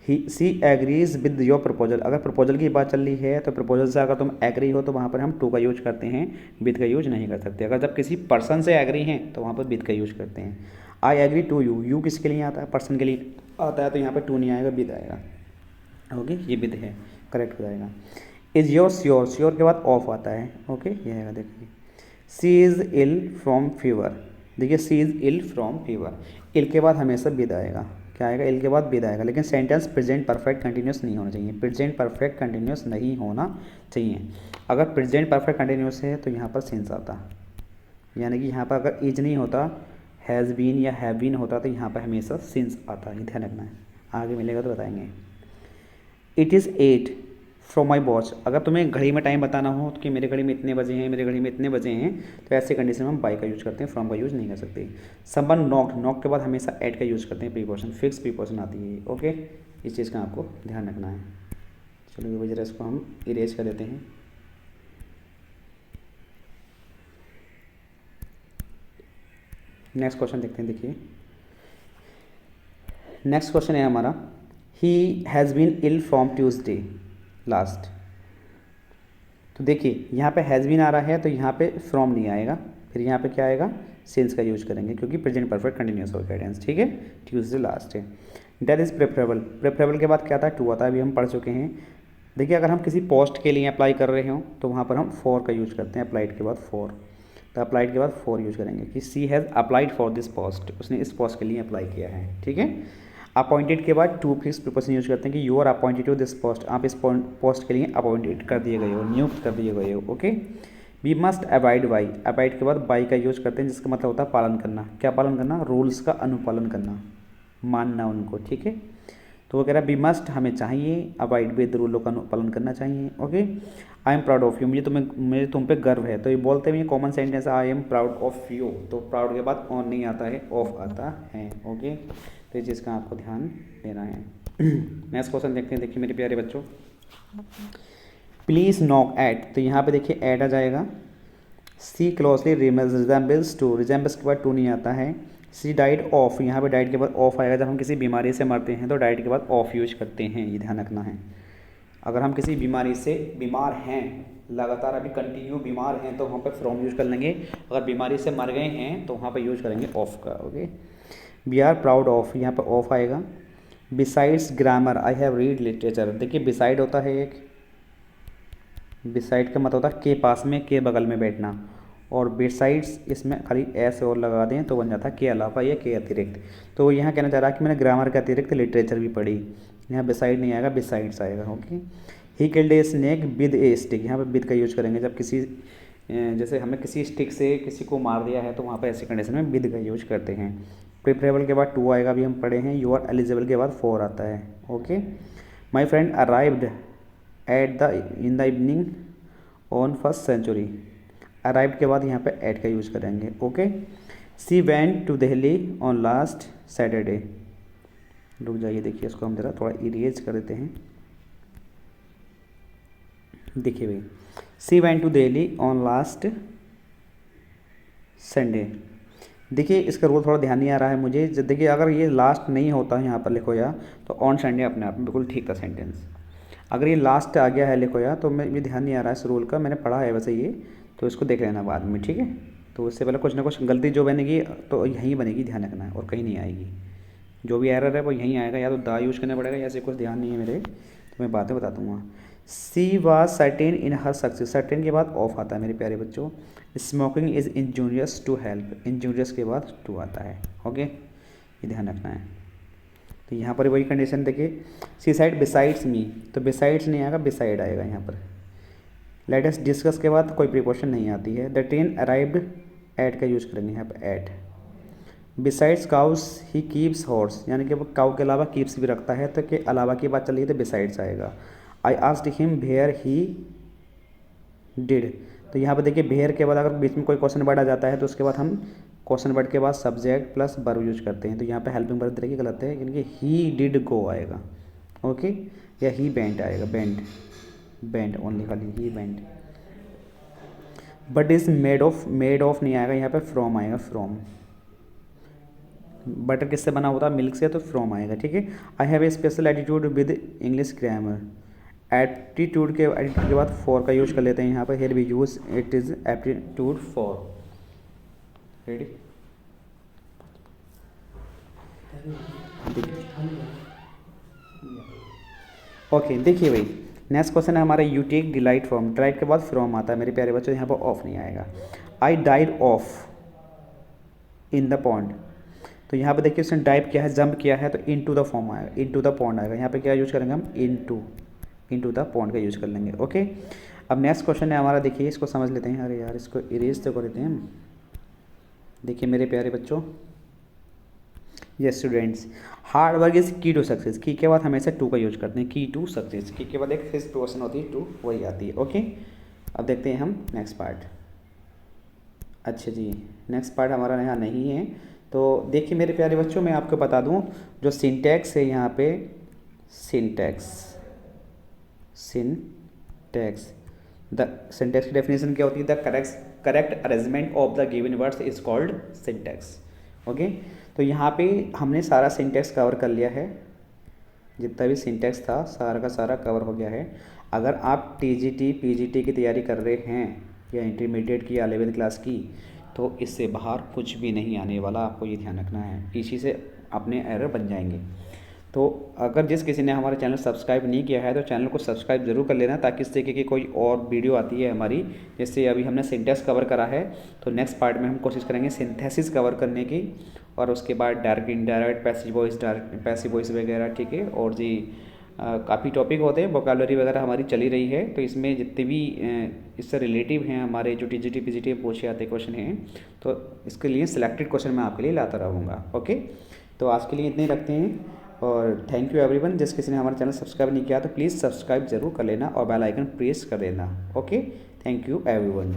ही सी एग्रीज विद योर प्रपोजल, अगर प्रपोजल की बात चल रही है तो प्रपोजल से अगर तुम एग्री हो तो वहाँ पर हम टू का यूज करते हैं, विद का यूज नहीं कर सकते। अगर जब किसी पर्सन से एग्री हैं तो वहाँ पर विद का यूज करते हैं। I agree to you, you किसके लिए आता है, पर्सन के लिए आता है, तो यहाँ पर टू नहीं आएगा, विद आएगा। ओके, ये विद है, करेक्ट हो जाएगा। इज़ योर श्योर, श्योर के बाद ऑफ आता है। ओके, ये आएगा, देखिए सी इज़ इल फ्रॉम फीवर, देखिए सी इज़ इल फ्रॉम फीवर, इल के बाद हमेशा विद आएगा। क्या आएगा, इल के बाद विद आएगा, लेकिन सेंटेंस प्रेजेंट परफेक्ट कंटिन्यूस नहीं होना चाहिए, प्रेजेंट परफेक्ट कंटिन्यूस नहीं होना चाहिए। अगर प्रेजेंट परफेक्ट कंटिन्यूस है तो यहाँ पर सिंस आता, यानी कि यहाँ पर अगर इज नहीं होता, हैज़ बीन या हैव बीन होता, तो यहाँ पर हमेशा सिंस आता है, ध्यान रखना है, आगे मिलेगा तो बताएंगे। It is 8 from my watch, अगर तुम्हें घड़ी में टाइम बताना हो तो कि मेरे घड़ी में इतने बजे हैं, मेरे घड़ी में इतने बजे हैं, तो ऐसे कंडीशन में हम बाई का यूज़ करते हैं, फ्रॉम का यूज़ नहीं कर सकते। समवन नॉक्ड, नॉक के बाद हमेशा एट का यूज़ करते हैं, प्रीपोजिशन फिक्स प्रीपोजिशन आती है। ओके, इस चीज़ का आपको ध्यान रखना है। चलो ये वजह इसको हम इरेज कर देते हैं। नेक्स्ट क्वेश्चन देखते हैं, देखिए नेक्स्ट क्वेश्चन है हमारा, he has been ill from Tuesday last. तो देखिए यहाँ पे हैज़ बीन आ रहा है तो यहाँ पे फ्रॉम नहीं आएगा, फिर यहाँ पे क्या आएगा, सिंस का यूज करेंगे, क्योंकि प्रेजेंट परफेक्ट कंटिन्यूस हो गया टेंस। ठीक है, ट्यूसडे लास्ट है। डेट इज़ प्रेफरेबल, प्रेफरेबल के बाद क्या आता है, टू आता है, अभी हम पढ़ चुके हैं। देखिए अगर हम किसी पोस्ट के लिए अप्लाई कर रहे हो तो वहाँ पर हम फॉर का यूज करते हैं, अप्लाइड के बाद फॉर, तो अप्लाइड के बाद फॉर यूज करेंगे कि she has applied for this post, उसने इस पोस्ट के लिए अप्लाई किया है। ठीक है, अपॉइंटेड के बाद टू फिक्स प्रीपोजिशन यूज करते हैं कि you are appointed to this post, आप इस पोस्ट के लिए अपॉइंटेड कर दिए गए हो, नियुक्त कर दिए गए हो। Okay, we must avoid by, avoid के बाद बाई का यूज करते हैं, जिसका मतलब होता है पालन करना। क्या पालन करना, रूल्स का अनुपालन करना, मानना उनको। ठीक है, तो वो कह रहा है वी मस्ट, हमें चाहिए, अवॉइड विद, रूलों का अनुपालन करना चाहिए। Okay, I am proud of you, मुझे तुम पे गर्व है, तो ये बोलते हुए common sentence I am proud of you, तो प्राउड के बाद ऑन नहीं आता है, ऑफ आता है। ओके, तो इस चीज़ का आपको ध्यान देना है। नेक्स्ट क्वेश्चन देखते हैं, देखिए मेरे प्यारे बच्चों, प्लीज़ नॉक एट, तो यहाँ पे देखिए एट आ जाएगा। सी क्लोजली रिजेंबल्स टू, रिजेंबल्स के बाद टू नहीं आता है। सी डाइड ऑफ, यहाँ पे डाइड के बाद ऑफ आएगा, जब हम किसी बीमारी से मरते हैं तो डाइड के बाद ऑफ यूज करते हैं, ये ध्यान रखना है। अगर हम किसी बीमारी से बीमार हैं, लगातार अभी कंटिन्यू बीमार हैं, तो वहाँ पर फ्रॉम यूज कर लेंगे। अगर बीमारी से मर गए हैं तो वहाँ पर यूज करेंगे ऑफ का। Okay, we are proud of, यहाँ पर ऑफ आएगा। Besides grammar, I have read literature, देखिए बिसाइड होता है एक, बिसाइड का मतलब होता है के पास में, के बगल में बैठना, और बिसाइड्स इसमें खाली ऐसे और लगा दें तो बन जाता है के अलावा या के अतिरिक्त। तो यहाँ कहना चाह रहा है कि मैंने ग्रामर के अतिरिक्त लिटरेचर भी पढ़ी, यहाँ बिसाइड नहीं आएगा, बिसाइड्स आएगा। Okay, he killed a snake with A stick, यहाँ पर विद का यूज करेंगे जब किसी, जैसे हमें किसी स्टिक से किसी को मार दिया है तो वहाँ पर ऐसी कंडीशन में विद का यूज करते हैं। प्रेफरेबल के बाद टू आएगा, अभी हम पढ़े हैं। यू आर एलिजिबल के बाद फोर आता है। Okay, my friend arrived in the evening on first century. Arrived के बाद यहाँ पे एट का यूज़ करेंगे। Okay, she went to Delhi on last Saturday. रुक जाइए, देखिए इसको हम ज़रा थोड़ा इरेज कर देते हैं। देखिए भाई, she went to Delhi on last Sunday. देखिए इसका रूल थोड़ा ध्यान नहीं आ रहा है मुझे। देखिए अगर ये लास्ट नहीं होता यहाँ पर लिखो या, तो ऑन संडे अपने आप में बिल्कुल ठीक था सेंटेंस। अगर ये लास्ट आ गया है लिखो या, तो मैं ये ध्यान नहीं आ रहा है इस रूल का, मैंने पढ़ा है वैसे ये, तो इसको देख लेना बाद में, ठीक है। तो उससे पहले कुछ ना कुछ गलती जो बनेगी तो यहीं बनेगी, ध्यान रखना है, और कहीं नहीं आएगी। जो भी एरर है वो यहीं आएगा, या तो दा यूज़ करना पड़ेगा, या ऐसे कुछ ध्यान नहीं है मेरे, तो मैं बाद में बता दूँगा। She was certain in her success. Certain के बाद ऑफ आता है मेरे प्यारे बच्चों। Smoking is injurious to health. Injurious के बाद टू आता है। ओके, ये ध्यान रखना है। तो यहाँ पर वही कंडीशन देखिए, सी साइड बिसाइड्स मी, तो बिसाइड्स नहीं आएगा, बिसाइड आएगा यहाँ पर। लेट अस डिस्कस के बाद कोई प्रिपोजिशन नहीं आती है। द ट्रेन अराइव्ड एट का यूज़ करेंगे यहाँ पर, at. Besides cows he keeps horses, यानी कि वो काउ के अलावा कीप्स भी रखता है, तो के अलावा की बात चल रही है तो बिसाइड्स आएगा। I asked him where he did, तो यहाँ पर देखिए वेयर के बाद अगर बीच में कोई क्वेश्चन वर्ड आ जाता है तो उसके बाद हम क्वेश्चन वर्ड के बाद सब्जेक्ट प्लस वर्ब यूज करते हैं। तो यहाँ पे हेल्पिंग वर्ब देखिए गलत है, यानी कि ही डिड गो आएगा। ओके, या ही बेंट आएगा, बेंट, बेंट ओनली खाली ही bent. But is made of नहीं आएगा यहाँ पे, फ्रॉम आएगा, फ्रॉम। बटर किससे बना होता है, मिल्क से, तो फ्रॉम आएगा, ठीक है। I have a special attitude with English grammar. Aptitude के बाद फॉर का यूज कर लेते हैं यहाँ पर। Here we use it is aptitude for. Ready, okay. देखिए भाई, नेक्स्ट क्वेश्चन है हमारा, you take delight from. Delight के बाद फ्रॉम आता है मेरे प्यारे बच्चों, यहाँ पर ऑफ नहीं आएगा। आई died of in the pond, तो यहाँ पे देखिए उसने डाइव किया है, जंप किया है, तो इन टू द फॉर्म आएगा, इन टू द पॉन्ड आएगा। यहाँ पे क्या यूज करेंगे हम, इन टू द पॉन्ड का यूज कर लेंगे। ओके, अब नेक्स्ट क्वेश्चन है हमारा, देखिए इसको समझ लेते हैं। अरे यार, इसको इरेज तो कर देते हैं हम। देखिए मेरे प्यारे बच्चों, ये स्टूडेंट्स, हार्ड वर्क इज की टू सक्सेस। की के बाद हमेशा टू का यूज करते हैं, की टू सक्सेस। की के बाद एक फिक्स प्रोपोर्शन होती है टू, वही आती है। ओके, अब देखते हैं हम नेक्स्ट पार्ट। अच्छा जी, नेक्स्ट पार्ट हमारा यहाँ नहीं है। तो देखिए मेरे प्यारे बच्चों, मैं आपको बता दूं, जो सिंटैक्स है यहाँ पे, सिंटैक्स द सिंटैक्स की डेफिनेशन क्या होती है, the correct arrangement of the given words is called syntax. Okay, तो यहाँ पे हमने सारा सिंटैक्स कवर कर लिया है, जितना भी सिंटैक्स था सारा का सारा कवर हो गया है। अगर आप टीजीटी पीजीटी की तैयारी कर रहे हैं, या इंटरमीडिएट की या 11th क्लास की, तो इससे बाहर कुछ भी नहीं आने वाला, आपको ये ध्यान रखना है। इसी से अपने एरर बन जाएंगे। तो अगर जिस किसी ने हमारा चैनल सब्सक्राइब नहीं किया है तो चैनल को सब्सक्राइब जरूर कर लेना, ताकि इस तरीके की कोई और वीडियो आती है हमारी, जैसे अभी हमने सिंटैक्स कवर करा है, तो नेक्स्ट पार्ट में हम कोशिश करेंगे सिंथेसिस कवर करने की, और उसके बाद डायरेक्ट इनडायरेक्ट, पैसिव वॉइस वगैरह, ठीक है। और जी काफ़ी टॉपिक होते हैं, वोकैबुलरी वगैरह हमारी चली रही है, तो इसमें जितने भी इससे रिलेटिव हैं हमारे जो टीजीटी पीजीटी पूछे आते क्वेश्चन हैं, तो इसके लिए सिलेक्टेड क्वेश्चन मैं आपके लिए लाता रहूँगा। ओके, तो आज के लिए इतने रखते हैं, और थैंक यू एवरीवन। जिस किसी ने हमारा चैनल सब्सक्राइब नहीं किया तो प्लीज़ सब्सक्राइब जरूर कर लेना और बेल आइकन प्रेस कर देना। Okay, thank you everyone.